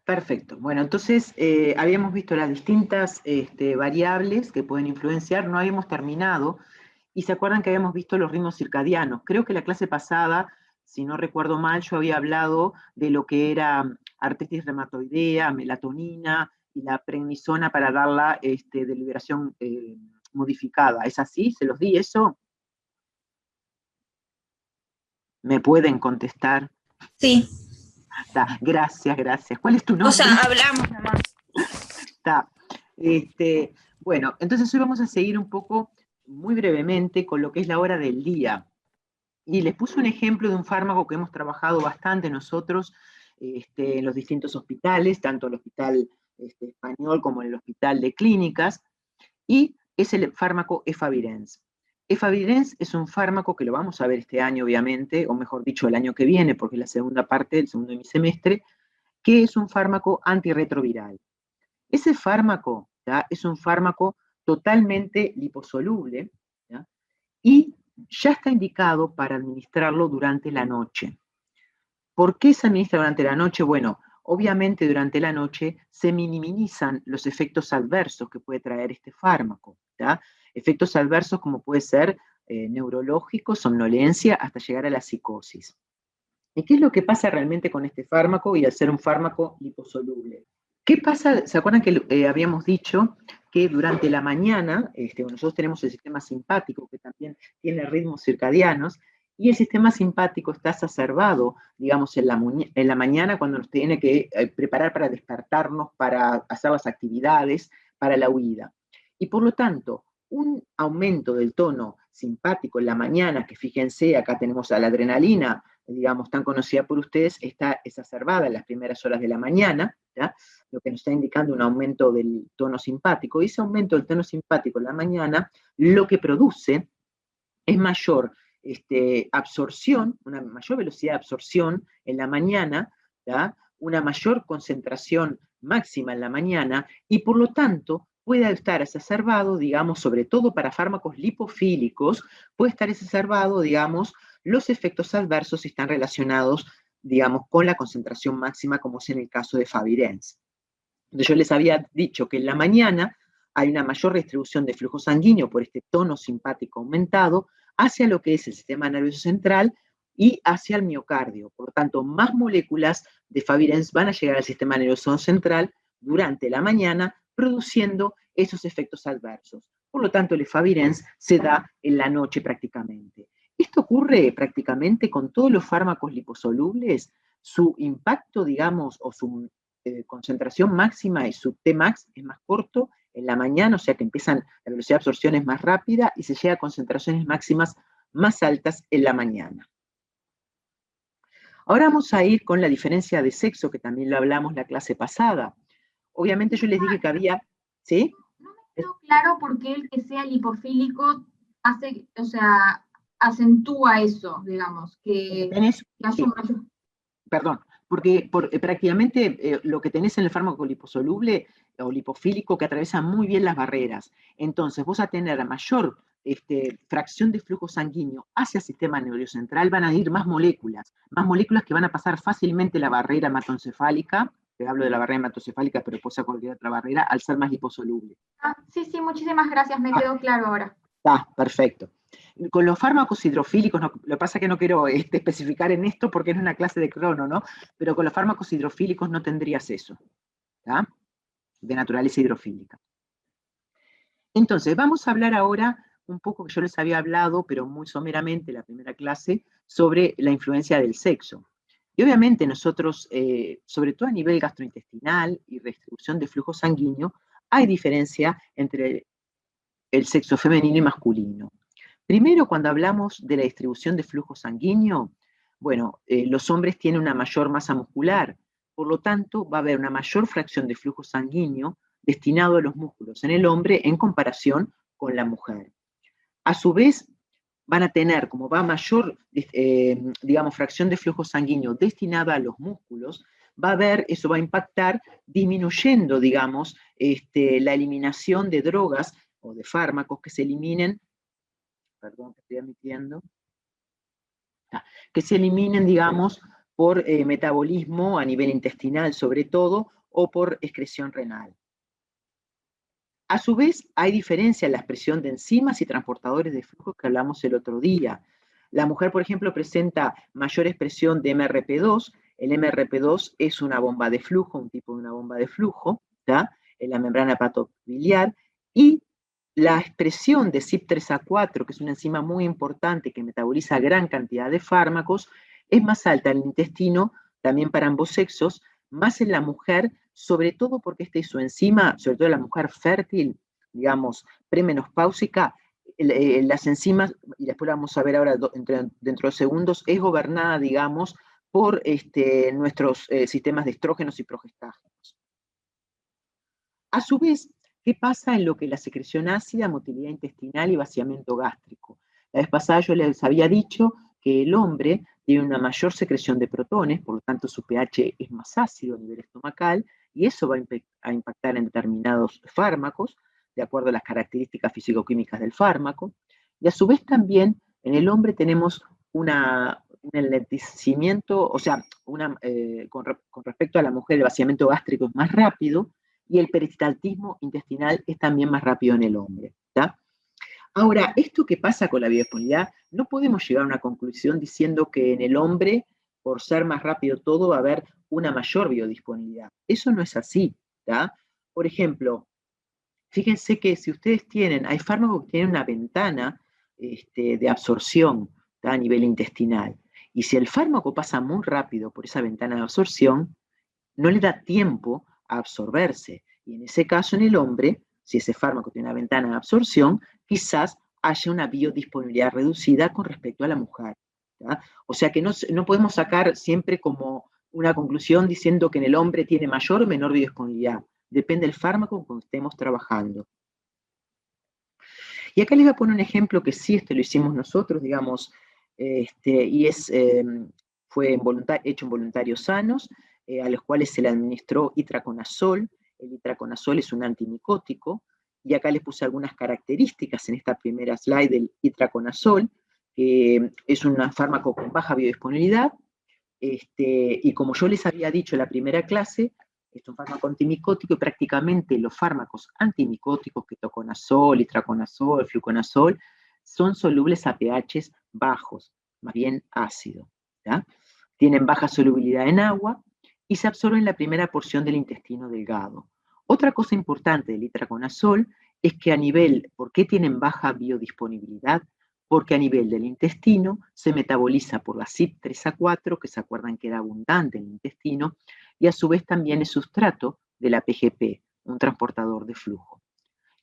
Perfecto. Bueno, entonces habíamos visto las distintas variables que pueden influenciar, no habíamos terminado, y se acuerdan que habíamos visto los ritmos circadianos. Creo que la clase pasada, si no recuerdo mal, yo había hablado de lo que era artritis reumatoidea, melatonina y la prednisona para darla de liberación modificada. ¿Es así? ¿Se los di eso? ¿Me pueden contestar? Sí, Gracias, gracias. ¿Cuál es tu o sea, nombre? hablamos nomás. Está. Bueno, entonces hoy vamos a seguir un poco, muy brevemente, con lo que es la hora del día. Y les puse un ejemplo de un fármaco que hemos trabajado bastante nosotros en los distintos hospitales, tanto el hospital español como en el hospital de clínicas, y es el fármaco Efavirenz. Efavirenz es un fármaco que lo vamos a ver este año, obviamente, o mejor dicho, el año que viene, porque es la segunda parte, el segundo semestre, que es un fármaco antirretroviral. Ese fármaco, ¿ya? Es un fármaco totalmente liposoluble, ¿ya? Y ya está indicado para administrarlo durante la noche. ¿Por qué se administra durante la noche? Bueno, obviamente durante la noche se minimizan los efectos adversos que puede traer este fármaco, ¿ya? Efectos adversos como puede ser neurológicos, somnolencia, hasta llegar a la psicosis. ¿Y qué es lo que pasa realmente con este fármaco y al ser un fármaco liposoluble? ¿Qué pasa? ¿Se acuerdan que habíamos dicho que durante la mañana, nosotros tenemos el sistema simpático que también tiene ritmos circadianos, y el sistema simpático está exacerbado, digamos, en la mañana cuando nos tiene que preparar para despertarnos, para hacer las actividades, para la huida. Y por lo tanto, un aumento del tono simpático en la mañana, que fíjense, acá tenemos a la adrenalina, digamos, tan conocida por ustedes, está exacerbada en las primeras horas de la mañana, ¿ya? Lo que nos está indicando un aumento del tono simpático. Y ese aumento del tono simpático en la mañana lo que produce es mayor absorción, una mayor velocidad de absorción en la mañana, ¿ya? Una mayor concentración máxima en la mañana, y por lo tanto puede estar exacerbado, digamos, sobre todo para fármacos lipofílicos, puede estar exacerbado, digamos, los efectos adversos si están relacionados, digamos, con la concentración máxima, como es en el caso de Favirenz. Yo les había dicho que en la mañana hay una mayor distribución de flujo sanguíneo por este tono simpático aumentado hacia lo que es el sistema nervioso central y hacia el miocardio. Por lo tanto, más moléculas de Favirenz van a llegar al sistema nervioso central durante la mañana, produciendo esos efectos adversos. Por lo tanto, el Favirenz se da en la noche prácticamente. Esto ocurre prácticamente con todos los fármacos liposolubles. Su impacto, digamos, o su concentración máxima y su Tmax es más corto en la mañana, o sea que empiezan, la velocidad de absorción es más rápida y se llega a concentraciones máximas más altas en la mañana. Ahora vamos a ir con la diferencia de sexo, que también lo hablamos la clase pasada. Obviamente yo les dije que había, ¿sí? No me quedó claro por qué el que sea lipofílico hace, o sea, acentúa eso, digamos, que Tenés, haya un mayor. perdón, porque prácticamente lo que tenés en el fármaco liposoluble o lipofílico que atraviesa muy bien las barreras. Entonces, vos a tener mayor fracción de flujo sanguíneo hacia el sistema neurocentral, van a ir más moléculas que van a pasar fácilmente la barrera hematoencefálica. Te hablo de la barrera hematoencefálica, pero puede ser cualquier otra barrera, al ser más liposoluble. Ah, sí, sí, muchísimas gracias, me quedó claro ahora. Está, perfecto. Con los fármacos hidrofílicos, no, lo que pasa es que no quiero especificar en esto porque no es una clase de crono, ¿no? Pero con los fármacos hidrofílicos no tendrías eso, ¿tá? De naturaleza hidrofílica. Entonces, vamos a hablar ahora un poco, que yo les había hablado, pero muy someramente en la primera clase, sobre la influencia del sexo. Y obviamente nosotros, sobre todo a nivel gastrointestinal y redistribución de flujo sanguíneo, hay diferencia entre el sexo femenino y masculino. Primero, cuando hablamos de la distribución de flujo sanguíneo, bueno, los hombres tienen una mayor masa muscular, por lo tanto, va a haber una mayor fracción de flujo sanguíneo destinado a los músculos en el hombre en comparación con la mujer. A su vez, van a tener, como va mayor, digamos, fracción de flujo sanguíneo destinada a los músculos, va a haber, eso va a impactar disminuyendo, digamos, la eliminación de drogas o de fármacos que se eliminen, perdón, que estoy admitiendo, que se eliminen, digamos, por metabolismo a nivel intestinal sobre todo, o por excreción renal. A su vez, hay diferencia en la expresión de enzimas y transportadores de flujo que hablamos el otro día. La mujer, por ejemplo, presenta mayor expresión de MRP2. El MRP2 es una bomba de flujo, un tipo de una bomba de flujo, ¿tá? En la membrana hepatobiliar, y la expresión de CYP3A4, que es una enzima muy importante que metaboliza gran cantidad de fármacos, es más alta en el intestino, también para ambos sexos, más en la mujer, sobre todo porque esta isoenzima, sobre todo en la mujer fértil, digamos, premenopáusica, las enzimas, y después la vamos a ver ahora dentro de segundos, es gobernada, digamos, por nuestros sistemas de estrógenos y progestágenos. A su vez, ¿qué pasa en lo que la secreción ácida, motilidad intestinal y vaciamiento gástrico? La vez pasada yo les había dicho que el hombre tiene una mayor secreción de protones, por lo tanto su pH es más ácido a nivel estomacal, y eso va a impactar en determinados fármacos, de acuerdo a las características físico-químicas del fármaco. Y a su vez también en el hombre tenemos un enlentecimiento, o sea, con respecto a la mujer el vaciamiento gástrico es más rápido, y el peristaltismo intestinal es también más rápido en el hombre. ¿Tá? Ahora, esto que pasa con la biodisponibilidad, no podemos llegar a una conclusión diciendo que en el hombre, por ser más rápido todo, va a haber una mayor biodisponibilidad. Eso no es así. ¿Tá? Por ejemplo, fíjense que si ustedes hay fármacos que tienen una ventana de absorción, ¿tá? A nivel intestinal. Y si el fármaco pasa muy rápido por esa ventana de absorción, no le da tiempo a absorberse. Y en ese caso, en el hombre, si ese fármaco tiene una ventana de absorción, quizás haya una biodisponibilidad reducida con respecto a la mujer. ¿tá? O sea que no podemos sacar siempre como una conclusión diciendo que en el hombre tiene mayor o menor biodisponibilidad. Depende del fármaco con que estemos trabajando. Y acá les voy a poner un ejemplo que sí, lo hicimos nosotros, digamos, y fue hecho en voluntarios sanos, a los cuales se le administró itraconazol. El itraconazol es un antimicótico, y acá les puse algunas características en esta primera slide del itraconazol, que es un fármaco con baja biodisponibilidad, y como yo les había dicho en la primera clase, es un fármaco antimicótico y prácticamente los fármacos antimicóticos, ketoconazol, itraconazol, fluconazol, son solubles a pHs bajos, más bien ácido. ¿ya? Tienen baja solubilidad en agua y se absorben en la primera porción del intestino delgado. Otra cosa importante del itraconazol es que ¿por qué tienen baja biodisponibilidad? Porque a nivel del intestino se metaboliza por la CYP3A4, que se acuerdan que era abundante en el intestino, y a su vez también es sustrato de la PGP, un transportador de flujo.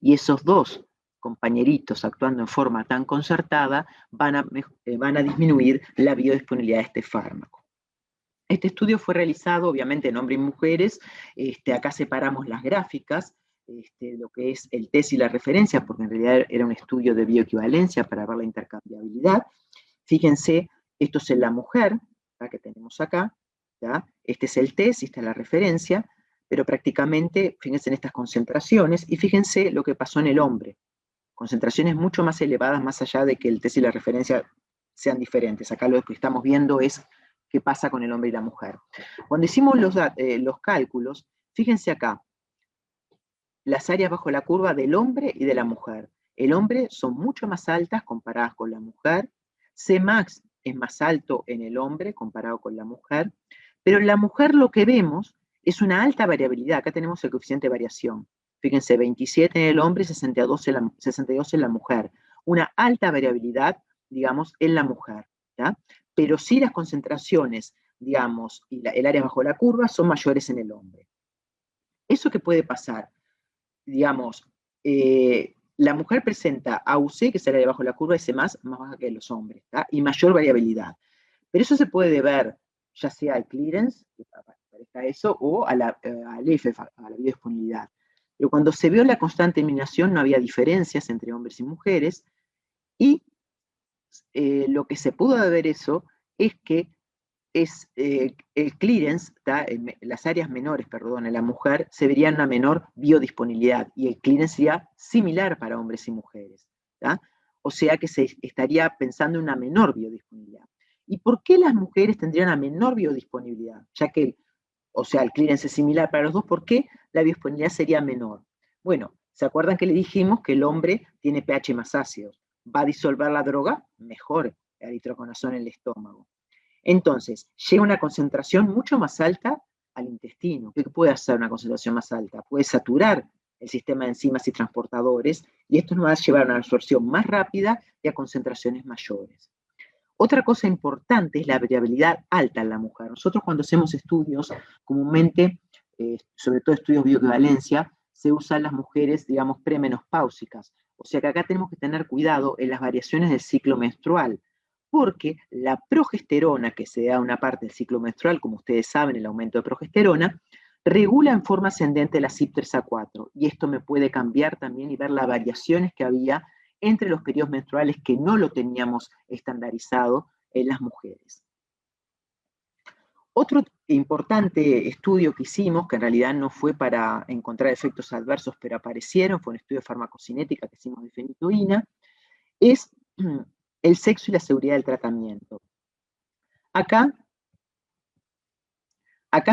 Y esos dos compañeritos actuando en forma tan concertada van a disminuir la biodisponibilidad de este fármaco. Este estudio fue realizado obviamente en hombres y mujeres, acá separamos las gráficas, lo que es el test y la referencia, porque en realidad era un estudio de bioequivalencia para ver la intercambiabilidad. Fíjense, esto es en la mujer, que tenemos acá, ¿ya? Este es el test y esta es la referencia, pero prácticamente, fíjense en estas concentraciones, y fíjense lo que pasó en el hombre. Concentraciones mucho más elevadas, más allá de que el test y la referencia sean diferentes. Acá lo que estamos viendo es qué pasa con el hombre y la mujer. Cuando hicimos los cálculos, fíjense acá, las áreas bajo la curva del hombre y de la mujer. El hombre son mucho más altas comparadas con la mujer, Cmax es más alto en el hombre comparado con la mujer, pero en la mujer lo que vemos es una alta variabilidad. Acá tenemos el coeficiente de variación. Fíjense, 27 en el hombre, 62 en la mujer. Una alta variabilidad, digamos, en la mujer. ¿ya? Pero sí las concentraciones, digamos, y el área bajo la curva son mayores en el hombre. ¿Eso qué puede pasar? Digamos, la mujer presenta AUC, que es el área bajo la curva, S más baja que los hombres, ¿tá? Y mayor variabilidad. Pero eso se puede ver ya sea al clearance, que parezca eso, o al IFF, a la biodisponibilidad. Pero cuando se vio la constante eliminación no había diferencias entre hombres y mujeres, y lo que se pudo ver eso es que el clearance, las áreas menores, perdón, en la mujer se vería una menor biodisponibilidad y el clearance sería similar para hombres y mujeres. ¿tá? O sea que se estaría pensando en una menor biodisponibilidad. ¿Y por qué las mujeres tendrían una menor biodisponibilidad? Ya que o sea, el clearance es similar para los dos, ¿por qué la biodisponibilidad sería menor? Bueno, ¿se acuerdan que le dijimos que el hombre tiene pH más ácido? ¿Va a disolver la droga? Mejor la eritroconazol en el estómago. Entonces, llega a una concentración mucho más alta al intestino. ¿Qué puede hacer una concentración más alta? Puede saturar el sistema de enzimas y transportadores, y esto nos va a llevar a una absorción más rápida y a concentraciones mayores. Otra cosa importante es la variabilidad alta en la mujer. Nosotros cuando hacemos estudios, comúnmente, sobre todo estudios de bioequivalencia, se usan las mujeres, digamos, premenopáusicas. O sea que acá tenemos que tener cuidado en las variaciones del ciclo menstrual, porque la progesterona que se da a una parte del ciclo menstrual, como ustedes saben, el aumento de progesterona, regula en forma ascendente la CYP3A4, y esto me puede cambiar también y ver las variaciones que había entre los periodos menstruales que no lo teníamos estandarizado en las mujeres. Otro importante estudio que hicimos, que en realidad no fue para encontrar efectos adversos, pero aparecieron, fue un estudio de farmacocinética que hicimos de fenitoína, es el sexo y la seguridad del tratamiento. Acá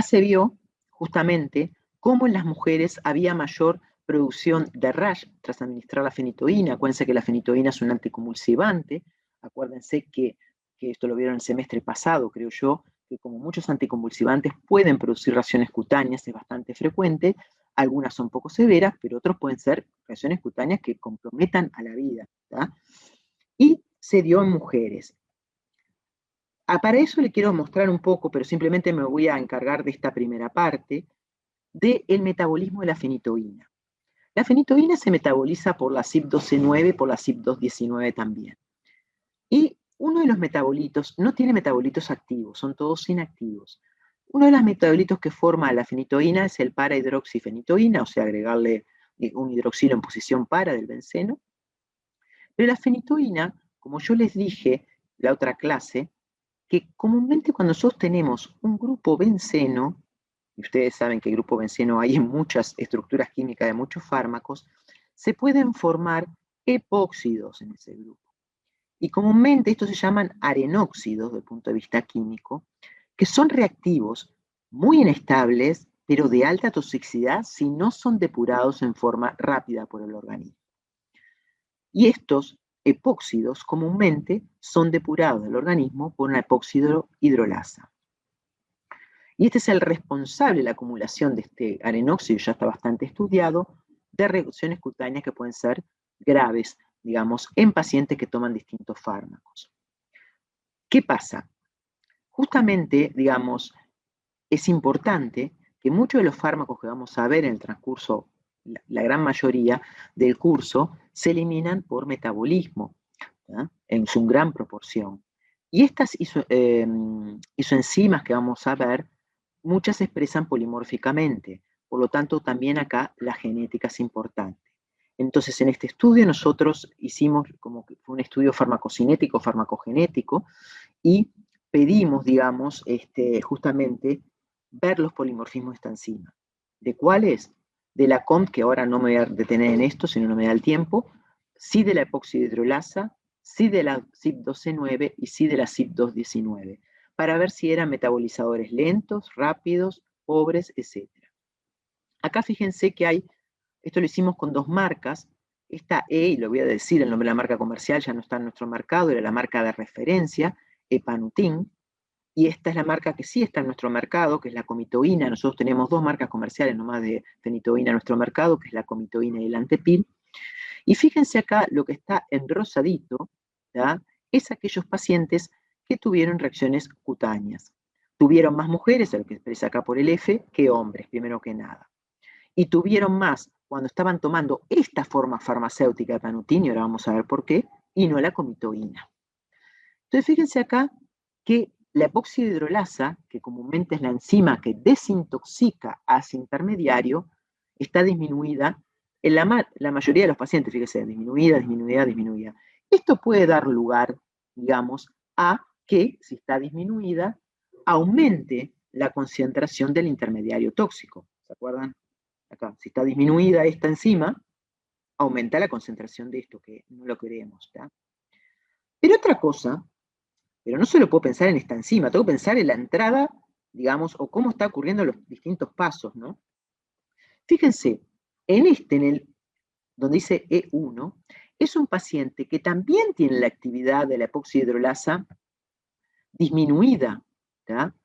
se vio justamente cómo en las mujeres había mayor producción de rash tras administrar la fenitoína. Acuérdense que la fenitoína es un anticonvulsivante. Acuérdense que esto lo vieron el semestre pasado, creo yo, que como muchos anticonvulsivantes pueden producir reacciones cutáneas, es bastante frecuente. Algunas son poco severas, pero otros pueden ser reacciones cutáneas que comprometan a la vida, ¿tá? Y se dio en mujeres. Para eso le quiero mostrar un poco, pero simplemente me voy a encargar de esta primera parte, del metabolismo de la fenitoína. La fenitoína se metaboliza por la CYP12-9, por la CYP219 también. Y uno de los metabolitos, no tiene metabolitos activos, son todos inactivos. Uno de los metabolitos que forma la fenitoína es el para-hidroxifenitoína, o sea, agregarle un hidroxilo en posición para del benceno. Pero la fenitoína, como yo les dije la otra clase, que comúnmente cuando nosotros tenemos un grupo benceno, y ustedes saben que el grupo benceno hay en muchas estructuras químicas de muchos fármacos, se pueden formar epóxidos en ese grupo. Y comúnmente estos se llaman arenóxidos desde el punto de vista químico, que son reactivos muy inestables, pero de alta toxicidad si no son depurados en forma rápida por el organismo. Y estos epóxidos comúnmente son depurados del organismo por una epóxido hidrolasa. Y este es el responsable de la acumulación de este arenóxido, ya está bastante estudiado, de reacciones cutáneas que pueden ser graves, digamos, en pacientes que toman distintos fármacos. ¿Qué pasa? Justamente, digamos, es importante que muchos de los fármacos que vamos a ver en el transcurso, la gran mayoría del curso, se eliminan por metabolismo, ¿sí? En su gran proporción. Y estas isoenzimas que vamos a ver, muchas se expresan polimórficamente, por lo tanto también acá la genética es importante. Entonces en este estudio nosotros hicimos como que fue un estudio farmacocinético, farmacogenético, y pedimos, digamos, justamente ver los polimorfismos de esta enzima. ¿De cuáles? De la COMT, que ahora no me voy a detener en esto, si no me da el tiempo, sí de la epoxidrohidrolasa, sí de la CYP12-9 y sí de la CYP219, para ver si eran metabolizadores lentos, rápidos, pobres, etc. Acá fíjense que hay, esto lo hicimos con dos marcas, esta E, y lo voy a decir, el nombre de la marca comercial ya no está en nuestro mercado, era la marca de referencia, Epanutin, y esta es la marca que sí está en nuestro mercado, que es la comitoína. Nosotros tenemos dos marcas comerciales nomás de fenitoína en nuestro mercado, que es la comitoína y el antepil. Y fíjense acá lo que está en rosadito, ¿ya? Es aquellos pacientes que tuvieron reacciones cutáneas. Tuvieron más mujeres, lo que expresa acá por el F, que hombres, primero que nada. Y tuvieron más cuando estaban tomando esta forma farmacéutica de Epanutin, y ahora vamos a ver por qué, y no la comitoína. Entonces fíjense acá que la epoxidrohidrolasa, que comúnmente es la enzima que desintoxica a ese intermediario, está disminuida en la mayoría de los pacientes, fíjense, disminuida. Esto puede dar lugar, digamos, a que, si está disminuida, aumente la concentración del intermediario tóxico. ¿Se acuerdan? Acá, si está disminuida esta enzima, aumenta la concentración de esto, que no lo queremos, ¿tá? Pero otra cosa, pero no solo puedo pensar en esta enzima, tengo que pensar en la entrada digamos, o cómo está ocurriendo los distintos pasos, ¿no? Fíjense, en el donde dice E1, es un paciente que también tiene la actividad de la epoxihidrolasa disminuida, ¿tá?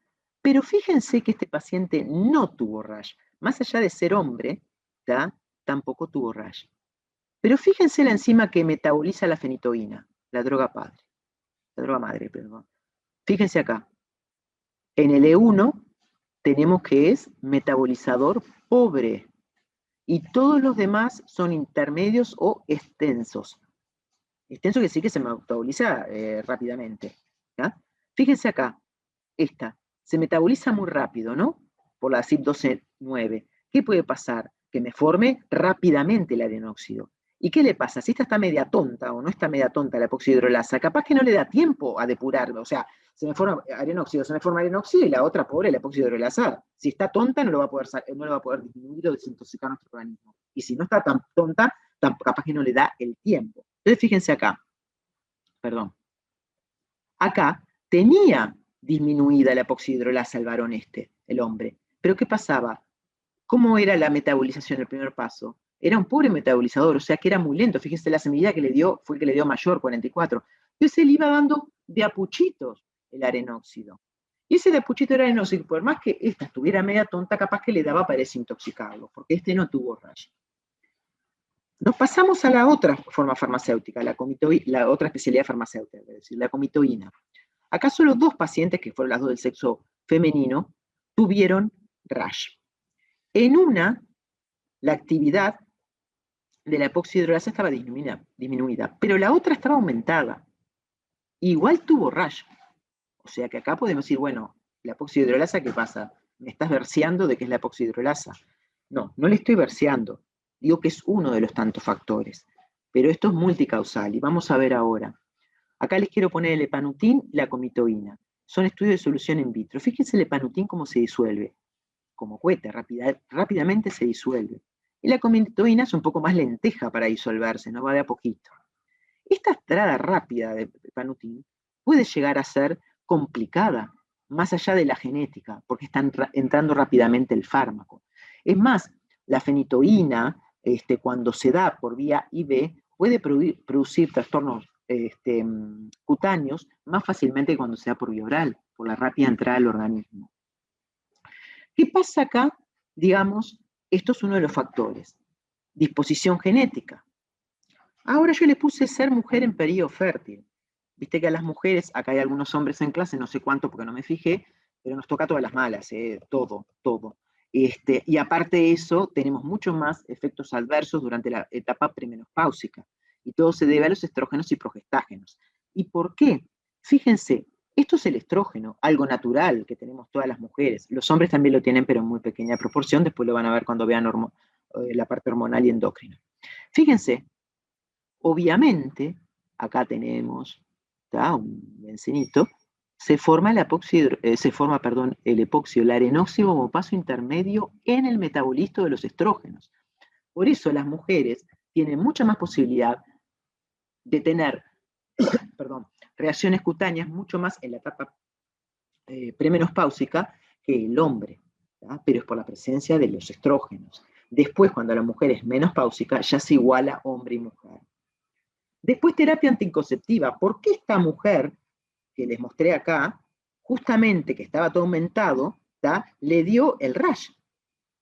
Pero fíjense que este paciente no tuvo rash. Más allá de ser hombre, ¿tá? Tampoco tuvo rash. Pero fíjense la enzima que metaboliza la fenitoína, la droga madre, perdón. Fíjense acá. En el E1 tenemos que es metabolizador pobre y todos los demás son intermedios o extensos. Extenso quiere decir que se metaboliza rápidamente. ¿Ya? Fíjense acá, esta se metaboliza muy rápido, ¿no? Por la CYP12-9. ¿Qué puede pasar? Que me forme rápidamente el arenóxido. ¿Y qué le pasa? Si esta está media tonta o no está media tonta la epoxihidrolasa, capaz que no le da tiempo a depurarlo. O sea, se me forma arenóxido y la otra pobre, la epoxihidrolasa, si está tonta no lo va a poder disminuir o desintoxicar nuestro organismo. Y si no está tan tonta, capaz que no le da el tiempo. Entonces fíjense acá, perdón. Acá tenía disminuida la epoxihidrolasa el varón el hombre. Pero ¿qué pasaba? ¿Cómo era la metabolización, el primer paso? Era un pobre metabolizador, o sea que era muy lento. Fíjense, la semilla que le dio fue el que le dio mayor, 44. Entonces él iba dando de a puchitos el arenóxido. Y ese de a puchito era arenóxido, por más que esta estuviera media tonta, capaz que le daba para desintoxicarlo, porque este no tuvo rash. Nos pasamos a la otra forma farmacéutica, la otra especialidad farmacéutica, es decir, la comitoína. Acá solo 2 pacientes, que fueron las 2 del sexo femenino, tuvieron rash. En una, la actividad de la epoxihidrolasa estaba disminuida, pero la otra estaba aumentada. Igual tuvo rash. O sea que acá podemos decir, bueno, la epoxihidrolasa, ¿qué pasa? ¿Me estás verseando de qué es la epoxihidrolasa? No, no le estoy verseando. Digo que es uno de los tantos factores. Pero esto es multicausal y vamos a ver ahora. Acá les quiero poner el epanutin y la comitoína. Son estudios de solución in vitro. Fíjense el epanutin cómo se disuelve. Como cohete, rápidamente se disuelve. Y la comitoína es un poco más lenteja para disolverse, no va de a poquito. Esta entrada rápida de epanutin puede llegar a ser complicada, más allá de la genética, porque está entrando rápidamente el fármaco. Es más, la fenitoína, cuando se da por vía IV, puede producir trastornos cutáneos más fácilmente que cuando se da por vía oral, por la rápida entrada al organismo. ¿Qué pasa acá? Digamos, esto es uno de los factores. Disposición genética. Ahora yo le puse ser mujer en periodo fértil. Viste que a las mujeres, acá hay algunos hombres en clase, no sé cuánto porque no me fijé, pero nos toca todas las malas, todo. Y aparte de eso, tenemos muchos más efectos adversos durante la etapa premenopáusica. Y todo se debe a los estrógenos y progestágenos. ¿Y por qué? Fíjense, esto es el estrógeno, algo natural que tenemos todas las mujeres. Los hombres también lo tienen, pero en muy pequeña proporción. Después lo van a ver cuando vean la parte hormonal y endocrina. Fíjense, obviamente, acá tenemos un bencenito, se forma el epoxio, el arenóxido como paso intermedio en el metabolismo de los estrógenos. Por eso las mujeres tienen mucha más posibilidad de tener reacciones cutáneas mucho más en la etapa premenopáusica que el hombre, ¿tá? Pero es por la presencia de los estrógenos. Después, cuando la mujer es menopáusica, ya se iguala hombre y mujer. Después, terapia anticonceptiva. ¿Por qué esta mujer, que les mostré acá, justamente que estaba todo aumentado, le dio el rash?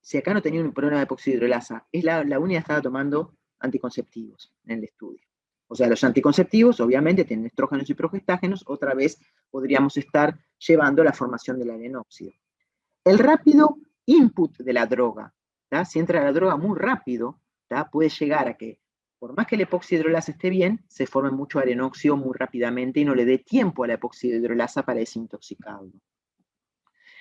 Si acá no tenía un problema de epoxihidrolasa, es la única que estaba tomando anticonceptivos en el estudio. O sea, los anticonceptivos obviamente tienen estrógenos y progestágenos, otra vez podríamos estar llevando la formación del arenóxido. El rápido input de la droga, si entra la droga muy rápido, puede llegar a que, por más que el epoxihidrolasa esté bien, se forme mucho arenóxido muy rápidamente y no le dé tiempo a la epoxihidrolasa para desintoxicarlo.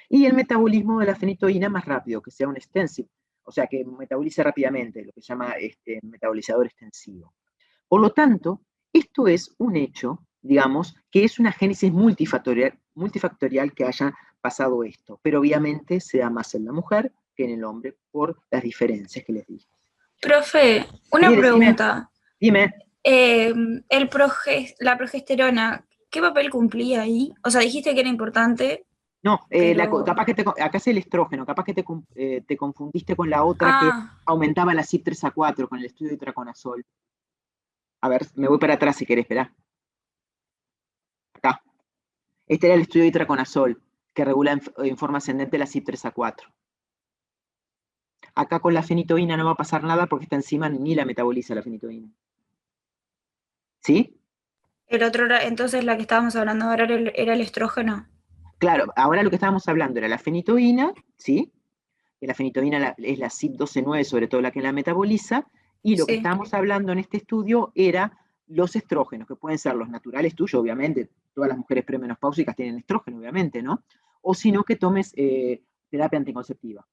Y el metabolismo de la fenitoína más rápido, que sea un extensive, o sea, que metabolice rápidamente, lo que se llama metabolizador extensivo. Por lo tanto, esto es un hecho, digamos, que es una génesis multifactorial que haya pasado esto, pero obviamente se da más en la mujer que en el hombre por las diferencias que les dije. Profe, una pregunta. Dime. La progesterona, ¿qué papel cumplía ahí? O sea, dijiste que era importante, No, pero... capaz que acá es el estrógeno, capaz que te confundiste con la otra que Ah, aumentaba la CYP3A4 con el estudio de itraconazol. A ver, me voy para atrás si querés, esperá. Acá. Este era el estudio de itraconazol, que regula en forma ascendente la CYP3A4. Acá con la fenitoína no va a pasar nada porque esta enzima ni la metaboliza la fenitoína. ¿Sí? el otro era, entonces la que estábamos hablando ahora era el estrógeno. Claro, ahora lo que estábamos hablando era la fenitoína, ¿sí? Que la fenitoína es la CYP12/9, sobre todo la que la metaboliza, y lo que Sí, estábamos hablando en este estudio era los estrógenos, que pueden ser los naturales tuyos, obviamente, todas las mujeres premenopáusicas tienen estrógeno, obviamente, ¿no? O si no, que tomes terapia anticonceptiva.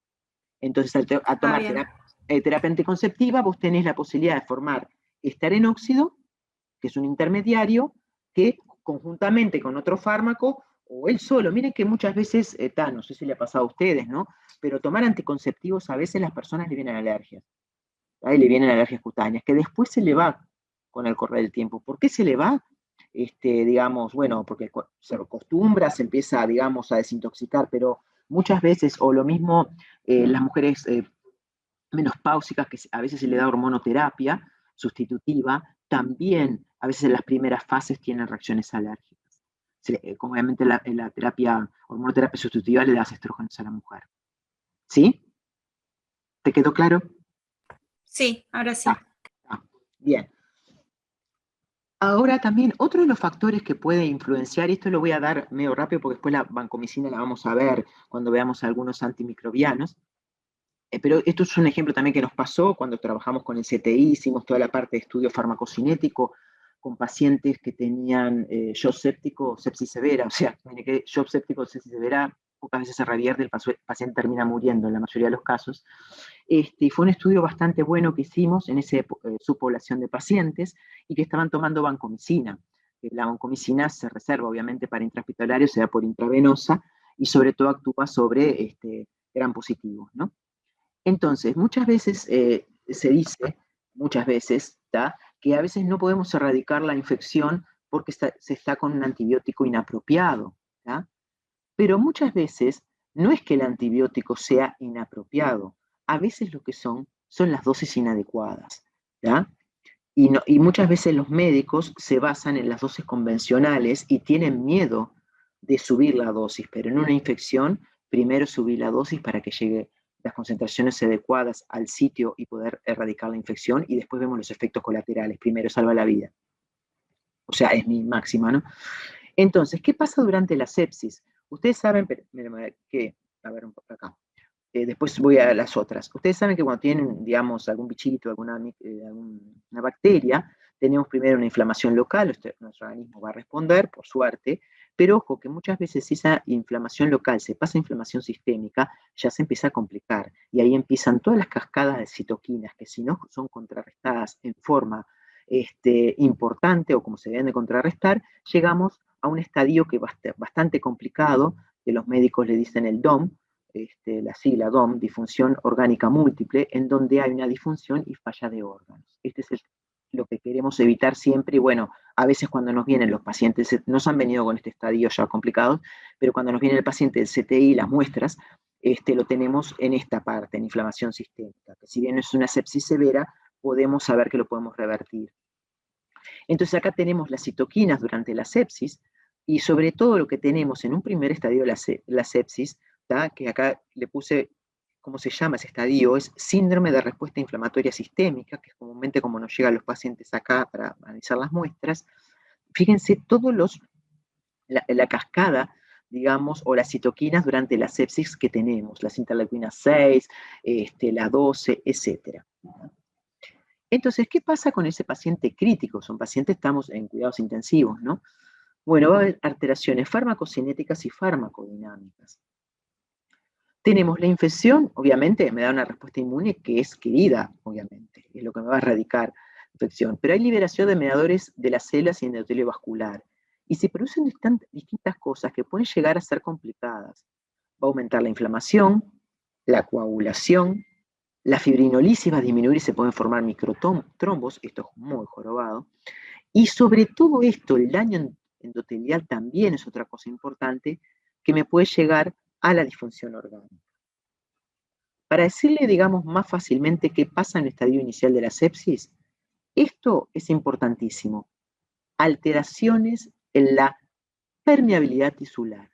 Entonces, al tomar bien. terapia anticonceptiva, vos tenés la posibilidad de formar estarenóxido, que es un intermediario, que conjuntamente con otro fármaco, o él solo, miren que muchas veces, no sé si le ha pasado a ustedes, ¿no? Pero tomar anticonceptivos a veces las personas le vienen alergias, ¿tá? Y le vienen alergias cutáneas, que después se le va con el correr del tiempo. ¿Por qué se le va? Digamos, bueno, porque se acostumbra, se empieza, digamos, a desintoxicar, pero muchas veces, o lo mismo las mujeres menopáusicas, que a veces se le da hormonoterapia sustitutiva, también a veces en las primeras fases tienen reacciones alérgicas. Como obviamente la terapia, hormonoterapia sustitutiva le das estrógenos a la mujer. ¿Sí? ¿Te quedó claro? Sí, ahora sí. Ah, ah, bien. Ahora también otro de los factores que puede influenciar, y esto lo voy a dar medio rápido porque después la vancomicina la vamos a ver cuando veamos algunos antimicrobianos, pero esto es un ejemplo también que nos pasó cuando trabajamos con el CTI, hicimos toda la parte de estudio farmacocinético con pacientes que tenían shock séptico, sepsis severa, o sea, que shock séptico, sepsis severa, pocas veces se revierte, el paciente termina muriendo en la mayoría de los casos. Y fue un estudio bastante bueno que hicimos en esa subpoblación de pacientes y que estaban tomando vancomicina. La vancomicina se reserva obviamente para intrahospitalario, se da por intravenosa y sobre todo actúa sobre gram positivos, ¿no? Entonces, muchas veces se dice, muchas veces, ¿tá? Que a veces no podemos erradicar la infección porque se está con un antibiótico inapropiado, ¿tá? Pero muchas veces no es que el antibiótico sea inapropiado, a veces lo que son las dosis inadecuadas, ¿tá? Y muchas veces los médicos se basan en las dosis convencionales y tienen miedo de subir la dosis, pero en una infección, primero subir la dosis para que llegue las concentraciones adecuadas al sitio y poder erradicar la infección, y después vemos los efectos colaterales. Primero salva la vida. O sea, es mi máxima, ¿no? Entonces, ¿qué pasa durante la sepsis? Ustedes saben que, a ver, un poco acá. Después voy a las otras. Ustedes saben que cuando tienen, digamos, algún bichito, alguna bacteria, tenemos primero una inflamación local, nuestro organismo va a responder, por suerte, pero ojo que muchas veces si esa inflamación local se pasa a inflamación sistémica, ya se empieza a complicar, y ahí empiezan todas las cascadas de citoquinas, que si no son contrarrestadas en forma importante, o como se deben de contrarrestar, llegamos a un estadio que va bastante complicado, que los médicos le dicen el DOM, la sigla DOM, disfunción orgánica múltiple, en donde hay una disfunción y falla de órganos. Este es lo que queremos evitar siempre, y bueno, a veces cuando nos vienen los pacientes, nos han venido con este estadio ya complicado, pero cuando nos viene el paciente del CTI, las muestras, lo tenemos en esta parte, en inflamación sistémica, que si bien es una sepsis severa, podemos saber que lo podemos revertir. Entonces acá tenemos las citoquinas durante la sepsis, y sobre todo lo que tenemos en un primer estadio de la sepsis, ¿tá? Que acá le puse, ¿cómo se llama ese estadio? Es síndrome de respuesta inflamatoria sistémica, que es comúnmente como nos llegan los pacientes acá para analizar las muestras. Fíjense la cascada, digamos, o las citoquinas durante la sepsis que tenemos, las interleuquinas 6, la 12, etcétera. Entonces, ¿qué pasa con ese paciente crítico? Son pacientes, estamos en cuidados intensivos, ¿no? Bueno, va a haber alteraciones farmacocinéticas y farmacodinámicas. Tenemos la infección, obviamente me da una respuesta inmune que es querida, obviamente, es lo que me va a erradicar la infección, pero hay liberación de mediadores de las células y endotelio vascular, y se producen distintas cosas que pueden llegar a ser complicadas. Va a aumentar la inflamación, la coagulación, la fibrinolisis va a disminuir y se pueden formar microtrombos, esto es muy jorobado, y sobre todo esto, el daño endotelial también es otra cosa importante, que me puede llegar a la disfunción orgánica. Para decirle, digamos, más fácilmente qué pasa en el estadio inicial de la sepsis, esto es importantísimo. Alteraciones en la permeabilidad tisular.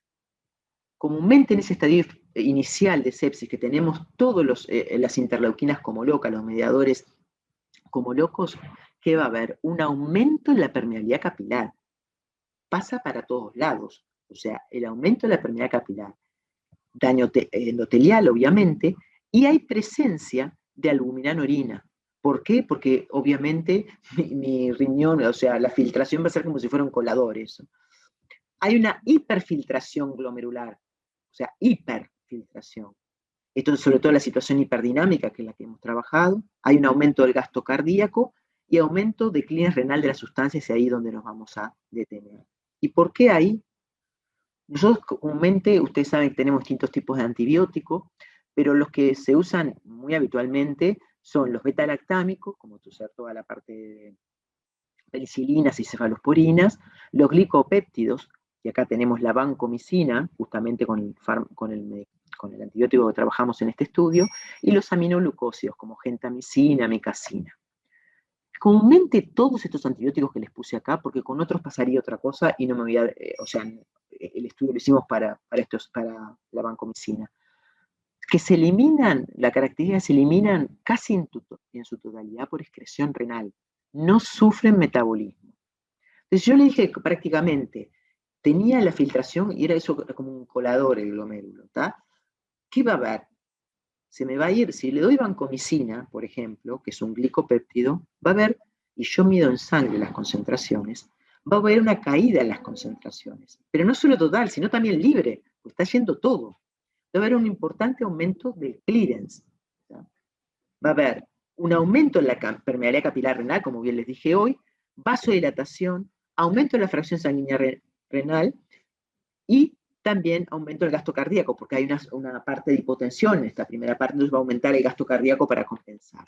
Comúnmente en ese estadio inicial de sepsis que tenemos todas las interleuquinas como locas, los mediadores como locos, que va a haber un aumento en la permeabilidad capilar. Pasa para todos lados. O sea, el aumento de la permeabilidad capilar, daño endotelial, obviamente, y hay presencia de albúmina en orina. ¿Por qué? Porque obviamente mi riñón, o sea, la filtración va a ser como si fuera un colador eso. Hay una hiperfiltración glomerular, o sea, hiperfiltración. Esto es sobre todo la situación hiperdinamica, que es la que hemos trabajado. Hay un aumento del gasto cardíaco y aumento de clínica renal de las sustancias, y ahí es donde nos vamos a detener. ¿Y por qué ahí? Nosotros comúnmente, ustedes saben que tenemos distintos tipos de antibióticos, pero los que se usan muy habitualmente son los beta-lactámicos, como toda la parte de penicilinas y cefalosporinas, los glicopéptidos, y acá tenemos la vancomicina, justamente con el antibiótico que trabajamos en este estudio, y los aminoglucósidos, como gentamicina, amicacina. Comúnmente todos estos antibióticos que les puse acá, porque con otros pasaría otra cosa y no me voy a, o sea, el estudio lo hicimos para la vancomicina, que se eliminan, la característica se eliminan casi en su totalidad por excreción renal, no sufren metabolismo. Entonces yo le dije que prácticamente tenía la filtración y era eso como un colador el glomérulo, ¿está? ¿Qué va a haber? Se me va a ir, si le doy vancomicina, por ejemplo, que es un glicopéptido, va a haber, y yo mido en sangre las concentraciones, va a haber una caída en las concentraciones, pero no solo total, sino también libre, pues está yendo todo. Va a haber un importante aumento del clearance. ¿Sí? Va a haber un aumento en la permeabilidad capilar renal, como bien les dije hoy, vasodilatación, aumento de la fracción sanguínea renal y también aumento del gasto cardíaco, porque hay una parte de hipotensión en esta primera parte, entonces va a aumentar el gasto cardíaco para compensar.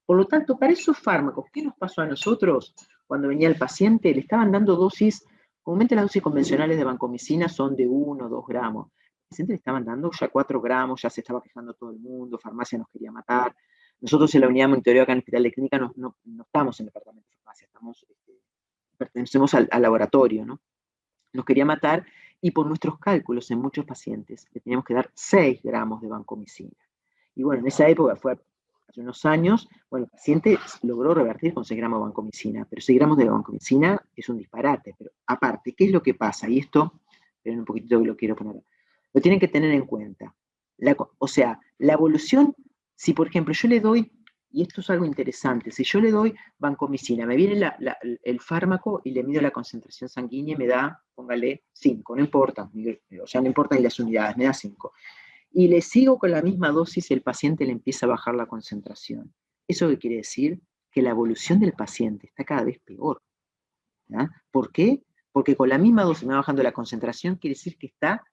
Por lo tanto, para esos fármacos, ¿qué nos pasó a nosotros cuando venía el paciente? Le estaban dando dosis, comúnmente las dosis convencionales de vancomicina son de 1 o 2 gramos. Al paciente le estaban dando ya 4 gramos, ya se estaba quejando todo el mundo, farmacia nos quería matar. Nosotros en la unidad de monitoreo acá en el Hospital de Clínica no estamos en el departamento de farmacia, pertenecemos al laboratorio, ¿no? Nos quería matar y por nuestros cálculos en muchos pacientes le teníamos que dar 6 gramos de vancomicina. Y bueno, en esa época fue hace unos años, bueno, el paciente logró revertir con 6 gramos de vancomicina, pero 6 gramos de vancomicina es un disparate. Pero aparte, ¿qué es lo que pasa? Y esto, esperen un poquitito que lo quiero poner, lo tienen que tener en cuenta. O sea, la evolución, si por ejemplo yo le doy, y esto es algo interesante, si yo le doy vancomicina, me viene el fármaco y le mido la concentración sanguínea y me da, póngale 5, no importa, o sea, no importa ni las unidades, me da 5. Y le sigo con la misma dosis y el paciente le empieza a bajar la concentración. ¿Eso qué quiere decir? Que la evolución del paciente está cada vez peor. ¿Ya? ¿Por qué? Porque con la misma dosis me va bajando la concentración, quiere decir que está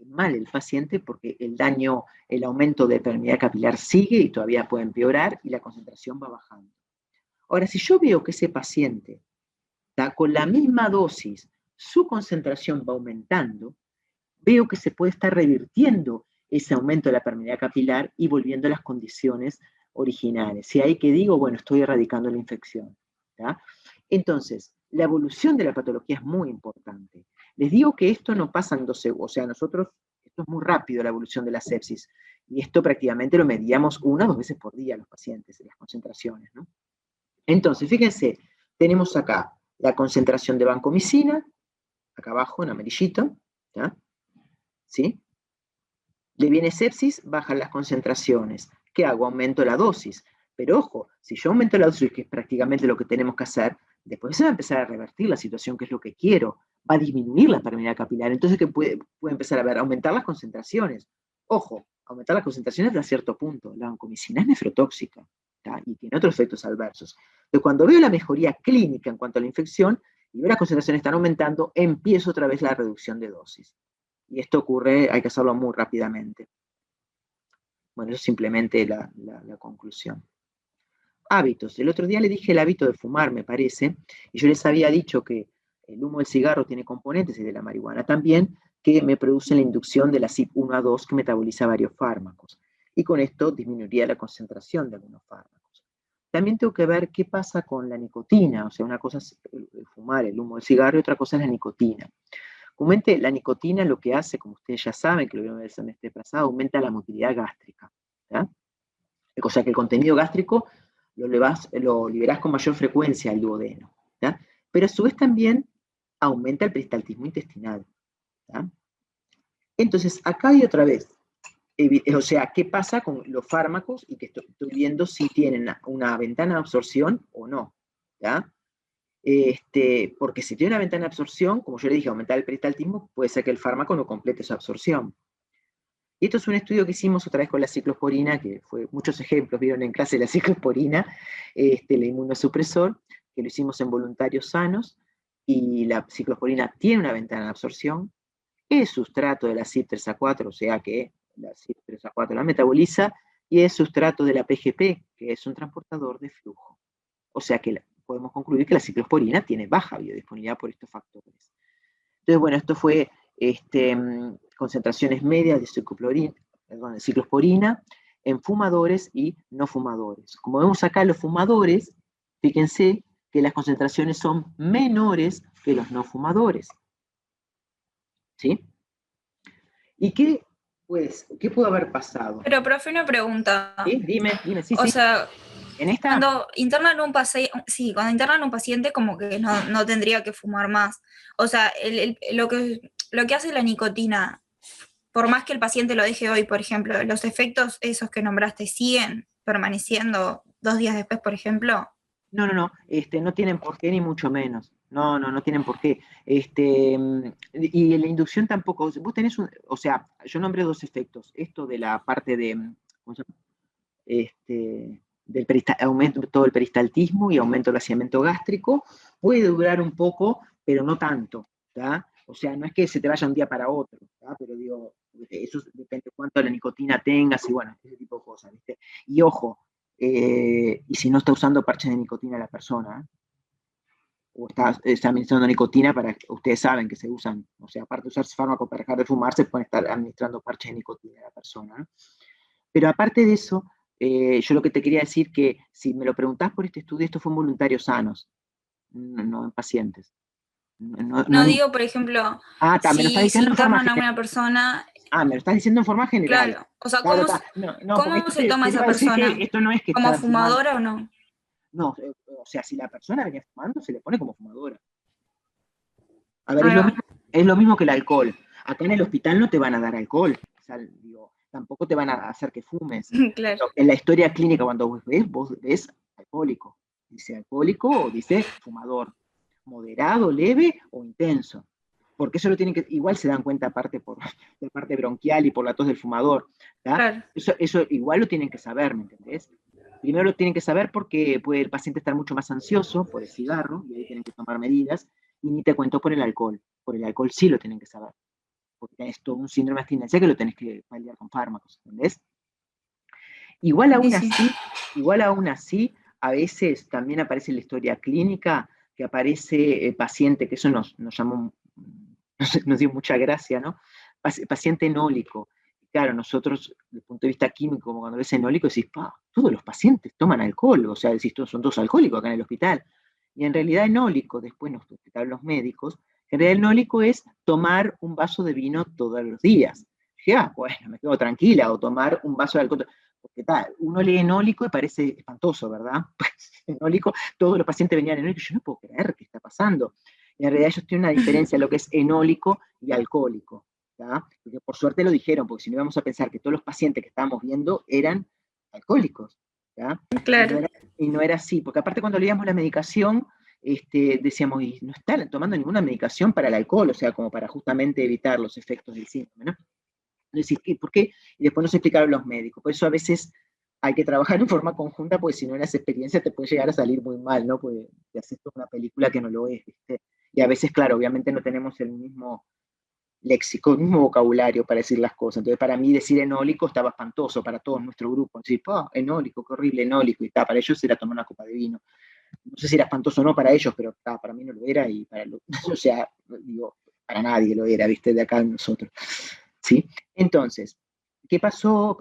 mal el paciente porque el daño, el aumento de permeabilidad capilar sigue y todavía puede empeorar y la concentración va bajando. Ahora, si yo veo que ese paciente está con la misma dosis, su concentración va aumentando, veo que se puede estar revirtiendo ese aumento de la permeabilidad capilar y volviendo a las condiciones originales. Y ahí que digo, bueno, estoy erradicando la infección. ¿tá? Entonces, la evolución de la patología es muy importante. Les digo que esto no pasa en 2 segundos, o sea, nosotros, esto es muy rápido la evolución de la sepsis, y esto prácticamente lo medíamos 1 o 2 veces por día a los pacientes, en las concentraciones, ¿no? Entonces, fíjense, tenemos acá la concentración de vancomicina, acá abajo en amarillito, ¿ya? ¿Sí? Le viene sepsis, bajan las concentraciones. ¿Qué hago? Aumento la dosis. Pero ojo, si yo aumento la dosis, que es prácticamente lo que tenemos que hacer, después se va a empezar a revertir la situación, que es lo que quiero. Va a disminuir la permeabilidad capilar. Entonces, ¿qué puede empezar a ver? Aumentar las concentraciones. Ojo, aumentar las concentraciones hasta cierto punto. La vancomicina es nefrotóxica, ¿tá? Y tiene otros efectos adversos. Entonces, cuando veo la mejoría clínica en cuanto a la infección y veo las concentraciones están aumentando, empiezo otra vez la reducción de dosis. Y esto ocurre, hay que hacerlo muy rápidamente. Bueno, eso es simplemente la conclusión. Hábitos. El otro día le dije el hábito de fumar, me parece, y yo les había dicho que el humo del cigarro tiene componentes y de la marihuana también, que me producen la inducción de la CYP1A2 que metaboliza varios fármacos. Y con esto disminuiría la concentración de algunos fármacos. También tengo que ver qué pasa con la nicotina, o sea, una cosa es el fumar, el humo del cigarro, y otra cosa es la nicotina. Comúnmente la nicotina lo que hace, como ustedes ya saben, que lo vieron el semestre pasado, aumenta la motilidad gástrica. ¿Ya? O sea que el contenido gástrico lo liberás con mayor frecuencia al duodeno. ¿Ya? Pero a su vez también aumenta el peristaltismo intestinal. ¿Ya? Entonces, acá hay otra vez, o sea, ¿qué pasa con los fármacos? Y que estoy viendo si tienen una ventana de absorción o no. ¿Ya? Porque si tiene una ventana de absorción, como yo le dije, aumentar el peristaltismo, puede ser que el fármaco no complete su absorción. Y esto es un estudio que hicimos otra vez con la ciclosporina, que fue muchos ejemplos, vieron en clase la ciclosporina, el inmunosupresor, que lo hicimos en voluntarios sanos, y la ciclosporina tiene una ventana de absorción, es sustrato de la CYP3A4, o sea que la CYP3A4 la metaboliza, y es sustrato de la PGP, que es un transportador de flujo. O sea que podemos concluir que la ciclosporina tiene baja biodisponibilidad por estos factores. Entonces, bueno, esto fue concentraciones medias de ciclosporina en fumadores y no fumadores. Como vemos acá, los fumadores, fíjense que las concentraciones son menores que los no fumadores. ¿Sí? ¿Y qué pudo haber pasado? Pero, profe, una pregunta. ¿Sí? Dime, sí, o sí. sea, ¿En esta? cuando internan un paciente, como que no tendría que fumar más. O sea, lo que hace la nicotina, por más que el paciente lo deje hoy, por ejemplo, los efectos esos que nombraste siguen permaneciendo 2 días después, por ejemplo. No, no tienen por qué, ni mucho menos. No tienen por qué. Y la inducción tampoco. Vos tenés o sea, yo nombré 2 efectos. Esto de la parte de, ¿cómo se llama? Del aumento del peristaltismo y aumento del vaciamiento gástrico, puede durar un poco, pero no tanto, ¿tá? O sea, no es que se te vaya un día para otro, ¿tá? Pero digo, eso depende de cuánto de la nicotina tengas y bueno, ese tipo de cosas, ¿viste? Y ojo, y si no está usando parches de nicotina la persona, o está administrando nicotina, ustedes saben que se usan, o sea, aparte de usar fármacos para dejar de fumar, se pueden estar administrando parches de nicotina a la persona, ¿no? Pero aparte de eso, yo lo que te quería decir que si me lo preguntás por este estudio, esto fue en voluntarios sanos, no en pacientes. No digo, por ejemplo, me lo estás si diciendo en forma internan a general. una persona. Me lo estás diciendo en forma general. Claro, o sea, Claro, ¿cómo se toma esa persona? Esto no es que ¿Como está fumando. fumadora o no? No, o sea, si la persona venía fumando, se le pone como fumadora. A ver, es lo mismo que el alcohol. Acá en el hospital no te van a dar alcohol. O sea, digo, tampoco te van a hacer que fumes. Claro. En la historia clínica, cuando vos ves alcohólico. Dice alcohólico o dice fumador. Moderado, leve o intenso. Porque eso lo tienen que, igual se dan cuenta aparte por la parte bronquial y por la tos del fumador. Claro. Eso igual lo tienen que saber, ¿me entendés? Primero lo tienen que saber porque puede el paciente estar mucho más ansioso por el cigarro y ahí tienen que tomar medidas. Y ni te cuento por el alcohol. Por el alcohol sí lo tienen que saber. Porque tenés todo un síndrome de abstinencia que lo tenés que paliar con fármacos, ¿entendés? Igual aún así, a veces también aparece en la historia clínica que aparece paciente, que eso nos llamó, nos dio mucha gracia, ¿no? Paciente enólico. Claro, nosotros, desde el punto de vista químico, como cuando ves enólico, decís, todos los pacientes toman alcohol, o sea, decís, todos son todos alcohólicos acá en el hospital. Y en realidad enólico, después nos explicaron los médicos, que en realidad enólico es tomar un vaso de vino todos los días. Dije, bueno, me quedo tranquila, o tomar un vaso de alcohol. Porque uno lee enólico y parece espantoso, ¿verdad? Enólico, todos los pacientes venían enólicos, yo no puedo creer qué está pasando. Y en realidad ellos tienen una diferencia en lo que es enólico y alcohólico. ¿tá? Porque por suerte lo dijeron, porque si no íbamos a pensar que todos los pacientes que estábamos viendo eran alcohólicos. ¿tá? Claro. Y no era así, porque aparte cuando leíamos la medicación, decíamos, y no están tomando ninguna medicación para el alcohol, o sea, como para justamente evitar los efectos del síndrome, ¿no? Decir, ¿por qué? Y después nos explicaron los médicos. Por eso a veces hay que trabajar en forma conjunta, porque si no en las experiencias te puede llegar a salir muy mal, ¿no? Porque te haces toda una película que no lo es, ¿viste? Y a veces, claro, obviamente no tenemos el mismo léxico, el mismo vocabulario para decir las cosas. Entonces, para mí decir enólico estaba espantoso para todo nuestro grupo. Decir, enólico, qué horrible, enólico, y tal. Para ellos era tomar una copa de vino. No sé si era espantoso o no para ellos, pero para mí no lo era, y para o sea, digo, para nadie lo era, ¿viste? De acá nosotros, ¿sí? Entonces, ¿qué pasó?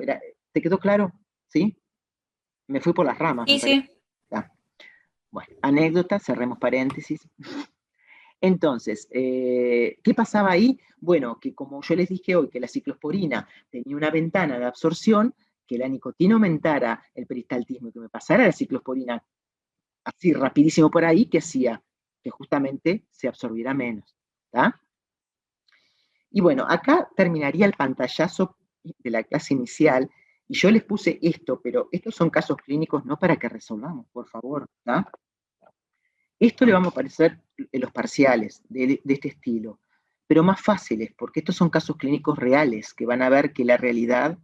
¿Te quedó claro? ¿Sí? Me fui por las ramas, me Sí, parece. sí. Ah, bueno, anécdota, cerremos paréntesis. Entonces, ¿qué pasaba ahí? Bueno, que como yo les dije hoy, que la ciclosporina tenía una ventana de absorción, que la nicotina aumentara el peristaltismo y que me pasara la ciclosporina así rapidísimo por ahí, ¿qué hacía? Que justamente se absorbiera menos. ¿Tá? Y bueno, acá terminaría el pantallazo de la clase inicial, y yo les puse esto, pero estos son casos clínicos no para que resolvamos, por favor. ¿Tá? Esto le vamos a aparecer en los parciales de este estilo, pero más fáciles, porque estos son casos clínicos reales, que van a ver que la realidad,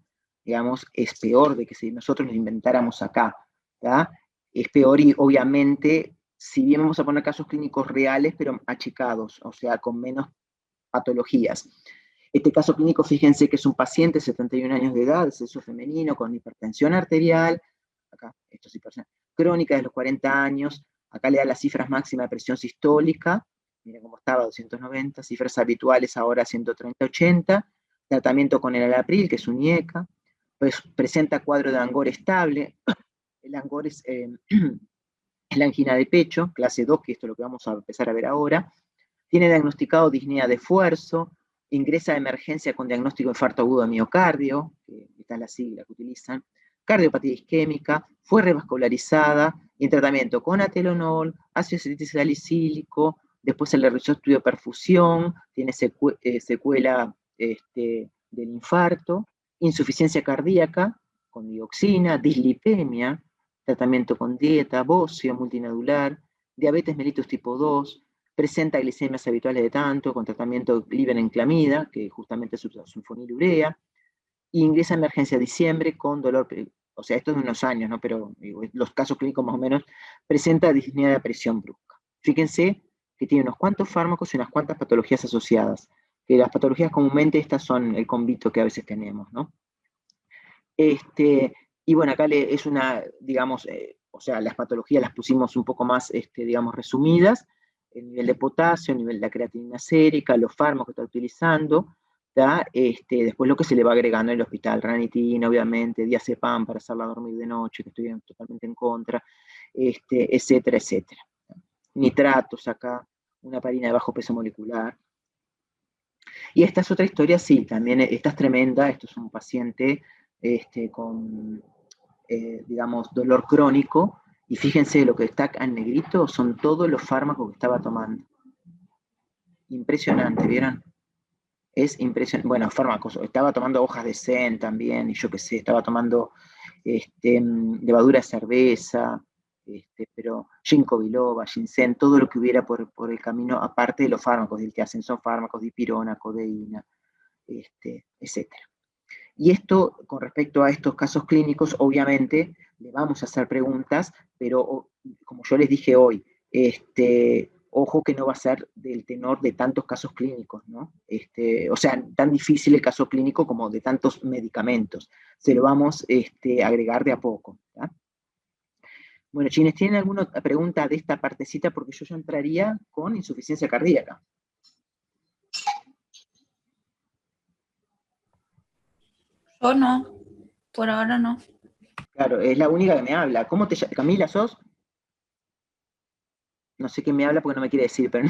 digamos, es peor de que si nosotros nos inventáramos acá. ¿Tá? Es peor y obviamente, si bien vamos a poner casos clínicos reales, pero achicados, o sea, con menos patologías. Este caso clínico, fíjense que es un paciente de 71 años de edad, sexo femenino, con hipertensión arterial, acá, esto es hipertensión crónica de los 40 años, acá le da las cifras máximas de presión sistólica, miren cómo estaba, 290, cifras habituales ahora 130-80, tratamiento con el alapril, que es un IECA, pues presenta cuadro de angor estable, el angor es la angina de pecho, clase 2, que esto es lo que vamos a empezar a ver ahora, tiene diagnosticado disnea de esfuerzo, ingresa de emergencia con diagnóstico de infarto agudo de miocardio, que esta es la sigla que utilizan, cardiopatía isquémica, fue revascularizada, y en tratamiento con atelonol, ácido acetilsalicílico, después se le realizó estudio de perfusión, tiene secuela del infarto, insuficiencia cardíaca con dioxina, dislipemia, tratamiento con dieta, bocio multinodular, diabetes mellitus tipo 2, presenta glicemias habituales de tanto, con tratamiento gliberenclamida, que justamente es sulfonilurea, y ingresa a emergencia a diciembre con dolor, o sea, esto es de unos años, ¿no? Pero digo, los casos clínicos más o menos, presenta disnea de presión brusca. Fíjense que tiene unos cuantos fármacos y unas cuantas patologías asociadas, que las patologías comúnmente estas son el convito que a veces tenemos, ¿no? Y bueno, acá es una, digamos, o sea, las patologías las pusimos un poco más, digamos, resumidas, el nivel de potasio, el nivel de la creatinina sérica, los fármacos que está utilizando, después lo que se le va agregando en el hospital, ranitina, obviamente, diazepam para hacerla dormir de noche, que estoy totalmente en contra, etcétera, etcétera. Nitratos acá, una heparina de bajo peso molecular. Y esta es otra historia, sí, también esta es tremenda, esto es un paciente con, digamos, dolor crónico, y fíjense, lo que está en negrito son todos los fármacos que estaba tomando. Impresionante, ¿vieron? Es impresionante. Bueno, fármacos, estaba tomando hojas de zen también, y yo qué sé, estaba tomando levadura de cerveza, pero ginkgo biloba, ginseng, todo lo que hubiera por el camino, aparte de los fármacos del que hacen, son fármacos, dipirona, codeína, etcétera. Y esto, con respecto a estos casos clínicos, obviamente le vamos a hacer preguntas, pero como yo les dije hoy, ojo que no va a ser del tenor de tantos casos clínicos, ¿no? O sea, tan difícil el caso clínico como de tantos medicamentos. Se lo vamos a agregar de a poco. ¿tá? Bueno, chines, ¿tienen alguna pregunta de esta partecita? Porque yo ya entraría con insuficiencia cardíaca. Yo no, por ahora no. Claro, es la única que me habla. ¿Cómo te llamas? ¿Camila sos? No sé qué me habla porque no me quiere decir, pero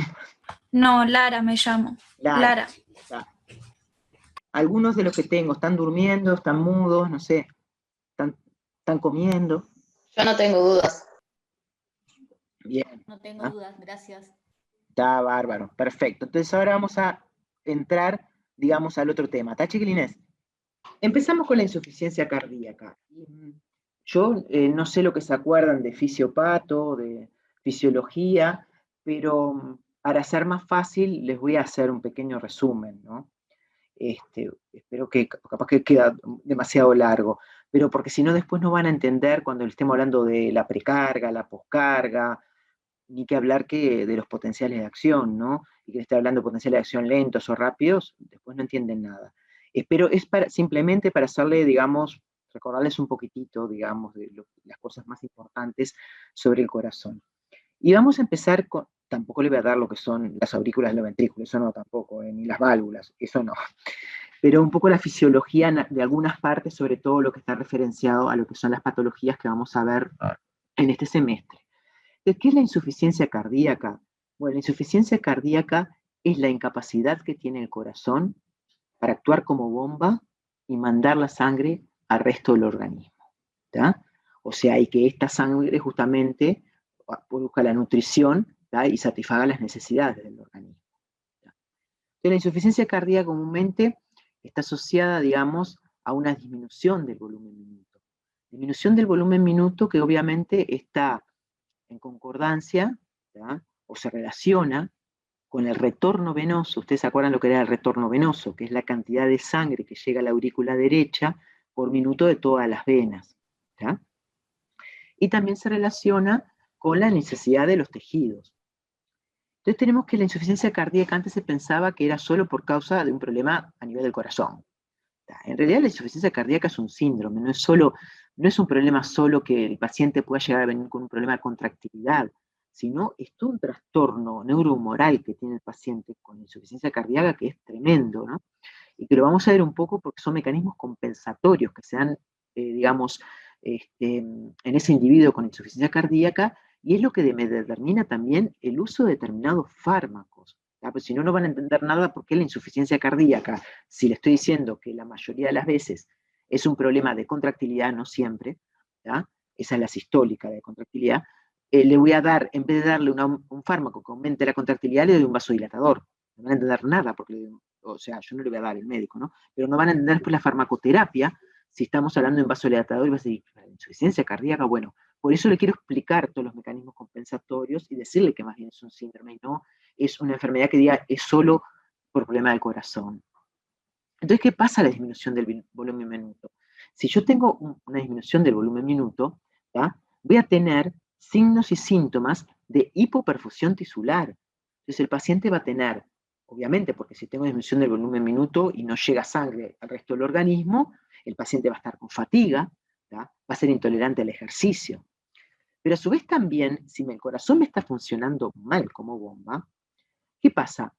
No, Lara me llamo. Lara. Algunos de los que tengo están durmiendo, están mudos, no sé, están comiendo. Yo no tengo dudas. Bien. No tengo dudas, gracias. Está bárbaro, perfecto. Entonces ahora vamos a entrar, digamos, al otro tema. ¿Está, chiquilines? Empezamos con la insuficiencia cardíaca. Yo no sé lo que se acuerdan de fisiopato, de fisiología, pero para ser más fácil les voy a hacer un pequeño resumen, ¿no? Espero que capaz que queda demasiado largo, pero porque si no después no van a entender cuando estemos hablando de la precarga, la poscarga, ni que hablar que de los potenciales de acción, ¿no? Y que esté hablando de potenciales de acción lentos o rápidos, después no entienden nada. Pero es simplemente para hacerle, digamos, recordarles un poquitito, digamos, de las cosas más importantes sobre el corazón. Y vamos a empezar con, tampoco le voy a dar lo que son las aurículas del ventrículo, eso no tampoco, ni las válvulas, eso no. Pero un poco la fisiología de algunas partes, sobre todo lo que está referenciado a lo que son las patologías que vamos a ver en este semestre. Entonces, ¿qué es la insuficiencia cardíaca? Bueno, la insuficiencia cardíaca es la incapacidad que tiene el corazón para actuar como bomba y mandar la sangre al resto del organismo, ¿tá? O sea, y que esta sangre justamente produzca la nutrición, ¿tá? Y satisfaga las necesidades del organismo, ¿tá? Entonces, la insuficiencia cardíaca comúnmente está asociada, digamos, a una disminución del volumen minuto. Disminución del volumen minuto que obviamente está en concordancia, ¿tá? O se relaciona con el retorno venoso. Ustedes se acuerdan lo que era el retorno venoso, que es la cantidad de sangre que llega a la aurícula derecha por minuto de todas las venas, ¿tá? Y también se relaciona con la necesidad de los tejidos. Entonces tenemos que la insuficiencia cardíaca antes se pensaba que era solo por causa de un problema a nivel del corazón. En realidad la insuficiencia cardíaca es un síndrome, no es un problema solo que el paciente pueda llegar a venir con un problema de contractilidad, sino es todo un trastorno neurohumoral que tiene el paciente con insuficiencia cardíaca que es tremendo, ¿no? Y que lo vamos a ver un poco porque son mecanismos compensatorios que se dan, digamos, en ese individuo con insuficiencia cardíaca, y es lo que determina también el uso de determinados fármacos. Pues si no, no van a entender nada por qué la insuficiencia cardíaca, si le estoy diciendo que la mayoría de las veces es un problema de contractilidad, no siempre, ¿tá? Esa es la sistólica de contractilidad, le voy a dar, en vez de darle un fármaco que aumente la contractilidad, le doy un vasodilatador. No van a entender nada, porque, o sea, yo no le voy a dar el médico, ¿no? Pero no van a entender después la farmacoterapia, si estamos hablando en vasodilatador y vas a decir, la insuficiencia cardíaca, bueno, por eso le quiero explicar todos los mecanismos compensatorios y decirle que más bien es un síndrome y no es una enfermedad que diga es solo por problema del corazón. Entonces, ¿qué pasa a la disminución del volumen minuto? Si yo tengo una disminución del volumen minuto, ¿tá? Voy a tener signos y síntomas de hipoperfusión tisular. Entonces, el paciente va a tener, obviamente, porque si tengo disminución del volumen minuto y no llega sangre al resto del organismo, el paciente va a estar con fatiga, ¿tá? Va a ser intolerante al ejercicio. Pero a su vez también, si el corazón me está funcionando mal como bomba, ¿qué pasa?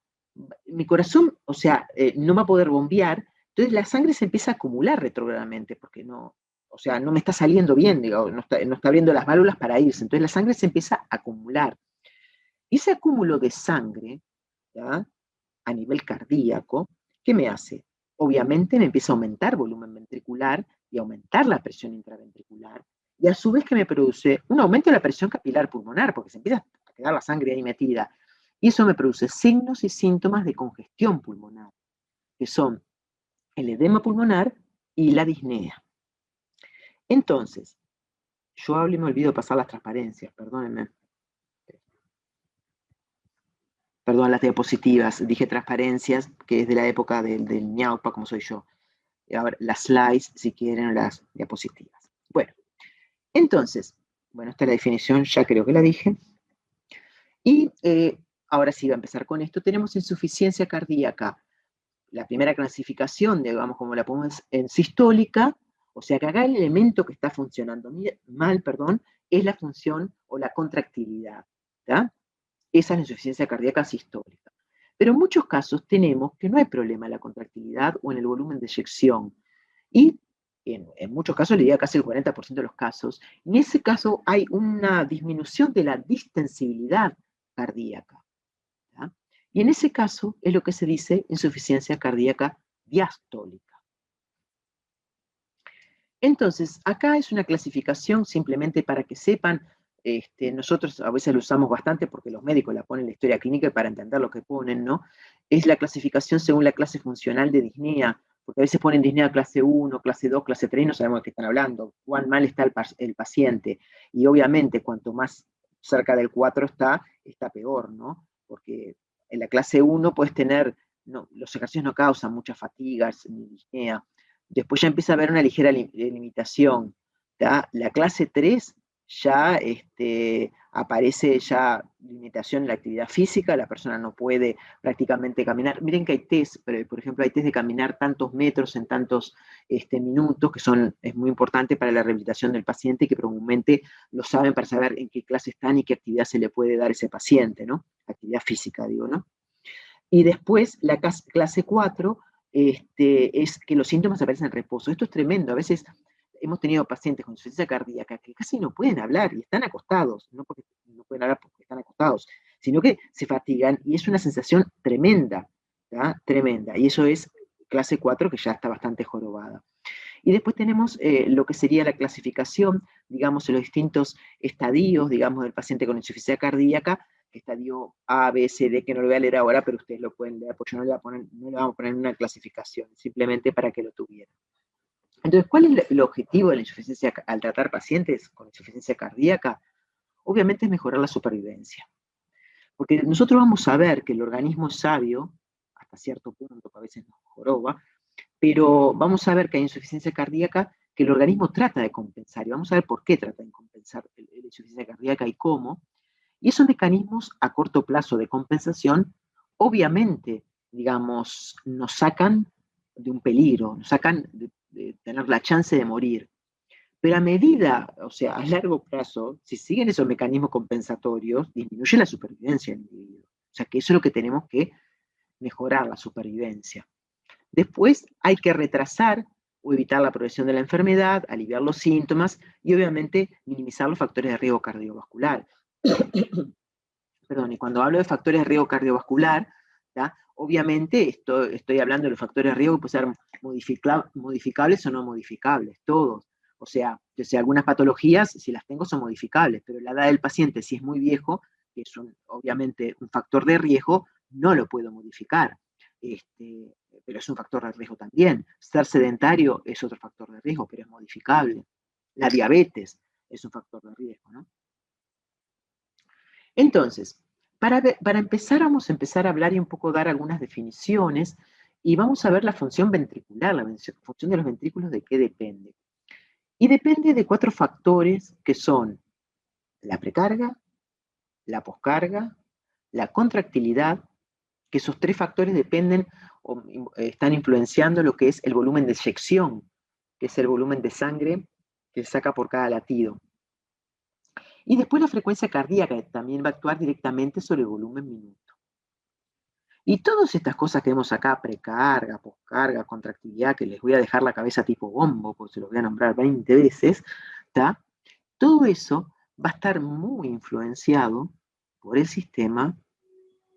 Mi corazón, o sea, no va a poder bombear, entonces la sangre se empieza a acumular retrógradamente, porque no, o sea, no me está saliendo bien, digo, no está abriendo las válvulas para irse, entonces la sangre se empieza a acumular. Y ese acúmulo de sangre, ¿ya? A nivel cardíaco, ¿qué me hace? Obviamente me empieza a aumentar volumen ventricular y aumentar la presión intraventricular, y a su vez que me produce un aumento de la presión capilar pulmonar, porque se empieza a quedar la sangre ahí metida, y eso me produce signos y síntomas de congestión pulmonar, que son el edema pulmonar y la disnea. Entonces, yo hablo y me olvido pasar las transparencias, perdónenme. Perdón, las diapositivas, dije transparencias, que es de la época del ñaupa, como soy yo. Ahora, las slides, si quieren, las diapositivas. Bueno, entonces, bueno, esta es la definición, ya creo que la dije. Y ahora sí, va a empezar con esto. Tenemos insuficiencia cardíaca. La primera clasificación, digamos, como la ponemos en sistólica, o sea que acá el elemento que está funcionando mal, es la función o la contractilidad, ¿tá? Esa es la insuficiencia cardíaca sistólica. Pero en muchos casos tenemos que no hay problema en la contractilidad o en el volumen de eyección. Y en muchos casos, le diría casi el 40% de los casos, en ese caso hay una disminución de la distensibilidad cardíaca, ¿tá? Y en ese caso es lo que se dice insuficiencia cardíaca diastólica. Entonces, acá es una clasificación simplemente para que sepan. Nosotros a veces lo usamos bastante porque los médicos la ponen en la historia clínica para entender lo que ponen, ¿no? Es la clasificación según la clase funcional de disnea, porque a veces ponen disnea clase 1, clase 2, clase 3, y no sabemos de qué están hablando, cuán mal está el paciente. Y obviamente, cuanto más cerca del 4 está peor, ¿no? Porque en la clase 1 puedes tener, no, los ejercicios no causan muchas fatigas ni disnea. Después ya empieza a haber una ligera limitación, ¿tá? La clase 3 ya aparece ya limitación en la actividad física, la persona no puede prácticamente caminar. Miren que hay test, por ejemplo, hay test de caminar tantos metros en tantos minutos, que es muy importante para la rehabilitación del paciente, que probablemente lo saben para saber en qué clase están y qué actividad se le puede dar a ese paciente, ¿no? Actividad física, digo, ¿no? Y después, la clase 4, es que los síntomas aparecen en reposo. Esto es tremendo. A veces hemos tenido pacientes con insuficiencia cardíaca que casi no pueden hablar y están acostados, no porque no pueden hablar porque están acostados, sino que se fatigan y es una sensación tremenda, ¿tá? Tremenda. Y eso es clase 4, que ya está bastante jorobada. Y después tenemos lo que sería la clasificación, digamos, en los distintos estadios, digamos, del paciente con insuficiencia cardíaca, estadio A, B, C, D, que no lo voy a leer ahora, pero ustedes lo pueden leer, porque yo no le vamos a poner en una clasificación, simplemente para que lo tuvieran. Entonces, ¿cuál es el objetivo de la insuficiencia al tratar pacientes con insuficiencia cardíaca? Obviamente es mejorar la supervivencia. Porque nosotros vamos a ver que el organismo es sabio, hasta cierto punto, que a veces nos joroba, pero vamos a ver que hay insuficiencia cardíaca que el organismo trata de compensar, y vamos a ver por qué trata de compensar la insuficiencia cardíaca y cómo. Y esos mecanismos a corto plazo de compensación, obviamente, digamos, nos sacan de un peligro, nos sacan de tener la chance de morir. Pero a medida, o sea, a largo plazo, si siguen esos mecanismos compensatorios, disminuye la supervivencia del individuo. O sea, que eso es lo que tenemos que mejorar, la supervivencia. Después hay que retrasar o evitar la progresión de la enfermedad, aliviar los síntomas y obviamente minimizar los factores de riesgo cardiovascular. Perdón, y cuando hablo de factores de riesgo cardiovascular, ¿tá? Obviamente estoy hablando de los factores de riesgo que pueden ser modificables o no modificables, todos. O sea, algunas patologías, si las tengo, son modificables, pero la edad del paciente, si es muy viejo, que es obviamente un factor de riesgo, no lo puedo modificar. Pero es un factor de riesgo también. Ser sedentario es otro factor de riesgo, pero es modificable. La diabetes es un factor de riesgo, ¿no? Entonces, para empezar, vamos a empezar a hablar y un poco dar algunas definiciones y vamos a ver la función ventricular, la función de los ventrículos, de qué depende. Y depende de 4 factores que son la precarga, la poscarga, la contractilidad, que esos 3 factores dependen o están influenciando lo que es el volumen de eyección, que es el volumen de sangre que se saca por cada latido. Y después la frecuencia cardíaca, que también va a actuar directamente sobre el volumen minuto. Y todas estas cosas que vemos acá, precarga, poscarga, contractilidad, que les voy a dejar la cabeza tipo bombo, porque se los voy a nombrar 20 veces, ¿tá? Todo eso va a estar muy influenciado por el sistema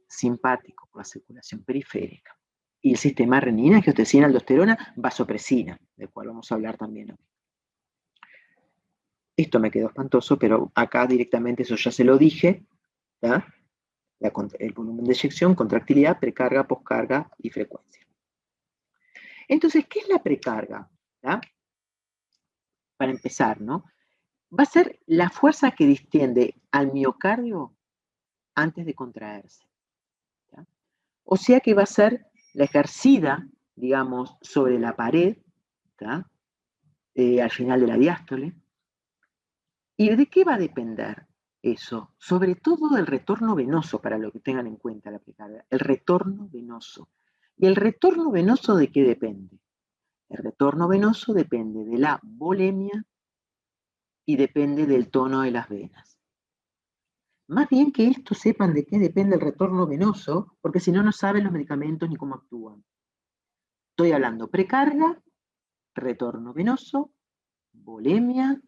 simpático, por la circulación periférica. Y el sistema renina, angiotensina, aldosterona, vasopresina, del cual vamos a hablar también hoy. Esto me quedó espantoso, pero acá directamente eso ya se lo dije, ¿tá? El volumen de eyección, contractilidad, precarga, poscarga y frecuencia. Entonces, ¿qué es la precarga? ¿Tá? Para empezar, ¿no? Va a ser la fuerza que distiende al miocardio antes de contraerse. ¿tá? O sea que va a ser la ejercida, digamos, sobre la pared, ¿tá? Al final de la diástole. ¿Y de qué va a depender eso? Sobre todo del retorno venoso, para lo que tengan en cuenta la precarga. El retorno venoso. ¿Y el retorno venoso de qué depende? El retorno venoso depende de la volemia y depende del tono de las venas. Más bien que esto sepan de qué depende el retorno venoso, porque si no, no saben los medicamentos ni cómo actúan. Estoy hablando precarga, retorno venoso, volemia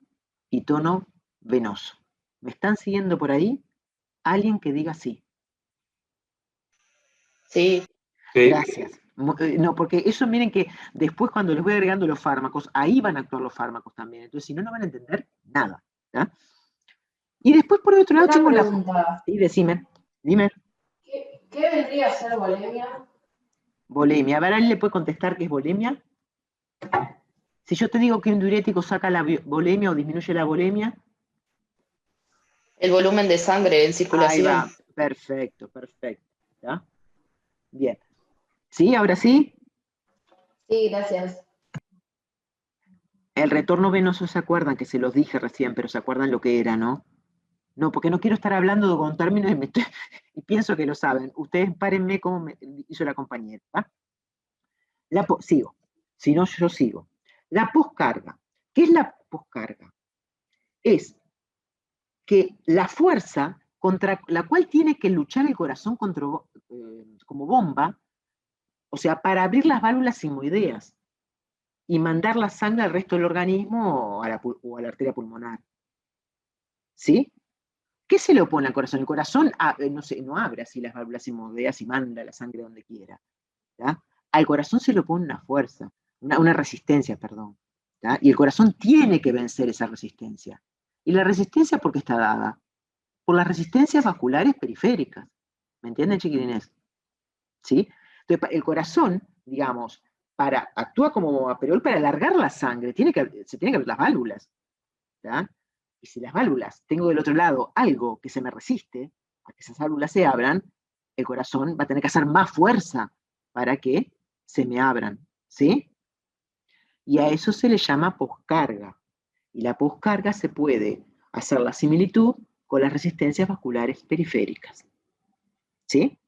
y tono venoso. ¿Me están siguiendo por ahí? Alguien que diga sí. Sí. Gracias. No, porque eso miren que después cuando les voy agregando los fármacos, ahí van a actuar los fármacos también. Entonces, si no, no van a entender nada. ¿tá? Y después, por otro lado, tengo pregunta. Sí, decime. Dime. ¿Qué vendría a ser bulimia? Volemia. A ver, ¿alguien le puede contestar qué es volemia? Si yo te digo que un diurético saca la volemia o disminuye la volemia. El volumen de sangre en circulación. Ahí va. Perfecto, perfecto. ¿tá? Bien. ¿Sí? ¿Ahora sí? Sí, gracias. El retorno venoso, ¿se acuerdan? Que se los dije recién, pero ¿se acuerdan lo que era, no? No, porque no quiero estar hablando con términos y pienso que lo saben. Ustedes párenme como me hizo la compañera. ¿Va? Sigo. Si no, yo sigo. La poscarga. ¿Qué es la poscarga? Es que la fuerza contra la cual tiene que luchar el corazón como bomba, o sea, para abrir las válvulas sigmoideas y mandar la sangre al resto del organismo o a la arteria pulmonar. ¿Sí? ¿Qué se le opone al corazón? El corazón no abre así las válvulas sigmoideas y manda la sangre donde quiera. ¿Ya? Al corazón se le opone una fuerza, una resistencia, perdón. ¿Ya? Y el corazón tiene que vencer esa resistencia. ¿Y la resistencia por qué está dada? Por las resistencias vasculares periféricas. ¿Me entienden, chiquilines? ¿Sí? Entonces, el corazón, digamos, actúa como bomba, pero para alargar la sangre se tiene que abrir las válvulas. ¿Ya? Y si las válvulas, tengo del otro lado algo que se me resiste a que esas válvulas se abran, el corazón va a tener que hacer más fuerza para que se me abran. ¿Sí? Y a eso se le llama poscarga. Y la poscarga se puede hacer la similitud con las resistencias vasculares periféricas. ¿Sí?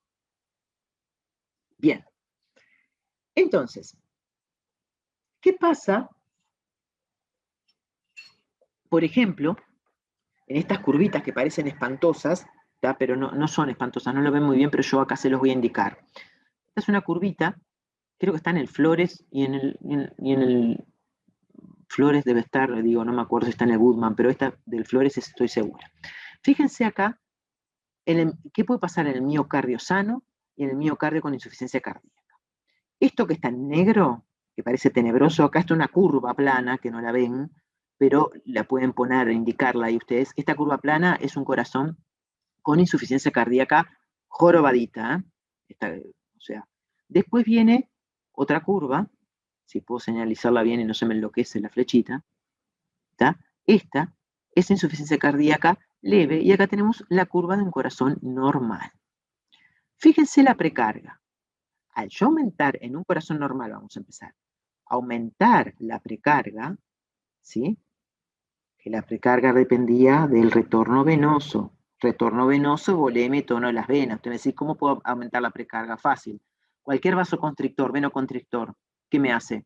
Bien. Entonces, ¿qué pasa? Por ejemplo, en estas curvitas que parecen espantosas, ¿tá? Pero no son espantosas, no lo ven muy bien, pero yo acá se los voy a indicar. Esta es una curvita, creo que está en el Flores y en el Flores debe estar, digo, no me acuerdo si está en el Goodman, pero esta del Flores estoy segura. Fíjense acá, ¿qué puede pasar en el miocardio sano y en el miocardio con insuficiencia cardíaca? Esto que está en negro, que parece tenebroso, acá está una curva plana, que no la ven, pero la pueden poner, indicarla ahí ustedes. Esta curva plana es un corazón con insuficiencia cardíaca jorobadita. O sea, después viene otra curva, si puedo señalizarla bien y no se me enloquece la flechita. ¿Está? Esta es insuficiencia cardíaca leve, y acá tenemos la curva de un corazón normal. Fíjense la precarga. Al yo aumentar en un corazón normal, vamos a empezar, aumentar la precarga, ¿sí? Que la precarga dependía del retorno venoso, volemia y tono de las venas. Usted me dice, ¿cómo puedo aumentar la precarga? Fácil. Cualquier vasoconstrictor, venoconstrictor, ¿qué me hace?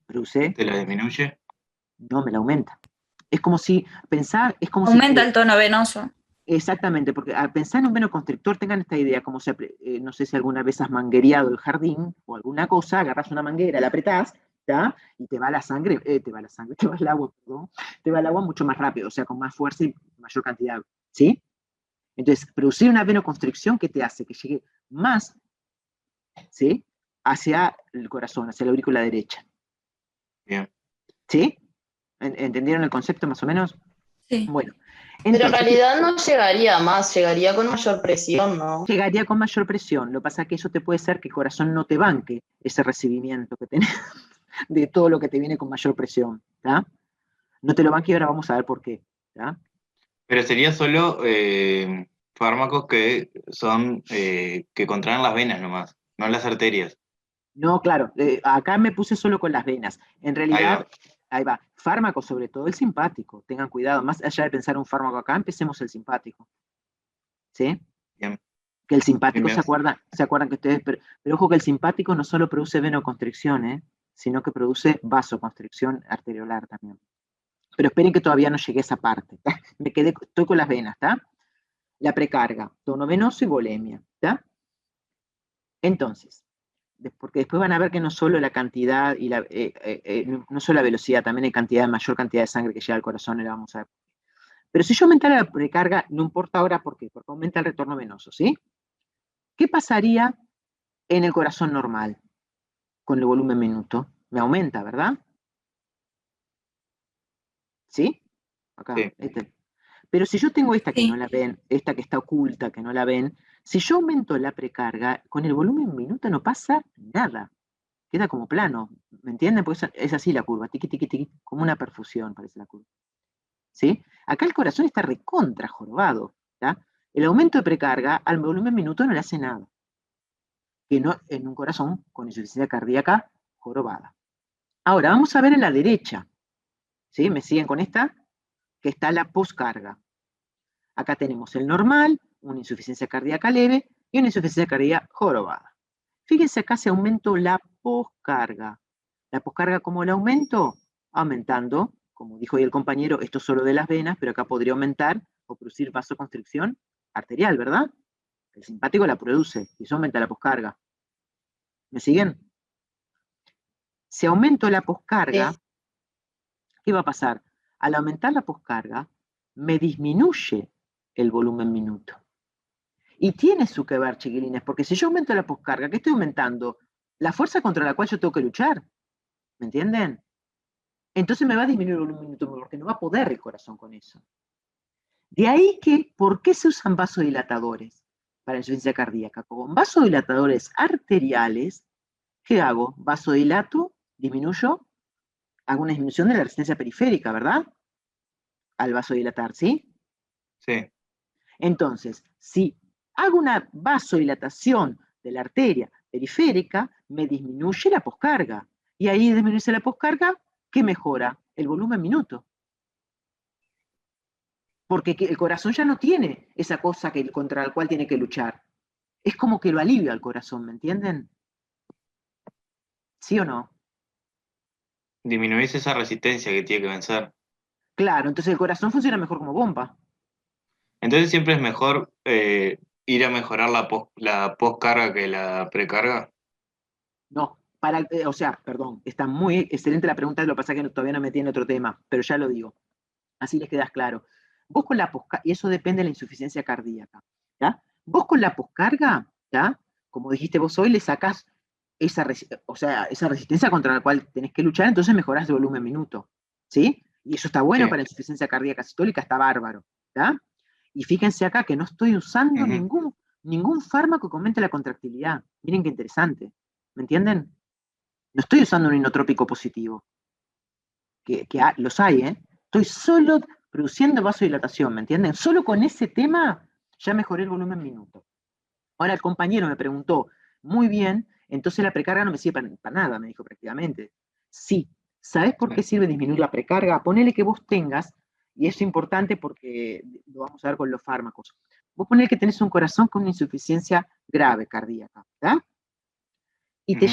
¿Produce? ¿Te la disminuye? No, me la aumenta. Es como si, es como Aumenta si... el tono venoso. Exactamente, porque al pensar en un venoconstrictor, tengan esta idea, como no sé si alguna vez has manguereado el jardín o alguna cosa, agarras una manguera, la apretás, ¿tá? Y te va la sangre, te va el agua, perdón, te va el agua mucho más rápido, o sea, con más fuerza y mayor cantidad, ¿sí? Entonces, producir una venoconstricción que te hace que llegue más, ¿sí? Hacia el corazón, hacia la aurícula derecha. Bien. ¿Sí? ¿Entendieron el concepto más o menos? Sí. Bueno. Pero en Entonces, realidad no llegaría a más, llegaría con mayor presión, ¿no? llegaría con mayor presión. Lo que pasa es que eso te puede ser que el corazón no te banque ese recibimiento que tenés de todo lo que te viene con mayor presión. ¿Tá? No te lo banque y ahora vamos a ver por qué. ¿Tá? Pero sería solo fármacos que son que contraen las venas nomás, no las arterias. No, claro, acá me puse solo con las venas. En realidad, ahí va, fármaco, sobre todo el simpático. Tengan cuidado, más allá de pensar un fármaco acá, empecemos el simpático. ¿Sí? Bien. Que el simpático, Bien. ¿se acuerdan que ustedes? Pero ojo que el simpático no solo produce venoconstricción, sino que produce vasoconstricción arteriolar también. Pero esperen que todavía no llegué a esa parte. ¿Tá? Estoy con las venas, ¿está? La precarga, tono venoso y volemia, ¿está? Entonces, porque después van a ver que no solo la cantidad y no solo la velocidad, también hay mayor cantidad de sangre que llega al corazón, y la vamos a ver. Pero si yo aumentara la precarga, no importa ahora por qué, porque aumenta el retorno venoso, ¿sí? ¿Qué pasaría en el corazón normal con el volumen minuto? Me aumenta, ¿verdad? ¿Sí? Acá, Sí. Pero si yo tengo esta que Sí. no la ven, esta que está oculta, que no la ven, si yo aumento la precarga, con el volumen minuto no pasa nada. Queda como plano, ¿me entienden? Porque es así la curva, tiqui, tiqui, tiqui, como una perfusión parece la curva. ¿Sí? Acá el corazón está recontra jorobado, ¿tá? El aumento de precarga al volumen minuto no le hace nada. Que no en un corazón con insuficiencia cardíaca jorobada. Ahora, vamos a ver en la derecha. ¿Sí? ¿Me siguen con esta? que está la poscarga. Acá tenemos el normal, una insuficiencia cardíaca leve y una insuficiencia cardíaca jorobada. Fíjense acá si aumento la poscarga. ¿La poscarga cómo la aumento? Aumentando, como dijo hoy el compañero, esto es solo de las venas, pero acá podría aumentar o producir vasoconstricción arterial, ¿verdad? El simpático la produce y eso aumenta la poscarga. ¿Me siguen? Si aumento la poscarga, Sí. ¿qué va a pasar? Al aumentar la poscarga, me disminuye el volumen minuto. Y tiene su que ver, chiquilines, porque si yo aumento la poscarga, ¿qué estoy aumentando? La fuerza contra la cual yo tengo que luchar. ¿Me entienden? Entonces me va a disminuir el volumen minuto porque no va a poder el corazón con eso. De ahí que, ¿por qué se usan vasodilatadores para la insuficiencia cardíaca? Con vasodilatadores arteriales, ¿qué hago? Vasodilato, disminuyo, hago una disminución de la resistencia periférica, ¿verdad? Al vasodilatar, ¿sí? Sí. Entonces, si hago una vasodilatación de la arteria periférica, me disminuye la poscarga. Y ahí disminuye la poscarga, ¿qué mejora? El volumen minuto. Porque el corazón ya no tiene esa cosa contra la cual tiene que luchar. Es como que lo alivia al corazón, ¿me entienden? ¿Sí o no? Disminuís esa resistencia que tiene que vencer. Claro, entonces el corazón funciona mejor como bomba. Entonces siempre es mejor ir a mejorar la poscarga que la precarga. No, o sea, perdón, está muy excelente la pregunta, lo que pasa es que todavía no metí en otro tema, pero ya lo digo. Así les quedas claro. Vos con la poscarga, y eso depende de la insuficiencia cardíaca, ¿ya? Vos con la poscarga, ¿ya? Como dijiste vos hoy, le sacás esa resistencia contra la cual tenés que luchar, entonces mejorás el volumen minuto, ¿sí? Y eso está bueno Sí. para la insuficiencia cardíaca sistólica, está bárbaro, ¿ya? Y fíjense acá que no estoy usando Ujú. ningún fármaco que aumente la contractilidad. Miren qué interesante, ¿me entienden? No estoy usando un inotrópico positivo, que los hay, ¿eh? Estoy solo produciendo vasodilatación, ¿me entienden? Solo con ese tema ya mejoré el volumen minuto. Ahora el compañero me preguntó, muy bien, entonces la precarga no me sirve para nada, me dijo prácticamente. Sí, ¿sabés por qué sirve disminuir la precarga? Ponele que vos tengas, y es importante porque lo vamos a ver con los fármacos, vos ponele que tenés un corazón con una insuficiencia grave cardíaca, ¿verdad? Y Ujú.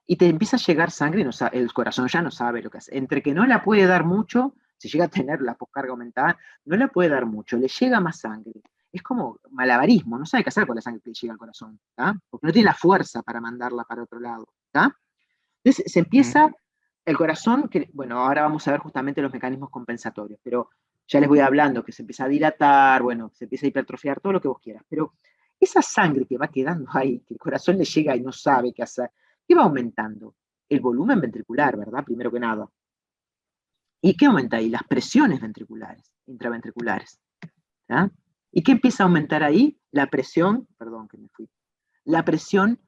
y te empieza a llegar sangre y el corazón ya no sabe lo que hace. Entre que no la puede dar mucho, si llega a tener la poscarga aumentada, no la puede dar mucho, le llega más sangre. Es como malabarismo, no sabe qué hacer con la sangre que le llega al corazón, ¿tá? Porque no tiene la fuerza para mandarla para otro lado, ¿tá? Entonces se empieza el corazón, que, bueno, ahora vamos a ver justamente los mecanismos compensatorios, pero ya les voy hablando, que se empieza a dilatar, bueno, se empieza a hipertrofiar, todo lo que vos quieras, pero esa sangre que va quedando ahí, que el corazón le llega y no sabe qué hacer, ¿qué va aumentando? El volumen ventricular, ¿verdad? Primero que nada. ¿Y qué aumenta ahí? Las presiones ventriculares, intraventriculares. ¿Ah? ¿Y qué empieza a aumentar ahí? La presión, perdón que me fui, la presión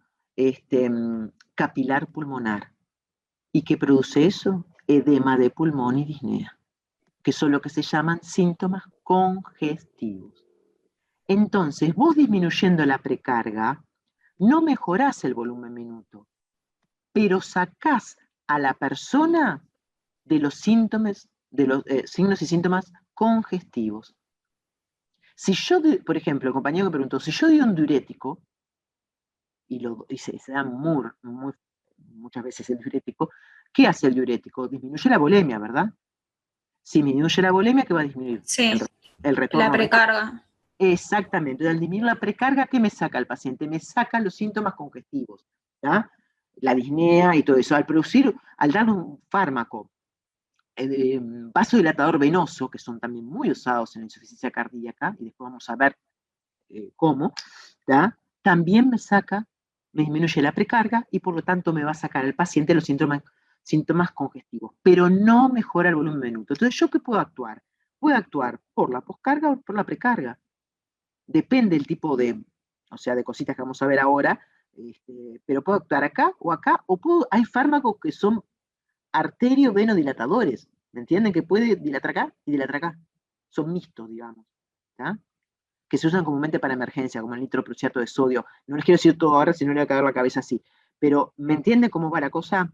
capilar pulmonar. ¿Y qué produce eso? Edema de pulmón y disnea, que son lo que se llaman síntomas congestivos. Entonces, vos disminuyendo la precarga, no mejorás el volumen minuto, pero sacás a la persona de los síntomas, de los signos y síntomas congestivos. Si yo, por ejemplo, el compañero que preguntó, si yo doy un diurético, y se da muchas veces el diurético, ¿qué hace el diurético? Disminuye la volemia, ¿verdad? Si disminuye la volemia, ¿qué va a disminuir? Sí, El la retorno. precarga. Exactamente. Al disminuir la precarga, ¿qué me saca el paciente? Me saca los síntomas congestivos, ¿ya? La disnea y todo eso. Al dar un fármaco vasodilatador venoso, que son también muy usados en la insuficiencia cardíaca, y después vamos a ver cómo, ¿ya? También me disminuye la precarga y por lo tanto me va a sacar al paciente los síntomas congestivos, pero no mejora el volumen minuto. Entonces, ¿yo qué puedo actuar? Puedo actuar por la poscarga o por la precarga. Depende del tipo de cositas que vamos a ver ahora, pero puedo actuar acá, o hay fármacos que son arterio-venodilatadores, ¿me entienden? Que puede dilatar acá y dilatar acá. Son mixtos, digamos, ¿tá? Que se usan comúnmente para emergencia, como el nitroprusiato de sodio. No les quiero decir todo ahora, si no le voy a caer la cabeza así. Pero, ¿me entienden cómo va la cosa?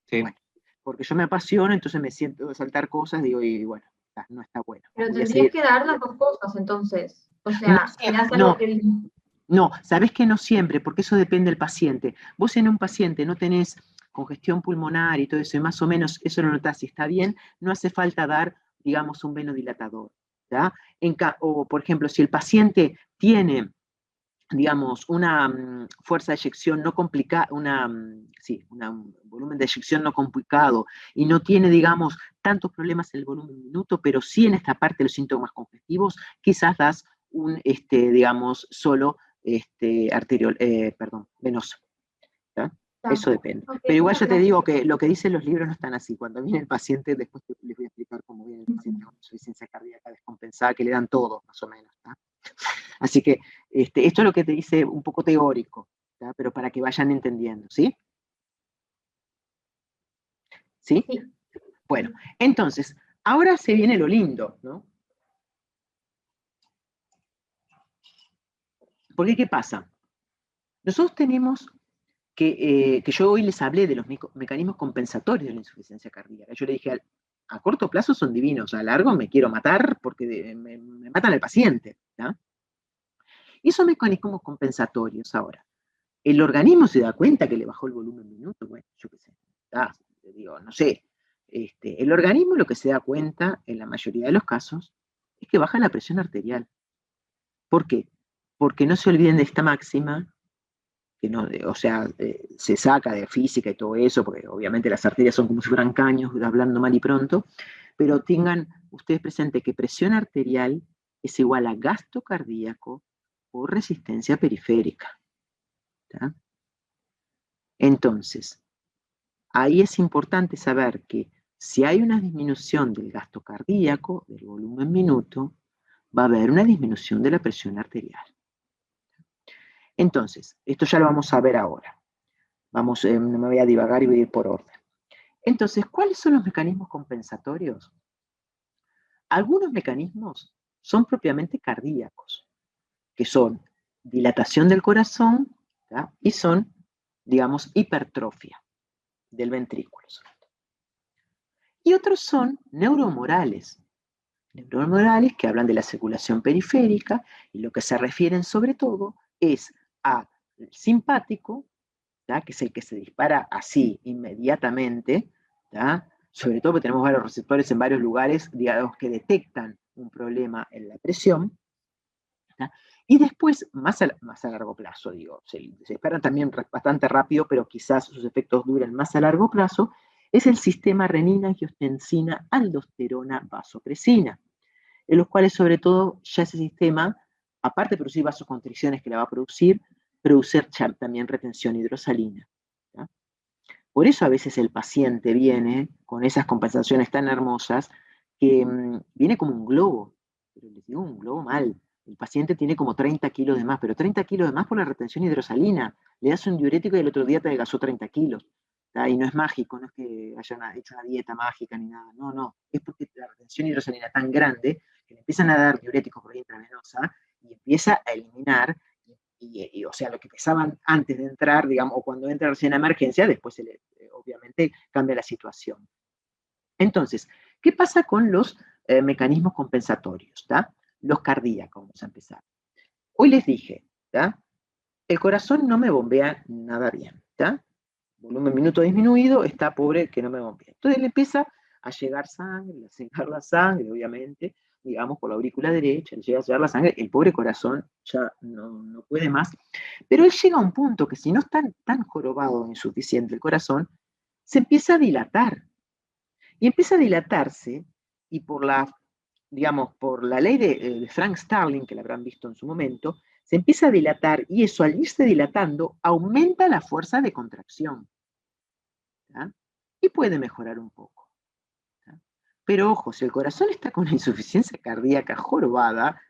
Sí. Bueno, porque yo me apasiono, entonces me siento a saltar cosas, digo, y bueno, no está bueno. Pero Voy a tendrías seguir. que dar las dos cosas, entonces. O No sea, si siempre, das algo no, que... no, sabés que no siempre, porque eso depende del paciente. Vos en un paciente no tenés congestión pulmonar y todo eso, y más o menos eso lo notás si está bien, no hace falta dar, digamos, un venodilatador. ¿Ya? O, por ejemplo, si el paciente tiene, digamos, una fuerza de eyección no complicada, un volumen de eyección no complicado y no tiene, digamos, tantos problemas en el volumen minuto, pero sí en esta parte de los síntomas congestivos, quizás das un, digamos, solo venoso. ¿Ya? Eso depende. Ok, Pero igual muchas yo te gracias. digo que lo que dicen los libros no están así. Cuando viene el paciente, después les voy a explicar cómo viene el paciente con insuficiencia cardíaca descompensada, que le dan todo, más o menos. ¿Tá? Así que esto es lo que te dice un poco teórico, ¿tá? Pero para que vayan entendiendo, ¿sí? ¿Sí? Sí. Bueno, entonces, ahora se viene lo lindo, ¿no? Porque, ¿qué pasa? Nosotros tenemos que yo hoy les hablé de los mecanismos compensatorios de la insuficiencia cardíaca. Yo le dije, a corto plazo son divinos, a largo me quiero matar porque me matan al paciente. ¿Ya? Y esos mecanismos compensatorios ahora, el organismo se da cuenta que le bajó el volumen minuto, bueno, yo qué sé, digo, no sé, el organismo lo que se da cuenta en la mayoría de los casos es que baja la presión arterial. ¿Por qué? Porque no se olviden de esta máxima, que no, o sea, se saca de física y todo eso, porque obviamente las arterias son como si fueran caños, hablando mal y pronto, pero tengan ustedes presente que presión arterial es igual a gasto cardíaco por resistencia periférica. ¿Tá? Entonces, ahí es importante saber que si hay una disminución del gasto cardíaco, del volumen minuto, va a haber una disminución de la presión arterial. Entonces, esto ya lo vamos a ver ahora. Vamos, no me voy a divagar y voy a ir por orden. Entonces, ¿cuáles son los mecanismos compensatorios? Algunos mecanismos son propiamente cardíacos, que son dilatación del corazón, ¿tá? Y son, digamos, hipertrofia del ventrículo. Y otros son neuromorales. Neuromorales que hablan de la circulación periférica y lo que se refieren sobre todo es al simpático, ¿tá? Que es el que se dispara así inmediatamente, ¿tá? Sobre todo porque tenemos varios receptores en varios lugares, digamos, que detectan un problema en la presión, ¿tá? Y después, más a largo plazo, digo, se disparan también bastante rápido, pero quizás sus efectos duren más a largo plazo, es el sistema renina, angiotensina, aldosterona, vasopresina, en los cuales sobre todo ya ese sistema, aparte de producir vasoconstricciones que la va a producir también retención hidrosalina. ¿Tá? Por eso a veces el paciente viene con esas compensaciones tan hermosas que viene como un globo, pero les digo un globo mal. El paciente tiene como 30 kilos de más, pero 30 kilos de más por la retención hidrosalina. Le das un diurético y el otro día te adelgazó 30 kilos. ¿Tá? Y no es mágico, no es que haya hecho una dieta mágica ni nada. No, no. Es porque la retención hidrosalina es tan grande que le empiezan a dar diuréticos por vía intravenosa y empieza a eliminar o sea, lo que pesaban antes de entrar, digamos, o cuando entra recién a emergencia, después obviamente cambia la situación. Entonces, ¿qué pasa con los mecanismos compensatorios? ¿Tá? Los cardíacos, vamos a empezar. Hoy les dije, ¿tá? El corazón no me bombea nada bien, ¿tá? Volumen minuto disminuido, está pobre que no me bombea. Entonces le empieza a llegar sangre, a secar la sangre, obviamente, digamos, por la aurícula derecha, le llega a llegar la sangre, el pobre corazón ya no puede más. Pero él llega a un punto que si no está tan jorobado o insuficiente el corazón, se empieza a dilatar. Y empieza a dilatarse, y digamos, por la ley de Frank Starling, que la habrán visto en su momento, se empieza a dilatar, y eso al irse dilatando aumenta la fuerza de contracción. ¿Tá? Y puede mejorar un poco. ¿Tá? Pero ojo, si el corazón está con una insuficiencia cardíaca jorobada,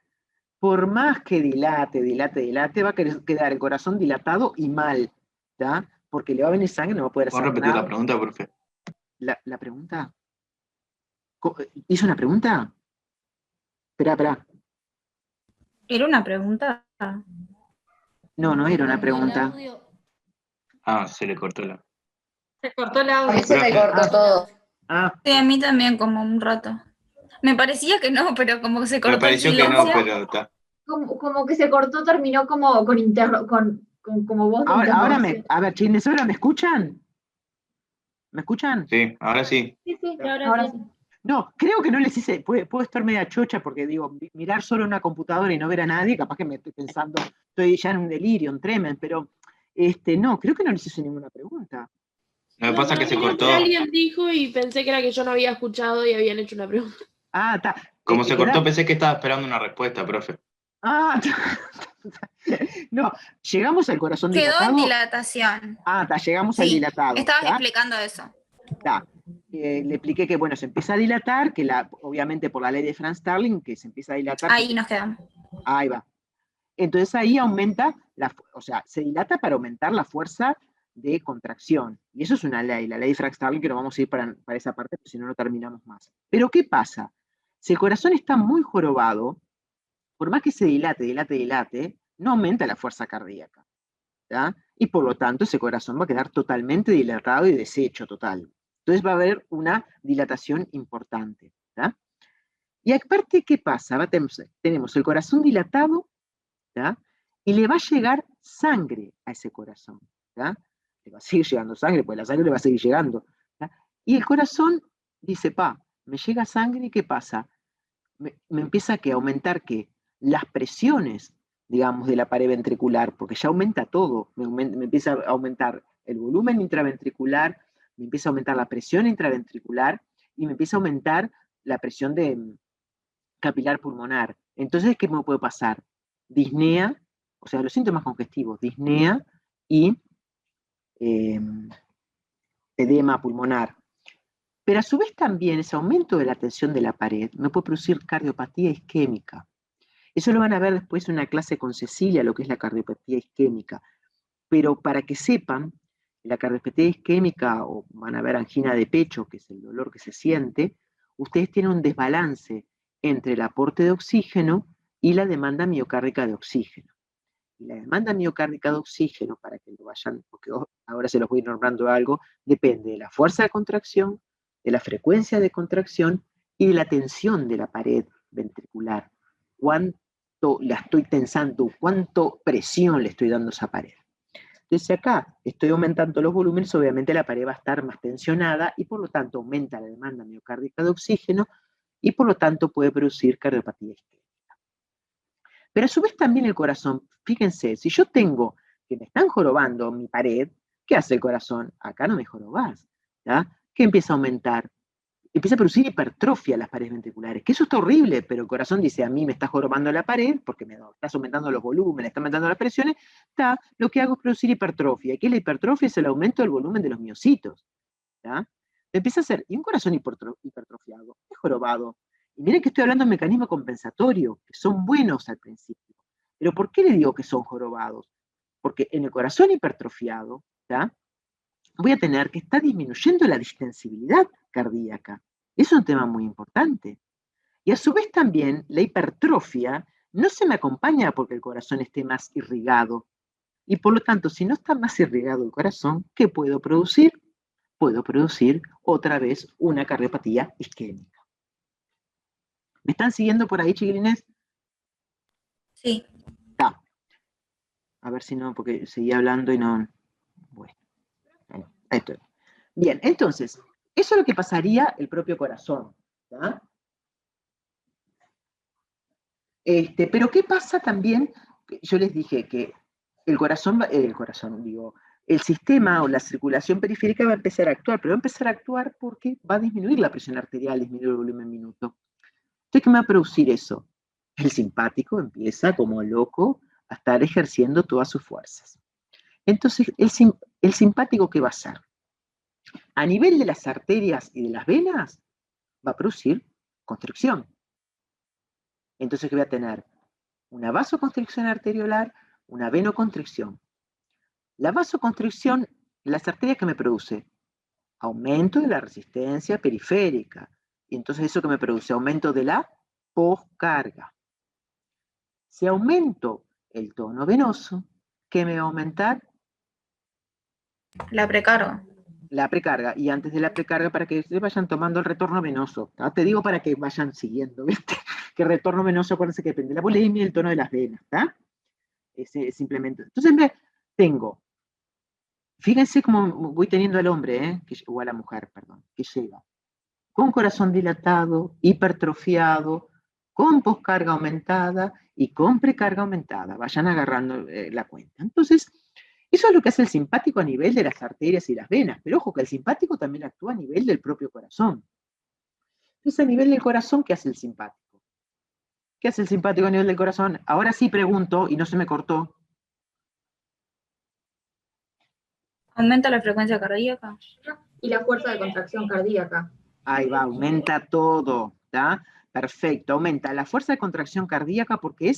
por más que dilate, va a quedar el corazón dilatado y mal, ¿tá? Porque le va a venir sangre, no va a poder ¿Puedo hacer repetir nada. la pregunta, profe? ¿La pregunta? ¿Hizo una pregunta? Espera. ¿Era una pregunta? No era una pregunta. Ah, se le cortó la. Se cortó el A mí audio. se me cortó todo. Ah, Sí, a mí también como un rato. Me parecía que no, pero como que se Me cortó el pareció que no, silencio. pero está. Como que se cortó, terminó como con como voz de ahora interrogación. a ver, chines, ¿ahora me escuchan? ¿Me escuchan? Sí, ahora sí. Sí, sí, Ahora sí. No, creo que no les hice, puedo estar media chocha porque digo, mirar solo una computadora y no ver a nadie, capaz que me estoy pensando, estoy ya en un delirio, en tremen, pero no, creo que no les hice ninguna pregunta. Lo que No, pasa es no, que se creo que cortó. alguien dijo y pensé que era que yo no había escuchado y habían hecho una pregunta. Ah, está. Como se cortó, pensé que estaba esperando una respuesta, profe. Ah, no, llegamos al corazón Quedó en dilatado. dilatación. Ah, está, llegamos al Sí, dilatado. estabas ¿tá? explicando eso. Está. Le expliqué que, bueno, se empieza a dilatar, que obviamente por la ley de Franz Starling, que se empieza a dilatar. Ahí nos quedamos. Ahí va. Entonces ahí aumenta, o sea, se dilata para aumentar la fuerza de contracción. Y eso es una ley, la ley de Franz Starling, que no vamos a ir para esa parte, porque si no, no terminamos más. Pero ¿qué pasa? Si el corazón está muy jorobado, por más que se dilate, no aumenta la fuerza cardíaca. ¿tá? Y por lo tanto ese corazón va a quedar totalmente dilatado y deshecho total. Entonces va a haber una dilatación importante. ¿tá? Y aparte, ¿qué pasa? Tenemos el corazón dilatado, ¿tá? Y le va a llegar sangre a ese corazón. ¿tá? Le va a seguir llegando sangre, pues la sangre le va a seguir llegando. ¿tá? Y el corazón dice, me llega sangre y ¿qué pasa? Me empieza a aumentar que las presiones, digamos, de la pared ventricular, porque ya aumenta todo, me empieza a aumentar el volumen intraventricular, me empieza a aumentar la presión intraventricular y me empieza a aumentar la presión capilar pulmonar. Entonces, ¿qué me puede pasar? Disnea, o sea, los síntomas congestivos, disnea y eh, edema pulmonar. Pero a su vez también ese aumento de la tensión de la pared me puede producir cardiopatía isquémica. Eso lo van a ver después en una clase con Cecilia, lo que es la cardiopatía isquémica. Pero para que sepan, la cardiopatía isquémica, o van a ver angina de pecho, que es el dolor que se siente, ustedes tienen un desbalance entre el aporte de oxígeno y la demanda miocárdica de oxígeno. Y la demanda miocárdica de oxígeno, para que lo vayan, porque ahora se los voy nombrando algo, depende de la fuerza de contracción, de la frecuencia de contracción y de la tensión de la pared ventricular. Cuánto la estoy tensando, cuánto presión le estoy dando a esa pared. Entonces, si acá estoy aumentando los volúmenes, obviamente la pared va a estar más tensionada y por lo tanto aumenta la demanda miocárdica de oxígeno y por lo tanto puede producir cardiopatía isquémica. Pero a su vez también el corazón, fíjense, si yo tengo que me están jorobando mi pared, ¿qué hace el corazón? Acá no me jorobás, ¿ya? ¿Qué empieza a aumentar? Empieza a producir hipertrofia a las paredes ventriculares, que eso está horrible, pero el corazón dice, a mí me está jorobando la pared, porque me estás aumentando los volúmenes, está aumentando las presiones, lo que hago es producir hipertrofia. ¿Y qué es la hipertrofia? Es el aumento del volumen de los miocitos. ¿ya? Empieza a ser, y un corazón hipertrofiado, es jorobado. Y miren que estoy hablando de mecanismo compensatorio, que son buenos al principio. Pero ¿por qué le digo que son jorobados? Porque en el corazón hipertrofiado, ¿ya? Voy a tener que estar disminuyendo la distensibilidad cardíaca. Es un tema muy importante. Y a su vez también la hipertrofia no se me acompaña porque el corazón esté más irrigado. Y por lo tanto, si no está más irrigado el corazón, ¿qué puedo producir? Puedo producir otra vez una cardiopatía isquémica. ¿Me están siguiendo por ahí, chiquilines? Sí. A ver si no, porque seguía hablando y no. Bueno, esto. Bien, entonces, eso es lo que pasaría el propio corazón. ¿tá? Pero ¿qué pasa también? Yo les dije que el sistema o la circulación periférica va a empezar a actuar, pero va a empezar a actuar porque va a disminuir la presión arterial, disminuir el volumen minuto. Entonces, ¿qué me va a producir eso? El simpático empieza como loco a estar ejerciendo todas sus fuerzas. Entonces, el simpático, ¿qué va a hacer? A nivel de las arterias y de las venas, va a producir constricción. Entonces, ¿qué voy a tener? Una vasoconstricción arteriolar, una venoconstricción. La vasoconstricción, las arterias que me produce, aumento de la resistencia periférica. Y entonces eso que me produce, aumento de la poscarga. Si aumento el tono venoso, ¿qué me va a aumentar? La precarga. La precarga, y antes de la precarga para que ustedes vayan tomando el retorno venoso. ¿Tá? Te digo para que vayan siguiendo, ¿viste? Que el retorno venoso, acuérdense que depende de la bulimia y el tono de las venas, ¿está? Ese simplemente. Entonces, tengo, fíjense cómo voy teniendo al hombre, o a la mujer, perdón, que llega con corazón dilatado, hipertrofiado, con poscarga aumentada y con precarga aumentada. Vayan agarrando la cuenta. Entonces, eso es lo que hace el simpático a nivel de las arterias y las venas, pero ojo que el simpático también actúa a nivel del propio corazón. Entonces, a nivel del corazón, ¿qué hace el simpático? ¿Qué hace el simpático a nivel del corazón? Ahora sí pregunto, y no se me cortó. Aumenta la frecuencia cardíaca. Y la fuerza de contracción cardíaca. Ahí va, aumenta todo, ¿está? Perfecto, aumenta la fuerza de contracción cardíaca porque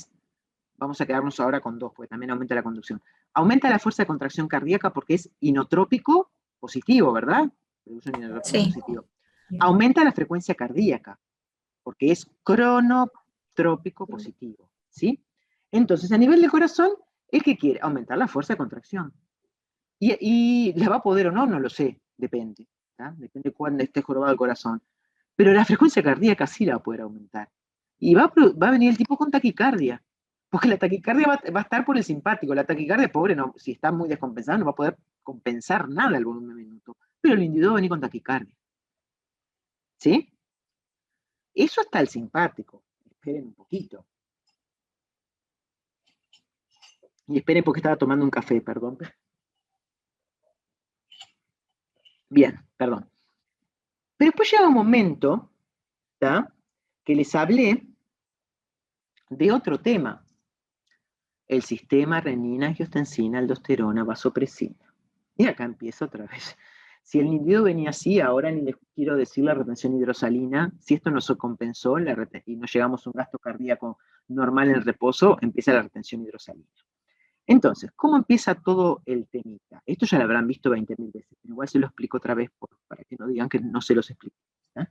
vamos a quedarnos ahora con dos, porque también aumenta la conducción. Aumenta la fuerza de contracción cardíaca porque es inotrópico positivo, ¿verdad? Produce un inotrópico Sí. positivo. Aumenta la frecuencia cardíaca porque es cronotrópico positivo, ¿sí? Entonces, a nivel del corazón, ¿el que quiere? Aumentar la fuerza de contracción. Y ¿la va a poder o no? No lo sé, depende. ¿tá? Depende de cuándo esté jorobado el corazón. Pero la frecuencia cardíaca sí la va a poder aumentar. Y va a venir el tipo con taquicardia. Porque la taquicardia va a estar por el simpático. La taquicardia, pobre, no, si está muy descompensada, no va a poder compensar nada el volumen minuto. Pero el individuo va a venir con taquicardia. ¿Sí? Eso está el simpático. Esperen un poquito. Y esperen porque estaba tomando un café, perdón. Bien, perdón. Pero después llega un momento, ¿tá? Que les hablé de otro tema. El sistema renina, angiotensina, aldosterona, vasopresina. Y acá empieza otra vez. Si el individuo venía así, ahora ni les quiero decir la retención hidrosalina, si esto no se compensó y no llegamos a un gasto cardíaco normal en reposo, empieza la retención hidrosalina. Entonces, ¿cómo empieza todo el temita? Esto ya lo habrán visto 20.000 veces, pero igual se lo explico otra vez para que no digan que no se los explico. ¿eh?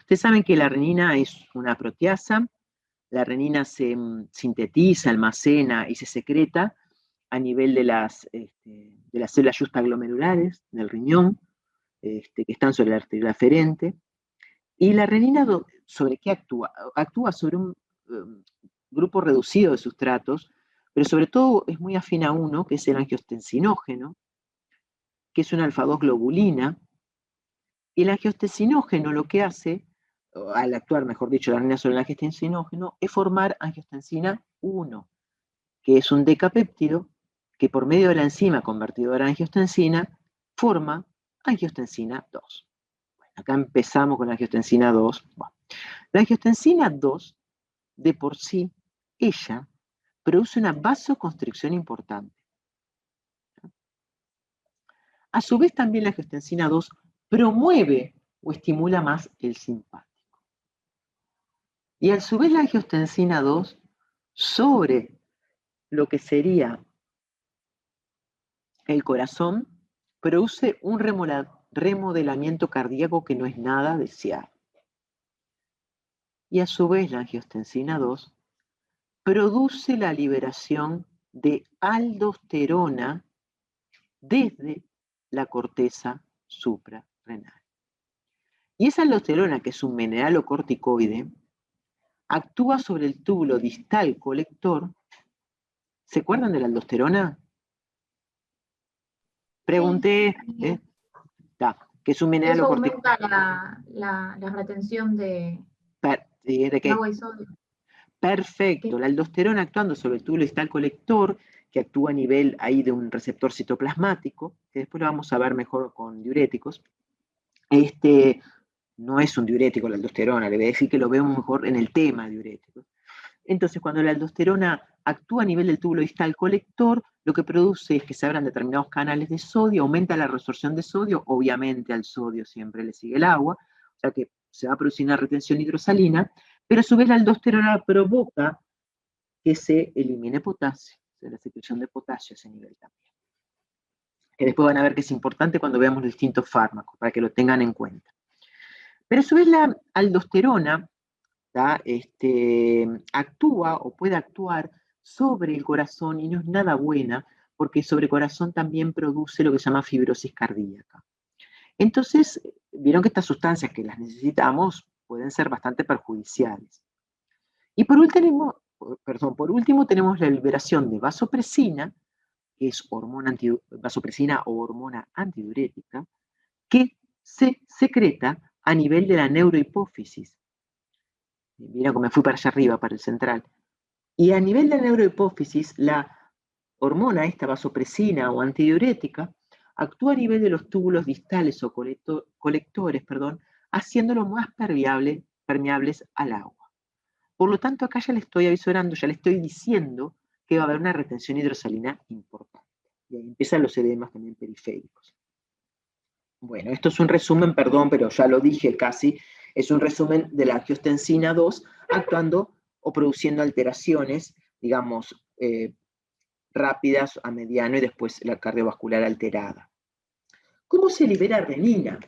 Ustedes saben que la renina es una proteasa. La renina se sintetiza, almacena y se secreta a nivel de las células justaglomerulares del riñón, que están sobre la arteria aferente. Y la renina, ¿sobre qué actúa? Actúa sobre un grupo reducido de sustratos, pero sobre todo es muy afín a uno, que es el angiostensinógeno, que es una alfa-2 globulina. Y el angiostensinógeno lo que hace, al actuar, mejor dicho, la renina sobre el angiostensinógeno, es formar angiostensina 1, que es un decapéptido que por medio de la enzima convertidora de angiostensina forma angiostensina 2. Bueno, acá empezamos con la angiostensina 2. Bueno, la angiostensina 2, de por sí, ella produce una vasoconstricción importante. A su vez, también la angiostensina 2 promueve o estimula más el simpático. Y a su vez, la angiostensina 2, sobre lo que sería el corazón, produce un remodelamiento cardíaco que no es nada deseado. Y a su vez, la angiostensina 2 produce la liberación de aldosterona desde la corteza suprarrenal. Y esa aldosterona, que es un mineralocorticoide, actúa sobre el túbulo distal colector. ¿Se acuerdan de la aldosterona? Pregunté, que es un mineralocorticoide. Eso aumenta la retención de ¿De agua y sodio. Perfecto, la aldosterona actuando sobre el túbulo distal colector, que actúa a nivel ahí de un receptor citoplasmático, que después lo vamos a ver mejor con diuréticos. No es un diurético la aldosterona, le voy a decir que lo vemos mejor en el tema de diuréticos. Entonces, cuando la aldosterona actúa a nivel del túbulo distal colector, lo que produce es que se abran determinados canales de sodio, aumenta la resorción de sodio, obviamente al sodio siempre le sigue el agua, o sea que se va a producir una retención hidrosalina, pero a su vez la aldosterona provoca que se elimine potasio, o sea, la secreción de potasio a ese nivel también. Que después van a ver que es importante cuando veamos los distintos fármacos, para que lo tengan en cuenta. Pero a su vez la aldosterona actúa o puede actuar sobre el corazón y no es nada buena porque el sobrecorazón también produce lo que se llama fibrosis cardíaca. Entonces, vieron que estas sustancias que las necesitamos pueden ser bastante perjudiciales. Y por último tenemos la liberación de vasopresina, que es vasopresina o hormona antidiurética, que se secreta a nivel de la neurohipófisis. Mira cómo me fui para allá arriba, para el central. Y a nivel de la neurohipófisis, la hormona, esta vasopresina o antidiurética, actúa a nivel de los túbulos distales o colectores, haciéndolos más permeables al agua. Por lo tanto, acá ya le estoy avisorando, ya le estoy diciendo que va a haber una retención hidrosalina importante. Y ahí empiezan los edemas también periféricos. Bueno, esto es un resumen, perdón, pero ya lo dije casi, es un resumen de la angiostensina 2 actuando o produciendo alteraciones, digamos, rápidas a mediano y después la cardiovascular alterada. ¿Cómo se libera renina?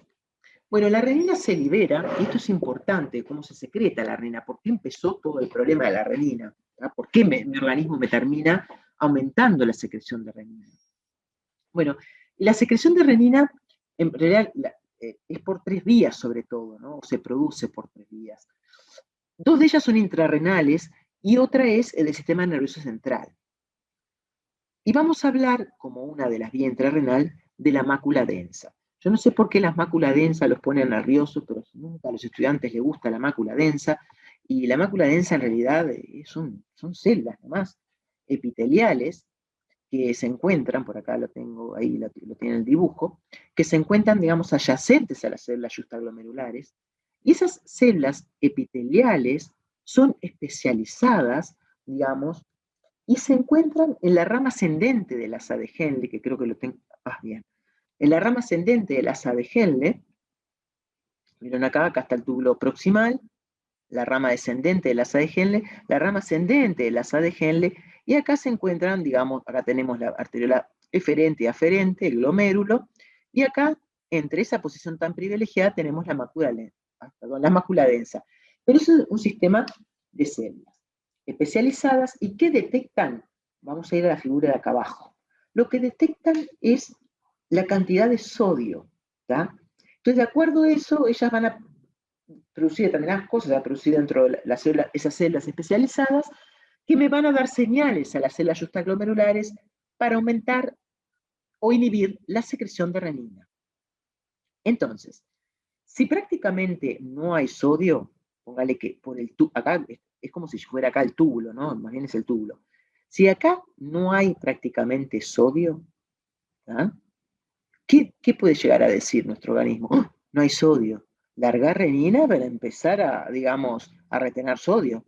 Bueno, la renina se libera, y esto es importante, cómo se secreta la renina, por qué empezó todo el problema de la renina, ¿verdad? ¿Por qué mi organismo me termina aumentando la secreción de renina? Bueno, la secreción de renina, en realidad, es por 3 vías sobre todo, ¿no? O se produce por 3 vías. 2 de ellas son intrarrenales y otra es el del sistema nervioso central. Y vamos a hablar, como una de las vías intrarrenal, de la mácula densa. Yo no sé por qué las máculas densas los ponen nerviosos, pero nunca a los estudiantes les gusta la mácula densa, y la mácula densa en realidad son células nomás epiteliales que se encuentran, por acá lo tengo ahí, lo tiene el dibujo, que se encuentran, digamos, adyacentes a las células justaglomerulares, y esas células epiteliales son especializadas, digamos, y se encuentran en la rama ascendente del asa de Henle, que creo que lo tengo, bien, en la rama ascendente del asa de Henle, miren acá está el túbulo proximal, la rama descendente del asa de Henle, la rama ascendente del asa de Henle, y acá se encuentran, digamos, acá tenemos la arteriola eferente y aferente, el glomérulo, y acá, entre esa posición tan privilegiada, tenemos la mácula densa. Pero eso es un sistema de células especializadas y que detectan, vamos a ir a la figura de acá abajo, lo que detectan es la cantidad de sodio, ¿tá? Entonces, de acuerdo a eso, ellas van a producir determinadas cosas, a producir dentro de esas células especializadas, que me van a dar señales a las células justaglomerulares para aumentar o inhibir la secreción de renina. Entonces, si prácticamente no hay sodio, póngale que por el acá es como si fuera acá el túbulo, ¿no? Más bien es el túbulo. Si acá no hay prácticamente sodio, ¿ah? ¿Qué puede llegar a decir nuestro organismo? ¡Oh, no hay sodio! Largar renina para empezar a, digamos, a retener sodio.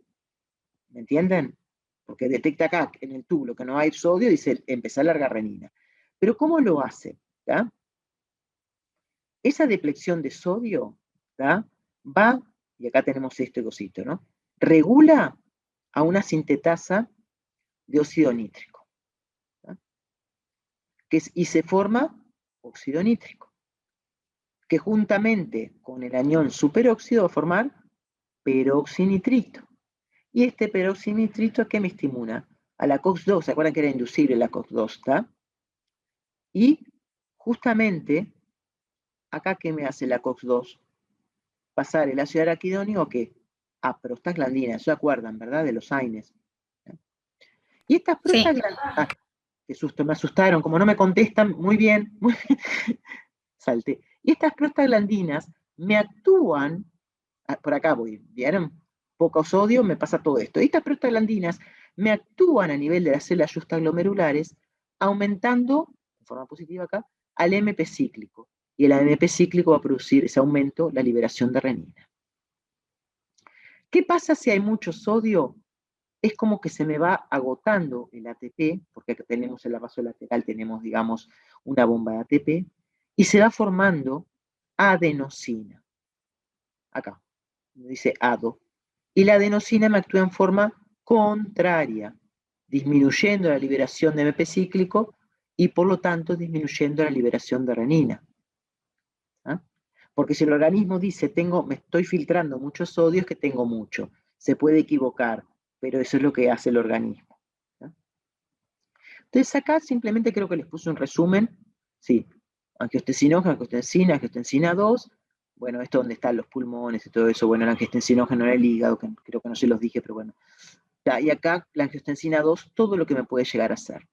¿Me entienden? Porque detecta acá en el túbulo que no hay sodio y dice empezar a largar renina. Pero ¿cómo lo hace? ¿Tá? Esa depleción de sodio, ¿tá? Va, y acá tenemos este cosito, ¿no? Regula a una sintetasa de óxido nítrico. ¿Tá? Y se forma óxido nítrico, que juntamente con el anión superóxido va a formar peroxinitrito. Y este peroxinitrito, ¿a qué me estimula? A la COX-2, ¿se acuerdan que era inducible la COX-2? ¿Está? Y justamente, acá, ¿qué me hace la COX-2? Pasar el ácido araquidónico, ¿a qué? A prostaglandinas, ¿se acuerdan, verdad? De los AINES. Y estas prostaglandinas, qué susto, me asustaron, como no me contestan, muy bien, salté. Y estas prostaglandinas me actúan, por acá voy, ¿vieron? Poco sodio, me pasa todo esto. Estas prostaglandinas me actúan a nivel de las células justaglomerulares, aumentando, de forma positiva acá, al MP cíclico. Y el AMP cíclico va a producir ese aumento, la liberación de renina. ¿Qué pasa si hay mucho sodio? Es como que se me va agotando el ATP, porque acá tenemos en la vasolateral, tenemos, digamos, una bomba de ATP, y se va formando adenosina. Acá, dice ADO. Y la adenosina me actúa en forma contraria, disminuyendo la liberación de MP cíclico y por lo tanto disminuyendo la liberación de renina. ¿Ah? Porque si el organismo dice, me estoy filtrando mucho sodio, es que tengo mucho. Se puede equivocar, pero eso es lo que hace el organismo. ¿Ah? Entonces acá simplemente creo que les puse un resumen, sí, angiostensinógeno, angiostensina 2, bueno, esto donde están los pulmones y todo eso, bueno, el angiostensinógeno era el hígado, que creo que no se los dije, pero bueno. Ya, y acá la angiostensina 2, todo lo que me puede llegar a hacer,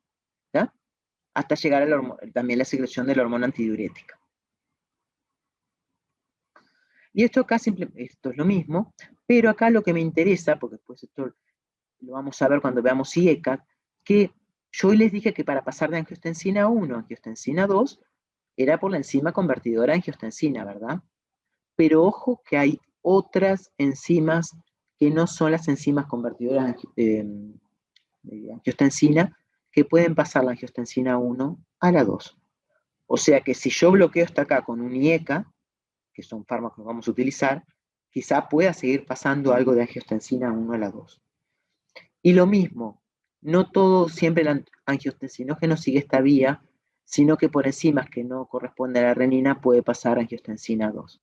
¿ya? Hasta llegar a también la secreción de la hormona antidiurética. Y esto acá esto es lo mismo, pero acá lo que me interesa, porque después esto lo vamos a ver cuando veamos IECA, que yo hoy les dije que para pasar de angiostensina 1 a angiostensina 2 era por la enzima convertidora de angiostensina, ¿verdad? Pero ojo que hay otras enzimas que no son las enzimas convertidoras de angiostensina que pueden pasar la angiostensina 1 a la 2. O sea que si yo bloqueo hasta acá con un IECA, que son fármacos que vamos a utilizar, quizá pueda seguir pasando algo de angiostensina 1 a la 2. Y lo mismo, no todo siempre el angiostensinógeno sigue esta vía, sino que por enzimas que no corresponden a la renina puede pasar angiostensina 2.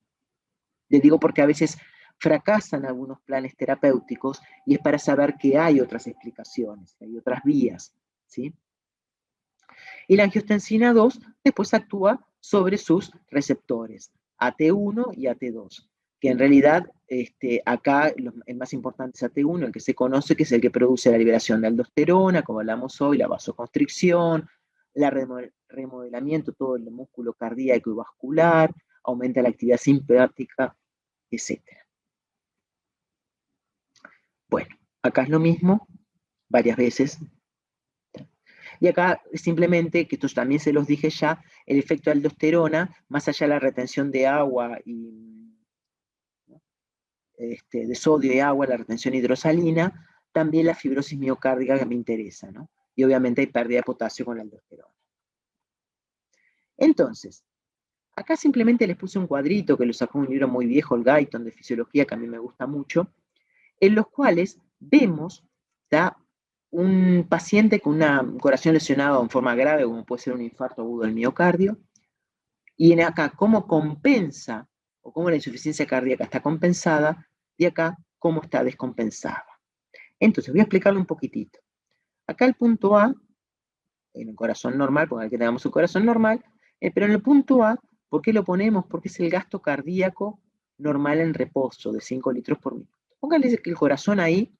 Les digo porque a veces fracasan algunos planes terapéuticos y es para saber que hay otras explicaciones, que hay otras vías, ¿sí? Y la angiostensina 2 después actúa sobre sus receptores, AT1 y AT2, que en realidad acá el más importante es AT1, el que se conoce, que es el que produce la liberación de aldosterona, como hablamos hoy, la vasoconstricción, el remodelamiento todo el músculo cardíaco y vascular, aumenta la actividad simpática, etc. Bueno, acá es lo mismo, varias veces. Y acá simplemente, que esto también se los dije ya, el efecto de aldosterona, más allá de la retención de agua y de sodio y agua, la retención hidrosalina, también la fibrosis miocárdica que me interesa, ¿no? Y obviamente hay pérdida de potasio con la aldosterona. Entonces, acá simplemente les puse un cuadrito que lo sacó un libro muy viejo, el Guyton de Fisiología, que a mí me gusta mucho, en los cuales vemos, ¿tá?, un paciente con un corazón lesionado en forma grave, como puede ser un infarto agudo del miocardio, y en acá cómo compensa, o cómo la insuficiencia cardíaca está compensada, y acá cómo está descompensada. Entonces, voy a explicarlo un poquitito. Acá el punto A, en el corazón normal, porque aquí tenemos un corazón normal, pero en el punto A, ¿por qué lo ponemos? Porque es el gasto cardíaco normal en reposo, de 5 litros por minuto. Pónganle que el corazón ahí,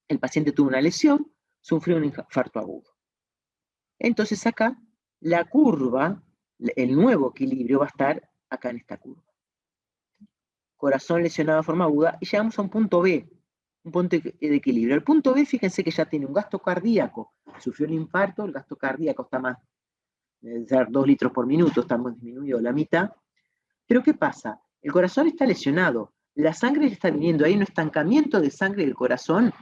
el paciente tuvo una lesión, sufrió un infarto agudo. Entonces acá, la curva, el nuevo equilibrio va a estar acá en esta curva. Corazón lesionado de forma aguda, y llegamos a un punto B, un punto de equilibrio. El punto B, fíjense que ya tiene un gasto cardíaco, sufrió un infarto, el gasto cardíaco está más, debe ser 2 litros por minuto, estamos disminuido a la mitad. Pero ¿qué pasa? El corazón está lesionado, la sangre le está viniendo, hay un estancamiento de sangre del corazón,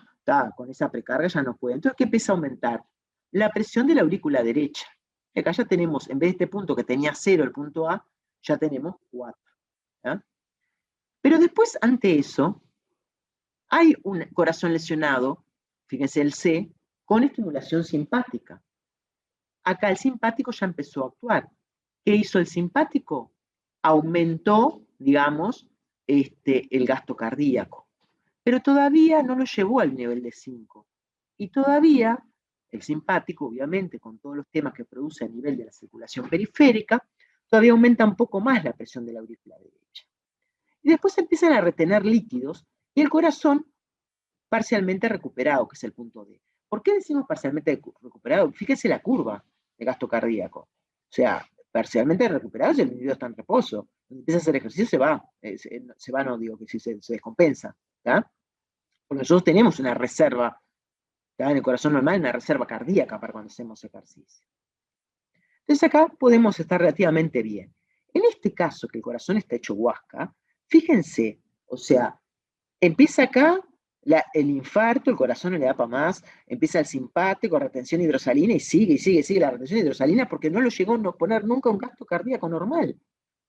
con esa precarga ya no puede. Entonces, ¿qué empieza a aumentar? La presión de la aurícula derecha. Acá ya tenemos, en vez de este punto que tenía 0, el punto A, ya tenemos 4. ¿Ya? Pero después, ante eso, hay un corazón lesionado, fíjense el C, con estimulación simpática. Acá el simpático ya empezó a actuar. ¿Qué hizo el simpático? Aumentó, digamos, el gasto cardíaco. Pero todavía no lo llevó al nivel de 5. Y todavía el simpático, obviamente, con todos los temas que produce a nivel de la circulación periférica, todavía aumenta un poco más la presión de la aurícula derecha. Y después empiezan a retener líquidos y el corazón parcialmente recuperado, que es el punto D. ¿Por qué decimos parcialmente recuperado? Fíjense la curva de gasto cardíaco. O sea, parcialmente recuperado si el individuo está en reposo. Cuando empieza a hacer ejercicio se va, no digo que sí, se descompensa. ¿Ya? Porque nosotros tenemos una reserva, ¿ya?, en el corazón normal, una reserva cardíaca para cuando hacemos ejercicio. Entonces acá podemos estar relativamente bien. En este caso, que el corazón está hecho huasca, fíjense, o sea, empieza acá el infarto, el corazón no le da para más, empieza el simpático, retención hidrosalina, y sigue la retención hidrosalina porque no lo llegó a poner nunca un gasto cardíaco normal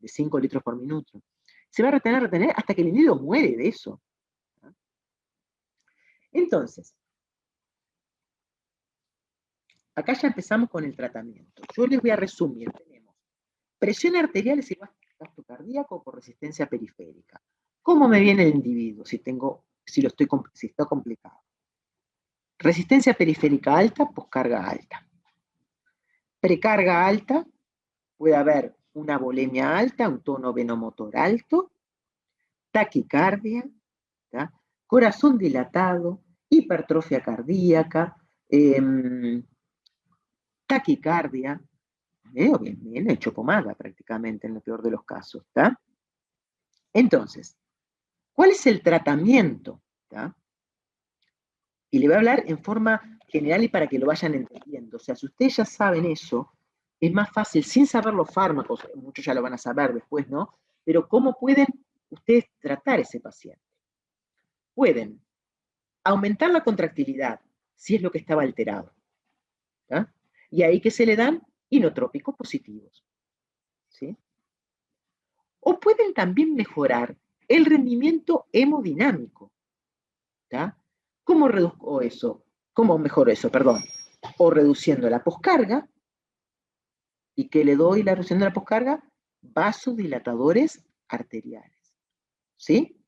de 5 litros por minuto. Se va a retener hasta que el individuo muere de eso. Entonces, acá ya empezamos con el tratamiento. Yo les voy a resumir. Tenemos presión arterial es igual a gasto cardíaco por resistencia periférica. ¿Cómo me viene el individuo si está complicado? Resistencia periférica alta, pues carga alta. precarga alta, puede haber una volemia alta, un tono venomotor alto, taquicardia, ¿tá? Corazón dilatado, hipertrofia cardíaca, taquicardia, bien hecho pomada prácticamente en el peor de los casos, ¿tá? Entonces, ¿cuál es el tratamiento? ¿Tá? Y le voy a hablar en forma general y para que lo vayan entendiendo. O sea, si ustedes ya saben eso, es más fácil, sin saber los fármacos, muchos ya lo van a saber después, ¿no? Pero ¿cómo pueden ustedes tratar a ese paciente? Pueden aumentar la contractilidad, si es lo que estaba alterado. ¿Tá? Y ahí que se le dan inotrópicos positivos. ¿Sí? O pueden también mejorar el rendimiento hemodinámico. ¿Tá? ¿Cómo reduzco eso? ¿Cómo mejoro eso? Perdón. O reduciendo la poscarga. ¿Y qué le doy la reducción de la poscarga? Vasodilatadores arteriales. ¿Sí?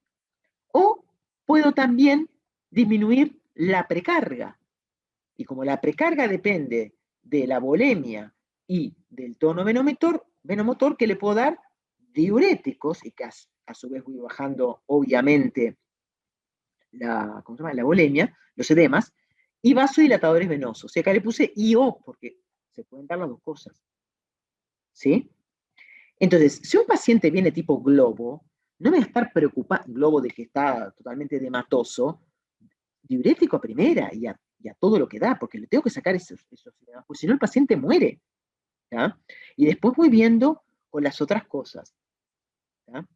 O puedo también disminuir la precarga. Y como la precarga depende de la volemia y del tono venomotor, que le puedo dar diuréticos, y que a su vez voy bajando, obviamente, la volemia, los edemas, y vasodilatadores venosos. O sea, acá le puse IO, porque se pueden dar las dos cosas. ¿Sí? Entonces, si un paciente viene tipo globo, no me va a estar preocupado, globo de que está totalmente hematoso, diurético a primera y a todo lo que da, porque le tengo que sacar esos edemas, porque si no el paciente muere. ¿Ya? Y después voy viendo con las otras cosas. ¿Ya?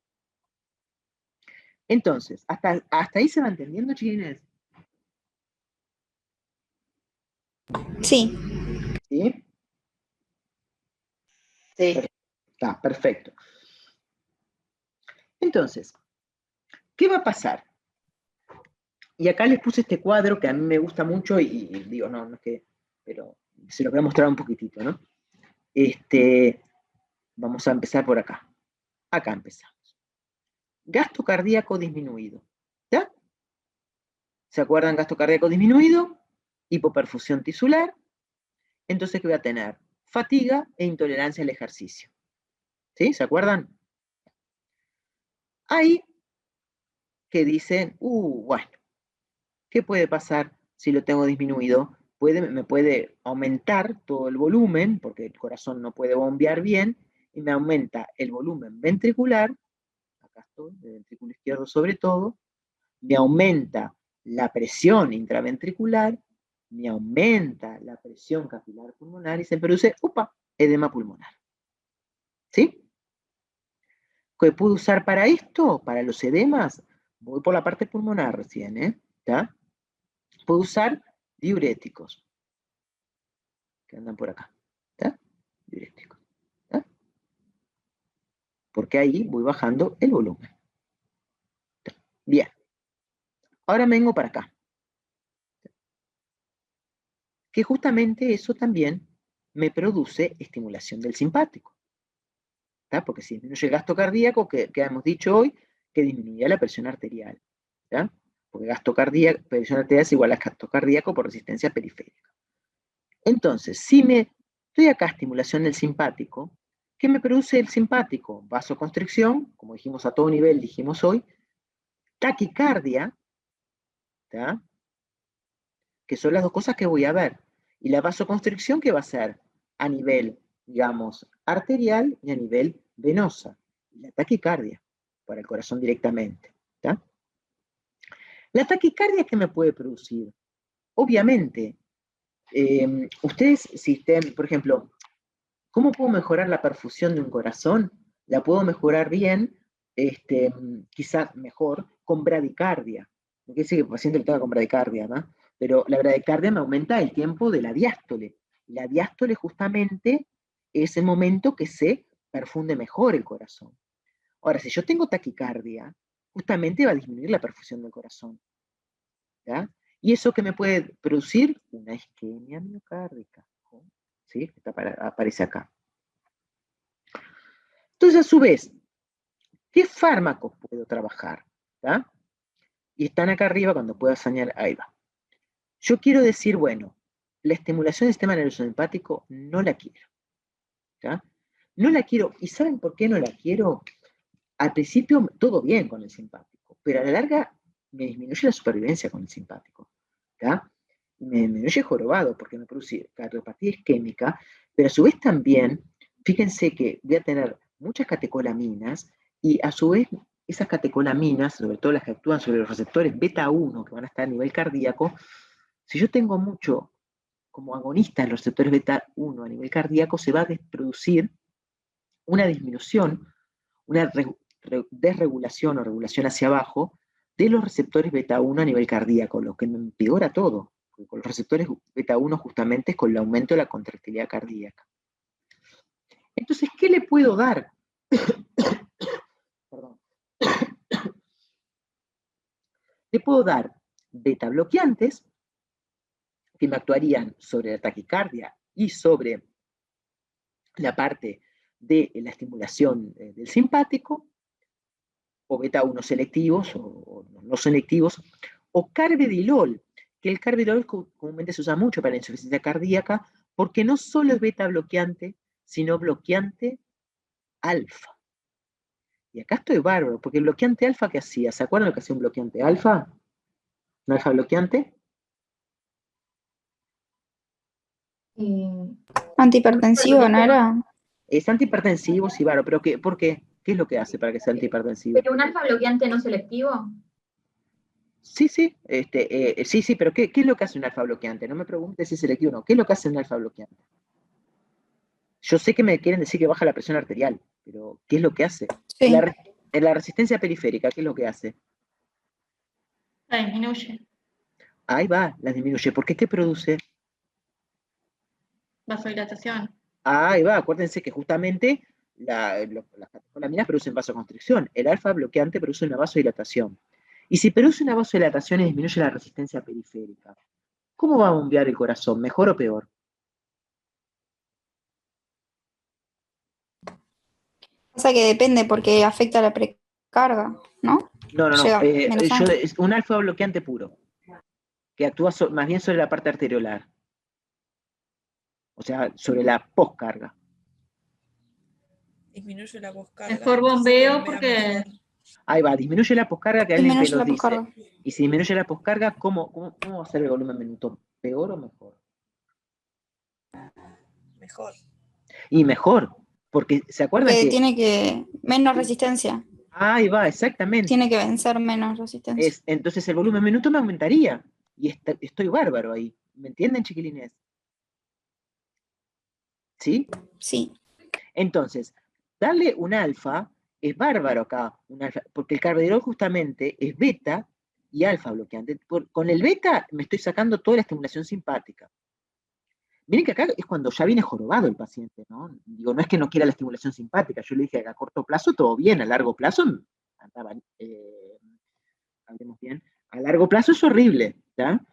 Entonces, hasta ahí se va entendiendo, chiquines. Sí. ¿Sí? Sí. Está, perfecto. Entonces, ¿qué va a pasar? Y acá les puse este cuadro que a mí me gusta mucho y digo, no es que, pero se los voy a mostrar un poquitito, ¿no? Vamos a empezar por acá. Acá empezamos. Gasto cardíaco disminuido. ¿Ya? ¿Se acuerdan gasto cardíaco disminuido? Hipoperfusión tisular. Entonces, ¿qué voy a tener? Fatiga e intolerancia al ejercicio. ¿Sí? ¿Se acuerdan? Ahí que dicen, bueno, ¿qué puede pasar si lo tengo disminuido? Me puede aumentar todo el volumen, porque el corazón no puede bombear bien, y me aumenta el volumen ventricular, acá estoy, el ventrículo izquierdo sobre todo, me aumenta la presión intraventricular, me aumenta la presión capilar pulmonar y se produce, edema pulmonar. ¿Sí? ¿Qué puedo usar para esto? Para los edemas, voy por la parte pulmonar recién, ¿está? Puedo usar diuréticos, que andan por acá, ¿está? Diuréticos, ¿está? Porque ahí voy bajando el volumen. ¿Está? Bien. Ahora me vengo para acá. Que justamente eso también me produce estimulación del simpático. ¿Tá? Porque si disminuye el gasto cardíaco, que hemos dicho hoy, que disminuye la presión arterial. ¿Tá? Porque presión arterial es igual a gasto cardíaco por resistencia periférica. Entonces, si estoy acá, estimulación del simpático, ¿qué me produce el simpático? Vasoconstricción, como dijimos a todo nivel, dijimos hoy, taquicardia, ¿tá? Que son las dos cosas que voy a ver. Y la vasoconstricción, ¿qué va a ser? A nivel, digamos, arterial y a nivel venosa. La taquicardia, para el corazón directamente. ¿Tá? La taquicardia, ¿qué me puede producir? Obviamente, ustedes, si estén, por ejemplo, ¿cómo puedo mejorar la perfusión de un corazón? La puedo mejorar bien, quizás mejor, con bradicardia. No quiere decir que el paciente lo tenga con bradicardia, ¿no? Pero la bradicardia me aumenta el tiempo de la diástole. La diástole justamente es el momento que se perfunde mejor el corazón. Ahora, si yo tengo taquicardia, justamente va a disminuir la perfusión del corazón. ¿Ya? ¿Y eso qué me puede producir? Una isquemia miocárdica. ¿Sí? Aparece acá. Entonces, a su vez, ¿qué fármacos puedo trabajar? ¿Tá? Y están acá arriba cuando pueda señalar, ahí va. Yo quiero decir, bueno, la estimulación del sistema nervioso simpático no la quiero. ¿Ya? No la quiero. ¿Y saben por qué no la quiero? Al principio todo bien con el simpático, pero a la larga me disminuye la supervivencia con el simpático. ¿Ya? Me disminuye jorobado porque me produce cardiopatía isquémica, pero a su vez también, fíjense que voy a tener muchas catecolaminas y a su vez esas catecolaminas, sobre todo las que actúan sobre los receptores beta 1 que van a estar a nivel cardíaco, si yo tengo mucho como agonista en los receptores beta 1 a nivel cardíaco, se va a producir una disminución, una desregulación o regulación hacia abajo de los receptores beta 1 a nivel cardíaco, lo que me empeora todo. Porque con los receptores beta 1 justamente es con el aumento de la contractilidad cardíaca. Entonces, ¿qué le puedo dar? Perdón. Le puedo dar beta bloqueantes que me actuarían sobre la taquicardia y sobre la parte de la estimulación del simpático, o beta 1 selectivos o no selectivos, o carvedilol, que el carvedilol comúnmente se usa mucho para la insuficiencia cardíaca, porque no solo es beta bloqueante, sino bloqueante alfa. Y acá estoy bárbaro, porque el bloqueante alfa, ¿qué hacía? ¿Se acuerdan lo que hacía un bloqueante alfa? ¿Un alfa bloqueante? Antihipertensivo, ¿no era? Es antihipertensivo, sí, bárbaro, pero ¿por qué? ¿Qué es lo que hace para que sea antihipertensivo? ¿Pero un alfa bloqueante no selectivo? Sí, sí, sí, pero ¿qué es lo que hace un alfa bloqueante? No me preguntes si es selectivo o no. ¿Qué es lo que hace un alfa bloqueante? Yo sé que me quieren decir que baja la presión arterial, pero ¿qué es lo que hace? Sí. En la resistencia periférica, ¿qué es lo que hace? La disminuye. Ahí va, la disminuye. ¿Por qué? ¿Qué produce? Vasodilatación. Ahí va, acuérdense que justamente las catecolaminas producen vasoconstricción. El alfa bloqueante produce una vasodilatación. Y si produce una vasodilatación y disminuye la resistencia periférica, ¿cómo va a bombear el corazón? ¿Mejor o peor? Pasa que depende porque afecta la precarga, ¿no? No. Llega menos sangre. Un alfa bloqueante puro, que actúa más bien sobre la parte arteriolar. O sea, sobre la poscarga. Disminuye la poscarga. Mejor bombeo porque... Ahí va, disminuye la poscarga, que alguien que Disminuye nos la dice. poscarga. Y si disminuye la poscarga, ¿cómo va a ser el volumen minuto? ¿Peor o mejor? Mejor. Y mejor, porque ¿se acuerdan Porque que...? tiene que... menos resistencia. Ahí va, exactamente. Tiene que vencer menos resistencia. Entonces el volumen minuto me aumentaría. Y estoy bárbaro ahí. ¿Me entienden, chiquilines? ¿Sí? Sí. Entonces, darle un alfa es bárbaro acá, un alfa, porque el carvedilol justamente es beta y alfa bloqueante. Con el beta me estoy sacando toda la estimulación simpática. Miren que acá es cuando ya viene jorobado el paciente, ¿no? Digo, no es que no quiera la estimulación simpática, yo le dije que a corto plazo todo bien, a largo plazo hablemos bien, a largo plazo es horrible, ¿ya?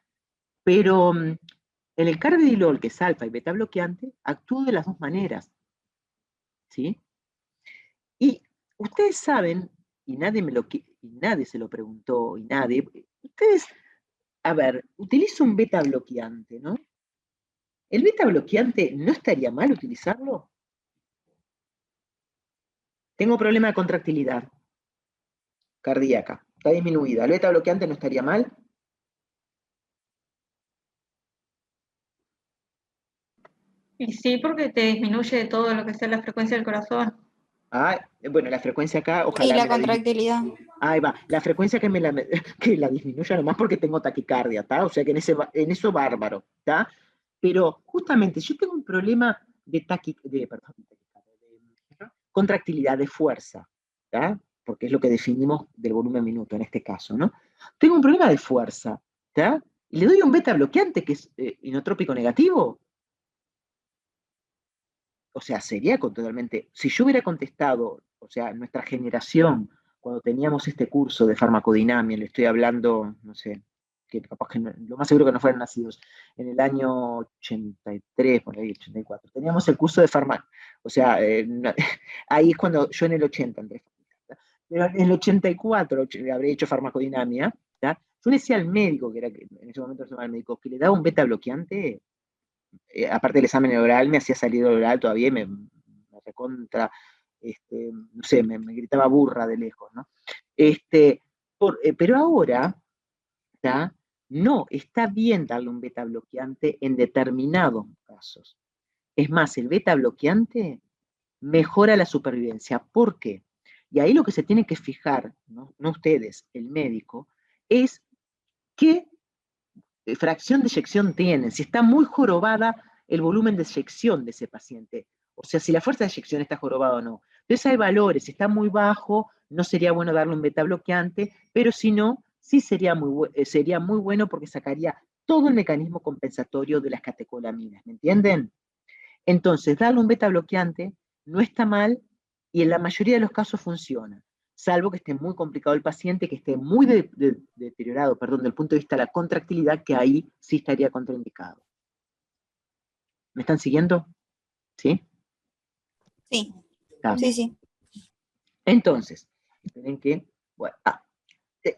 Pero en el carvedilol, que es alfa y beta bloqueante, actúa de las dos maneras, ¿sí? Y ustedes saben, y nadie se lo preguntó, y nadie, ustedes, a ver, utilizo un beta bloqueante, ¿no? ¿El beta bloqueante no estaría mal utilizarlo? Tengo problema de contractilidad cardíaca, está disminuida. ¿El beta bloqueante no estaría mal? Y sí, porque te disminuye todo lo que sea la frecuencia del corazón. Bueno, la frecuencia acá, ojalá. Y la contractilidad. Ahí va, la frecuencia que la disminuya nomás porque tengo taquicardia, ¿está? O sea que en eso bárbaro, ¿está? Pero justamente yo tengo un problema de contractilidad, de fuerza, ¿está? Porque es lo que definimos del volumen minuto en este caso, ¿no? Tengo un problema de fuerza, ¿está? Y le doy un beta bloqueante que es inotrópico negativo. O sea, sería totalmente, si yo hubiera contestado, o sea, nuestra generación, cuando teníamos este curso de farmacodinamia, le estoy hablando, no sé, que capaz que lo más seguro que no fueran nacidos, en el año 83, por ahí, 84, teníamos el curso de farmacia, o sea, ahí es cuando yo en el 80 entré, pero en el 84 habré hecho farmacodinamia, ¿tá? Yo le decía al médico, que en ese momento se llamaba el médico, que le daba un beta bloqueante, aparte del examen oral, me hacía salir el oral todavía y me recontra, no sé, me gritaba burra de lejos, ¿no? Pero ahora, ¿tá? No, está bien darle un beta bloqueante en determinados casos. Es más, el beta bloqueante mejora la supervivencia. ¿Por qué? Y ahí lo que se tiene que fijar, no ustedes, el médico, es qué fracción de eyección tienen, si está muy jorobada el volumen de eyección de ese paciente, o sea, si la fuerza de eyección está jorobada o no. Entonces hay valores, si está muy bajo, no sería bueno darle un beta bloqueante, pero si no, sí sería muy bueno porque sacaría todo el mecanismo compensatorio de las catecolaminas, ¿me entienden? Entonces, darle un beta bloqueante no está mal y en la mayoría de los casos funciona, salvo que esté muy complicado el paciente, que esté muy deteriorado, perdón, desde el punto de vista de la contractilidad, que ahí sí estaría contraindicado. ¿Me están siguiendo? ¿Sí? Sí, Está. sí. Entonces, esperen que, bueno,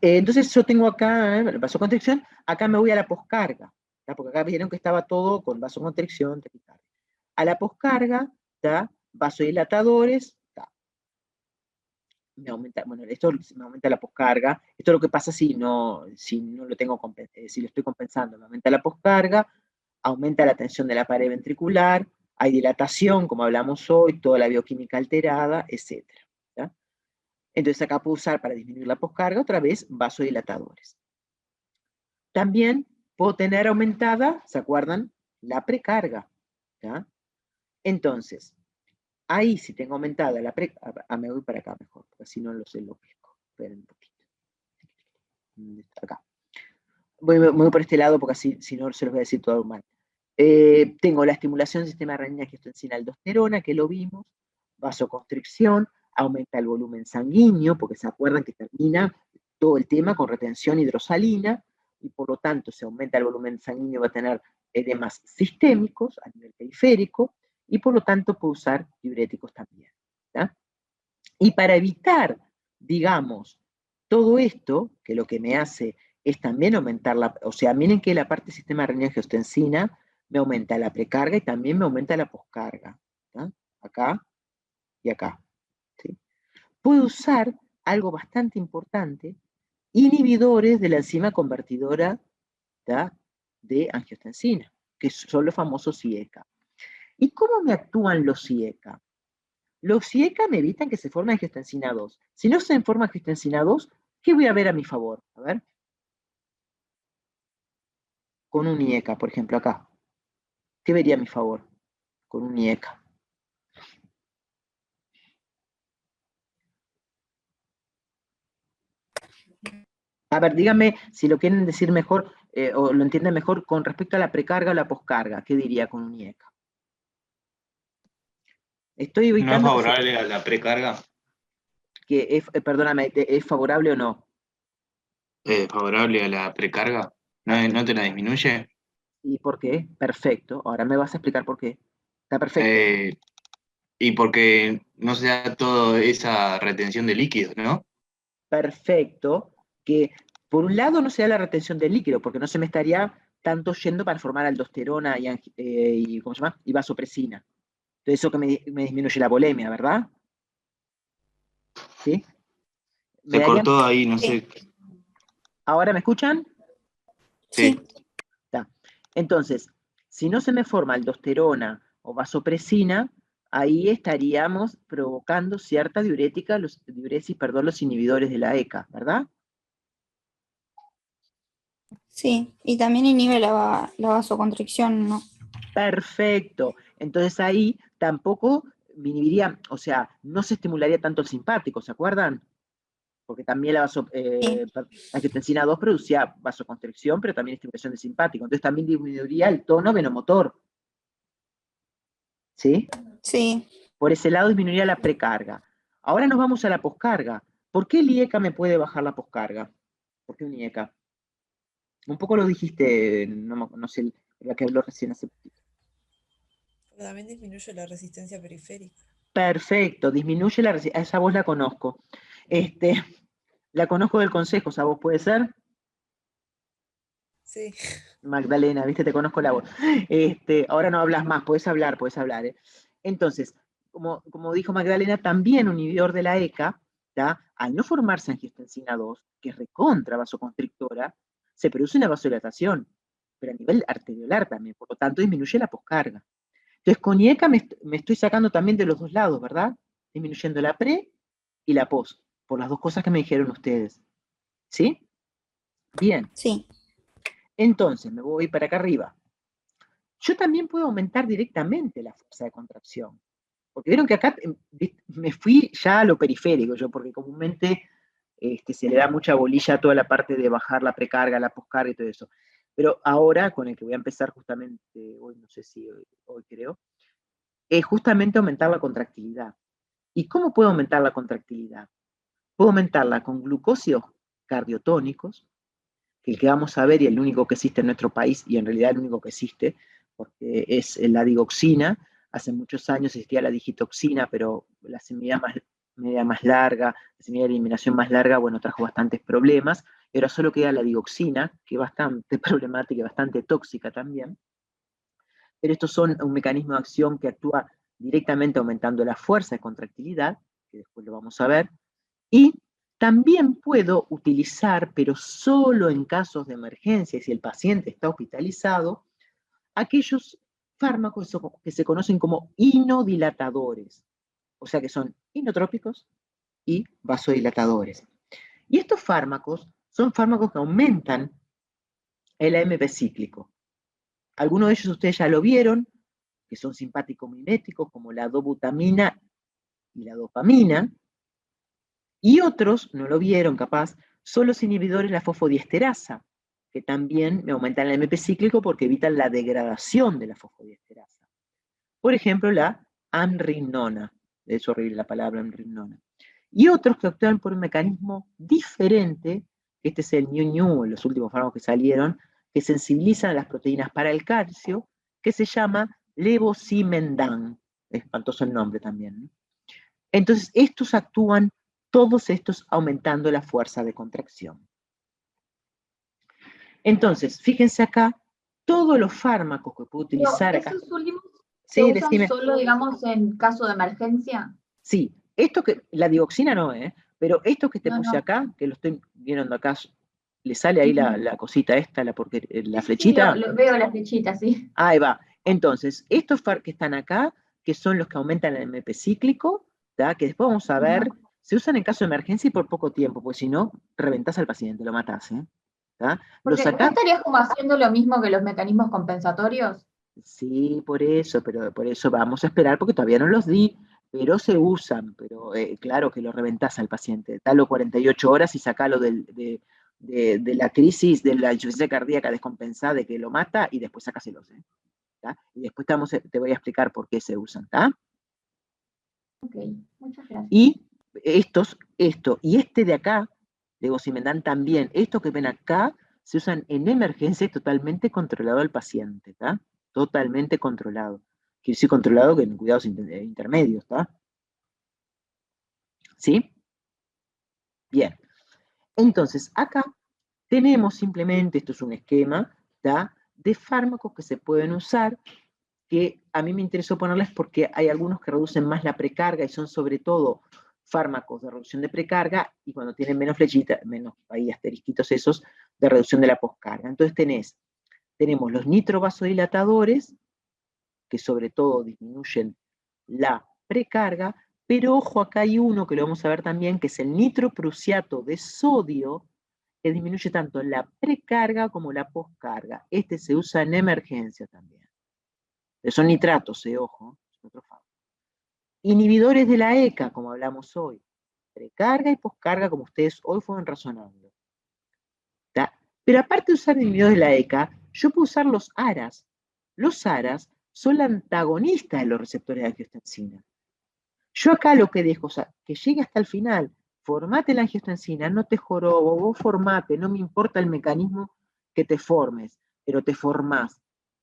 entonces yo tengo acá, el vasoconstricción, acá me voy a la poscarga, porque acá vieron que estaba todo con vasoconstricción, taquicardia. A la poscarga, vasodilatadores, me aumenta, bueno, esto me aumenta la poscarga, esto es lo que pasa si no lo tengo, si lo estoy compensando, me aumenta la poscarga, aumenta la tensión de la pared ventricular, hay dilatación, como hablamos hoy, toda la bioquímica alterada, etc. Entonces acá puedo usar para disminuir la poscarga, otra vez, vasodilatadores. También puedo tener aumentada, ¿se acuerdan? La precarga, ¿ya? Entonces, ahí si tengo aumentada la precarga, me voy para acá mejor, porque así no lo sé, lo explico. Esperen un poquito. Acá. Voy por este lado porque así, si no, se los voy a decir todo mal. Tengo la estimulación del sistema renina-angiotensina-aldosterona, que lo vimos, vasoconstricción, aumenta el volumen sanguíneo, porque se acuerdan que termina todo el tema con retención hidrosalina, y por lo tanto, si aumenta el volumen sanguíneo, va a tener edemas sistémicos a nivel periférico, y por lo tanto puedo usar diuréticos también. ¿tá? Y para evitar, digamos, todo esto, que lo que me hace es también aumentar o sea, miren que la parte del sistema renina-angiotensina me aumenta la precarga y también me aumenta la poscarga. ¿tá? Acá y acá. ¿sí? Puedo usar algo bastante importante, inhibidores de la enzima convertidora de angiotensina, que son los famosos CIECA. ¿Y cómo me actúan los CIECA? Los CIECA me evitan que se forme angiotensina 2. Si no se forma angiotensina 2, ¿qué voy a ver a mi favor? A ver. Con un IECA, por ejemplo, acá. ¿Qué vería a mi favor? Con un IECA. A ver, díganme si lo quieren decir mejor o lo entienden mejor con respecto a la precarga o la poscarga. ¿Qué diría con un IECA? Estoy ¿No es evitando favorable a la precarga? perdóname, ¿es favorable o no? ¿Favorable a la precarga? ¿No te la disminuye? ¿Y por qué? Perfecto. Ahora me vas a explicar por qué. Está perfecto. Y porque no se da toda esa retención de líquidos, ¿no? Perfecto. Que por un lado no se da la retención del líquido, porque no se me estaría tanto yendo para formar aldosterona y ¿cómo se llama? Y vasopresina. Entonces eso que me disminuye la volemia, ¿verdad? ¿Sí? Se cortó ahí, no sé. ¿Ahora me escuchan? Sí. Está. Entonces, si no se me forma aldosterona o vasopresina, ahí estaríamos provocando cierta diurética, los inhibidores de la ECA, ¿verdad? Sí, y también inhibe la vasoconstricción, ¿no? Perfecto. Entonces ahí tampoco me inhibiría, o sea, no se estimularía tanto el simpático, ¿se acuerdan? Porque también la angiotensina 2 producía vasoconstricción, pero también estimulación de simpático. Entonces también disminuiría el tono venomotor. ¿Sí? Sí. Por ese lado disminuiría la precarga. Ahora nos vamos a la poscarga. ¿Por qué el IECA me puede bajar la poscarga? ¿Por qué un IECA? Un poco lo dijiste, no sé, la que habló recién hace poquito. También disminuye la resistencia periférica. Perfecto, disminuye la resistencia. Esa voz la conozco. La conozco del consejo, ¿esa voz puede ser? Sí. Magdalena, viste, te conozco la voz. Ahora no hablas más, puedes hablar, ¿eh? Entonces, como dijo Magdalena, también un inhibidor de la ECA, ¿tá? Al no formarse angiotensina 2, que es recontra vasoconstrictora, se produce una vasodilatación, pero a nivel arteriolar también, por lo tanto disminuye la poscarga. Entonces, con IECA me estoy sacando también de los dos lados, ¿verdad? Disminuyendo la pre y la post, por las dos cosas que me dijeron ustedes. ¿Sí? Bien. Sí. Entonces, me voy para acá arriba. Yo también puedo aumentar directamente la fuerza de contracción. Porque vieron que acá me fui ya a lo periférico, yo, porque comúnmente se le da mucha bolilla a toda la parte de bajar la precarga, la poscarga y todo eso. Pero ahora, con el que voy a empezar justamente, hoy no sé si hoy creo, es justamente aumentar la contractilidad. ¿Y cómo puedo aumentar la contractilidad? Puedo aumentarla con glucósidos cardiotónicos, que el que vamos a ver y el único que existe en nuestro país, y en realidad el único que existe, porque es la digoxina. Hace muchos años existía la digitoxina, pero la semilla más larga, la semilla de eliminación más larga, bueno, trajo bastantes problemas, y ahora solo queda la digoxina, que es bastante problemática y bastante tóxica también. Pero estos son un mecanismo de acción que actúa directamente aumentando la fuerza de contractilidad, que después lo vamos a ver, y también puedo utilizar, pero solo en casos de emergencia, si el paciente está hospitalizado, aquellos fármacos que se conocen como inodilatadores, o sea que son inotrópicos y vasodilatadores. Y estos fármacos son fármacos que aumentan el AMP cíclico. Algunos de ellos ustedes ya lo vieron, que son simpático-miméticos, como la dobutamina y la dopamina, y otros, no lo vieron capaz, son los inhibidores de la fosfodiesterasa, que también me aumentan el AMP cíclico porque evitan la degradación de la fosfodiesterasa. Por ejemplo, la amrinona, es horrible la palabra amrinona. Y otros que actúan por un mecanismo diferente, este es el ñu, los últimos fármacos que salieron, que sensibilizan a las proteínas para el calcio, que se llama levosimendan. Es espantoso el nombre también, ¿no? Entonces, estos actúan, todos estos aumentando la fuerza de contracción. Entonces, fíjense acá, todos los fármacos que puedo utilizar acá. ¿Esos últimos Sí, se usan decime. solo, digamos, en caso de emergencia? Sí, esto que, la digoxina no, pero esto que te No, puse no. acá, que lo estoy viendo acá, ¿le sale ahí la cosita esta, la flechita? Sí, veo las flechitas, sí. Ahí va. Entonces, estos que están acá, que son los que aumentan el AMP cíclico, ¿tá? Que después vamos a ver, se usan en caso de emergencia y por poco tiempo, porque si no, reventás al paciente, lo matás, ¿tá? Porque Los acá, ¿no estarías como haciendo lo mismo que los mecanismos compensatorios? sí, por eso, pero por eso vamos a esperar, porque todavía no los di, pero se usan, pero claro que lo reventás al paciente, dalo 48 horas y sacalo de la crisis, de la insuficiencia cardíaca descompensada, de que lo mata, y después sacáselos, ¿tá? Y después te voy a explicar por qué se usan, ¿tá? Ok, muchas gracias. Y esto y este de acá, de gosimendan también, estos que ven acá, se usan en emergencia y totalmente controlado al paciente, ¿tá? Totalmente controlado. Quiere decir controlado que en cuidados intermedios, ¿está? ¿Sí? Bien. Entonces, acá tenemos simplemente, esto es un esquema, ¿tá? De fármacos que se pueden usar, que a mí me interesó ponerles porque hay algunos que reducen más la precarga y son sobre todo fármacos de reducción de precarga, y cuando tienen menos flechitas, menos ahí asterisquitos esos, de reducción de la poscarga. Entonces tenemos los nitrovasodilatadores, que sobre todo disminuyen la precarga, pero ojo, acá hay uno que lo vamos a ver también, que es el nitroprusiato de sodio, que disminuye tanto la precarga como la poscarga. Este se usa en emergencia también. Son nitratos, ojo, es otro fármaco. Inhibidores de la ECA, como hablamos hoy, precarga y poscarga, como ustedes hoy fueron razonando. ¿Tá? Pero aparte de usar inhibidores de la ECA, yo puedo usar los ARAs. Los ARAs son antagonistas de los receptores de angiotensina. Yo acá lo que dejo, o sea, que llegue hasta el final, formate la angiotensina, no te jorobo, vos formate, no me importa el mecanismo que te formes, pero te formás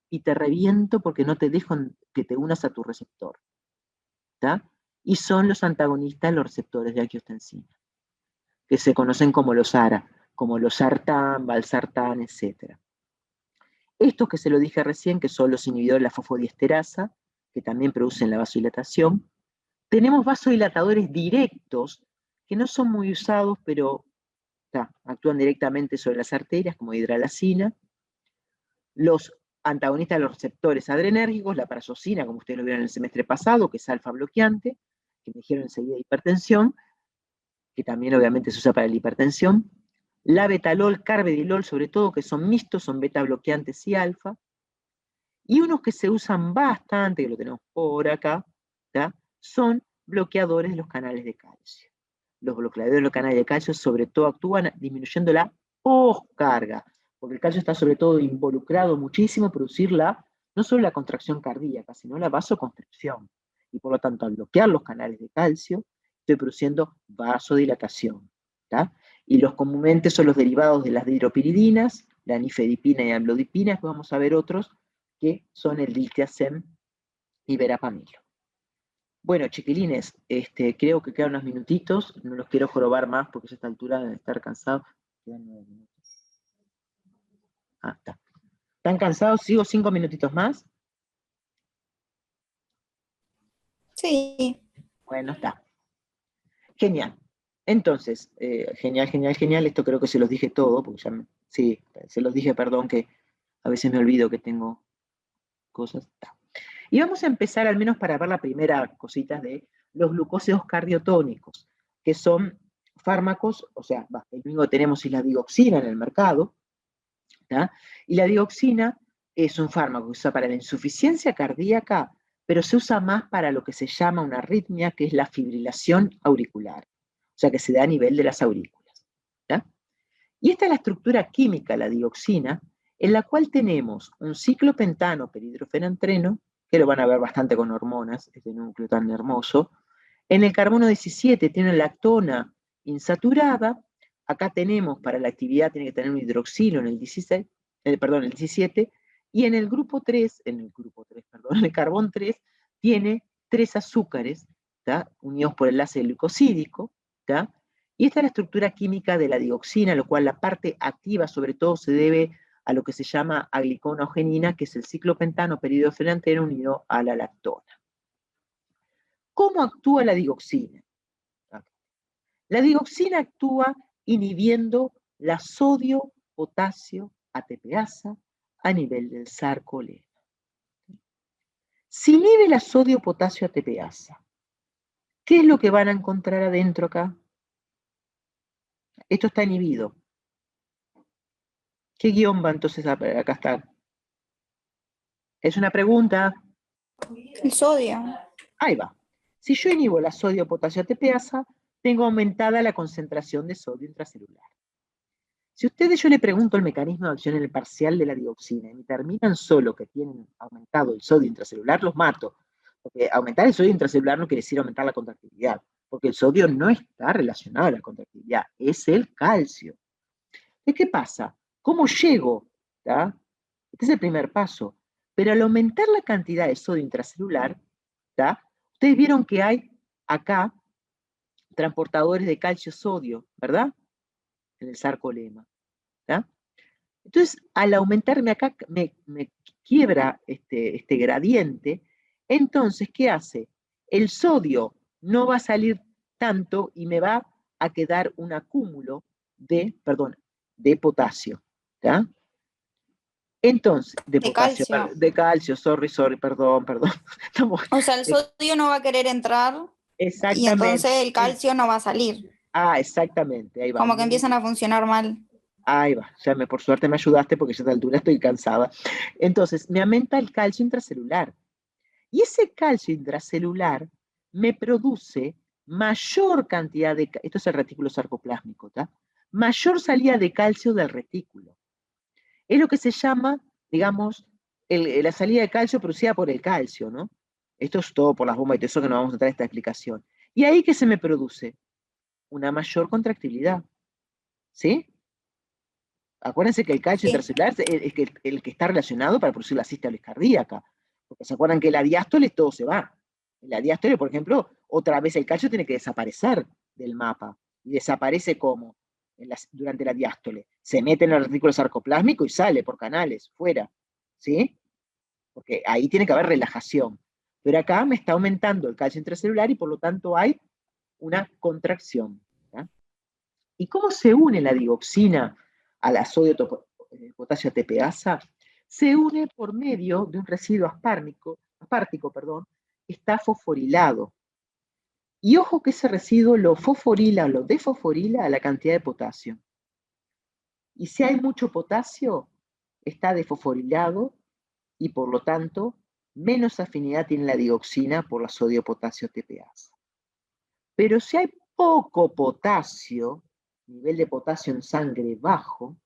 y te reviento porque no te dejo que te unas a tu receptor. ¿Tá? Y son los antagonistas de los receptores de angiotensina, que se conocen como los ARA, como los sartán, valsartán, etc. Estos que se lo dije recién, que son los inhibidores de la fosfodiesterasa, que también producen la vasodilatación. Tenemos vasodilatadores directos, que no son muy usados, pero actúan directamente sobre las arterias, como hidralacina. Los antagonistas de los receptores adrenérgicos, la prazosina, como ustedes lo vieron en el semestre pasado, que es alfa bloqueante, que me dijeron enseguida hipertensión, que también obviamente se usa para la hipertensión. La betalol, carvedilol, sobre todo, que son mixtos, son beta bloqueantes y alfa. Y unos que se usan bastante, que lo tenemos por acá, son bloqueadores de los canales de calcio. Los bloqueadores de los canales de calcio sobre todo actúan disminuyendo la poscarga, porque el calcio está sobre todo involucrado muchísimo en producir no solo la contracción cardíaca, sino la vasoconstricción. Y por lo tanto, al bloquear los canales de calcio, estoy produciendo vasodilatación. Y los comúnmente son los derivados de las dihidropiridinas, la nifedipina y amlodipina, que vamos a ver otros, que son el diltiazem y verapamilo. Bueno, chiquilines, creo que quedan unos minutitos, no los quiero jorobar más porque a esta altura deben estar cansados. Quedan 9 minutos. Está. ¿Están cansados? ¿Sigo 5 minutitos más? Sí. Bueno, está. Genial. Entonces, genial. Esto creo que se los dije todo, porque ya sí, se los dije, perdón, que a veces me olvido que tengo cosas. Está. Y vamos a empezar, al menos para ver la primera cosita, de los glucósidos cardiotónicos, que son fármacos, o sea, el único que tenemos es la dioxina en el mercado, y la dioxina es un fármaco que se usa para la insuficiencia cardíaca, pero se usa más para lo que se llama una arritmia, que es la fibrilación auricular, o sea, que se da a nivel de las aurículas. Y esta es la estructura química, la dioxina, en la cual tenemos un ciclopentano perhidrofenantreno, que lo van a ver bastante con hormonas, este núcleo tan hermoso. En el carbono 17 tiene lactona insaturada. Acá tenemos, para la actividad, tiene que tener un hidroxilo en el 17, y en el grupo 3, en el carbón 3, tiene 3 azúcares, unidos por el enlace glucosídico, y esta es la estructura química de la dioxina, lo cual la parte activa sobre todo se debe a lo que se llama agliconogenina, que es el ciclopentano peridofenantreno unido a la lactona. ¿Cómo actúa la dioxina? La dioxina actúa inhibiendo la sodio-potasio ATPasa a nivel del sarcolema. Si inhibe la sodio-potasio ATPasa, ¿qué es lo que van a encontrar adentro acá? Esto está inhibido. ¿Qué guión va entonces acá está? Es una pregunta. El sodio. Ahí va. Si yo inhibo la sodio-potasio ATPasa, tengo aumentada la concentración de sodio intracelular. Si yo le pregunto el mecanismo de acción en el parcial de la dioxina y me terminan solo que tienen aumentado el sodio intracelular, los mato. Porque aumentar el sodio intracelular no quiere decir aumentar la contractilidad, porque el sodio no está relacionado a la contractilidad, es el calcio. ¿Y qué pasa? ¿Cómo llego? Este es el primer paso. Pero al aumentar la cantidad de sodio intracelular, ustedes vieron que hay acá transportadores de calcio-sodio, ¿verdad? En el sarcolema. Entonces, al aumentarme acá, me quiebra este gradiente. Entonces, ¿qué hace? El sodio no va a salir tanto y me va a quedar un acúmulo de potasio. Entonces, de potasio, calcio. de calcio, sorry, perdón. O sea, el sodio no va a querer entrar y entonces el calcio no va a salir. Exactamente, ahí va. Como que empiezan a funcionar mal. Ahí va, por suerte me ayudaste porque ya a esta altura estoy cansada. Entonces, me aumenta el calcio intracelular. Y ese calcio intracelular me produce mayor cantidad de, esto es el retículo sarcoplásmico, mayor salida de calcio del retículo. Es lo que se llama, digamos, la salida de calcio producida por el calcio, ¿no? Esto es todo por las bombas y todo eso que no vamos a entrar en esta explicación. ¿Y ahí qué se me produce? Una mayor contractilidad. ¿Sí? Acuérdense que el calcio intracelular es el que está relacionado para producir la sístole cardíaca. Porque se acuerdan que la diástole todo se va. En la diástole, por ejemplo, otra vez el calcio tiene que desaparecer del mapa. ¿Y desaparece cómo? Durante la diástole. Se mete en el retículo sarcoplásmico y sale por canales, fuera. ¿sí? Porque ahí tiene que haber relajación. Pero acá me está aumentando el calcio intracelular y por lo tanto hay una contracción. ¿Ya? ¿Y cómo se une la digoxina a la sodio-potasio ATPasa? Se une por medio de un residuo aspartico, que está fosforilado. Y ojo que ese residuo lo fosforila o lo desfosforila a la cantidad de potasio. Y si hay mucho potasio, está desfosforilado y por lo tanto menos afinidad tiene la digoxina por la sodio-potasio ATPasa. Pero si hay poco potasio, nivel de potasio en sangre bajo,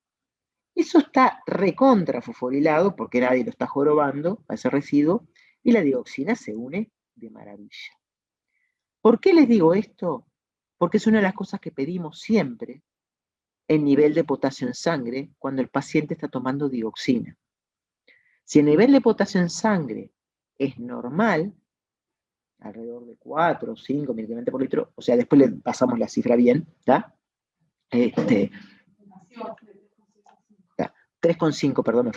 eso está recontra fosforilado porque nadie lo está jorobando a ese residuo y la digoxina se une de maravilla. ¿Por qué les digo esto? Porque es una de las cosas que pedimos siempre, el nivel de potasio en sangre cuando el paciente está tomando digoxina. Si el nivel de potasio en sangre es normal, alrededor de 4 o 5 miligramos por litro, o sea, después le pasamos la cifra bien, ¿está? 3,5, perdón, me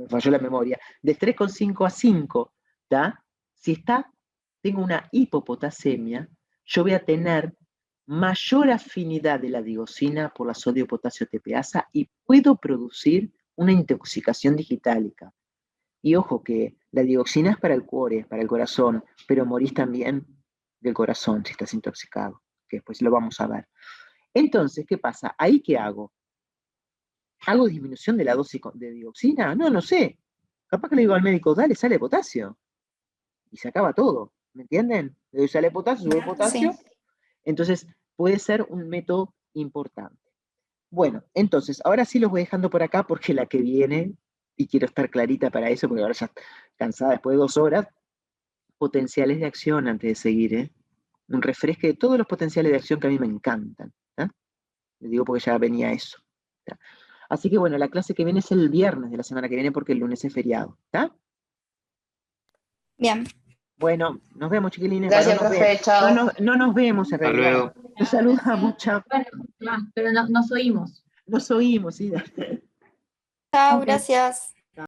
falló la memoria, de 3,5 a 5, ¿está? Si tengo una hipopotasemia, yo voy a tener mayor afinidad de la digoxina por la sodio-potasio ATPasa y puedo producir una intoxicación digitálica. Y ojo que la digoxina es para el cuore, para el corazón, pero morís también del corazón si estás intoxicado, que después lo vamos a ver. Entonces, ¿qué pasa? ¿Ahí qué hago? ¿Hago disminución de la dosis de dioxina? No sé. Capaz que le digo al médico, dale, sale potasio. Y se acaba todo. ¿Me entienden? Le doy sale potasio, sube potasio. Sí. Entonces, puede ser un método importante. Bueno, entonces, ahora sí los voy dejando por acá porque la que viene, y quiero estar clarita para eso, porque ahora ya cansada después de 2 horas, potenciales de acción antes de seguir, ¿eh? Un refresque de todos los potenciales de acción que a mí me encantan. ¿Eh? Les digo porque ya venía eso. ¿Tá? Así que bueno, la clase que viene es el viernes de la semana que viene porque el lunes es feriado. ¿Está? Bien. Bueno, nos vemos, chiquilines. Gracias, Bueno, profe. Chao. no nos vemos en Hasta realidad. luego. Nos saludamos, chao. Bueno, pero nos oímos. Nos oímos, sí. Chao, Ok. gracias.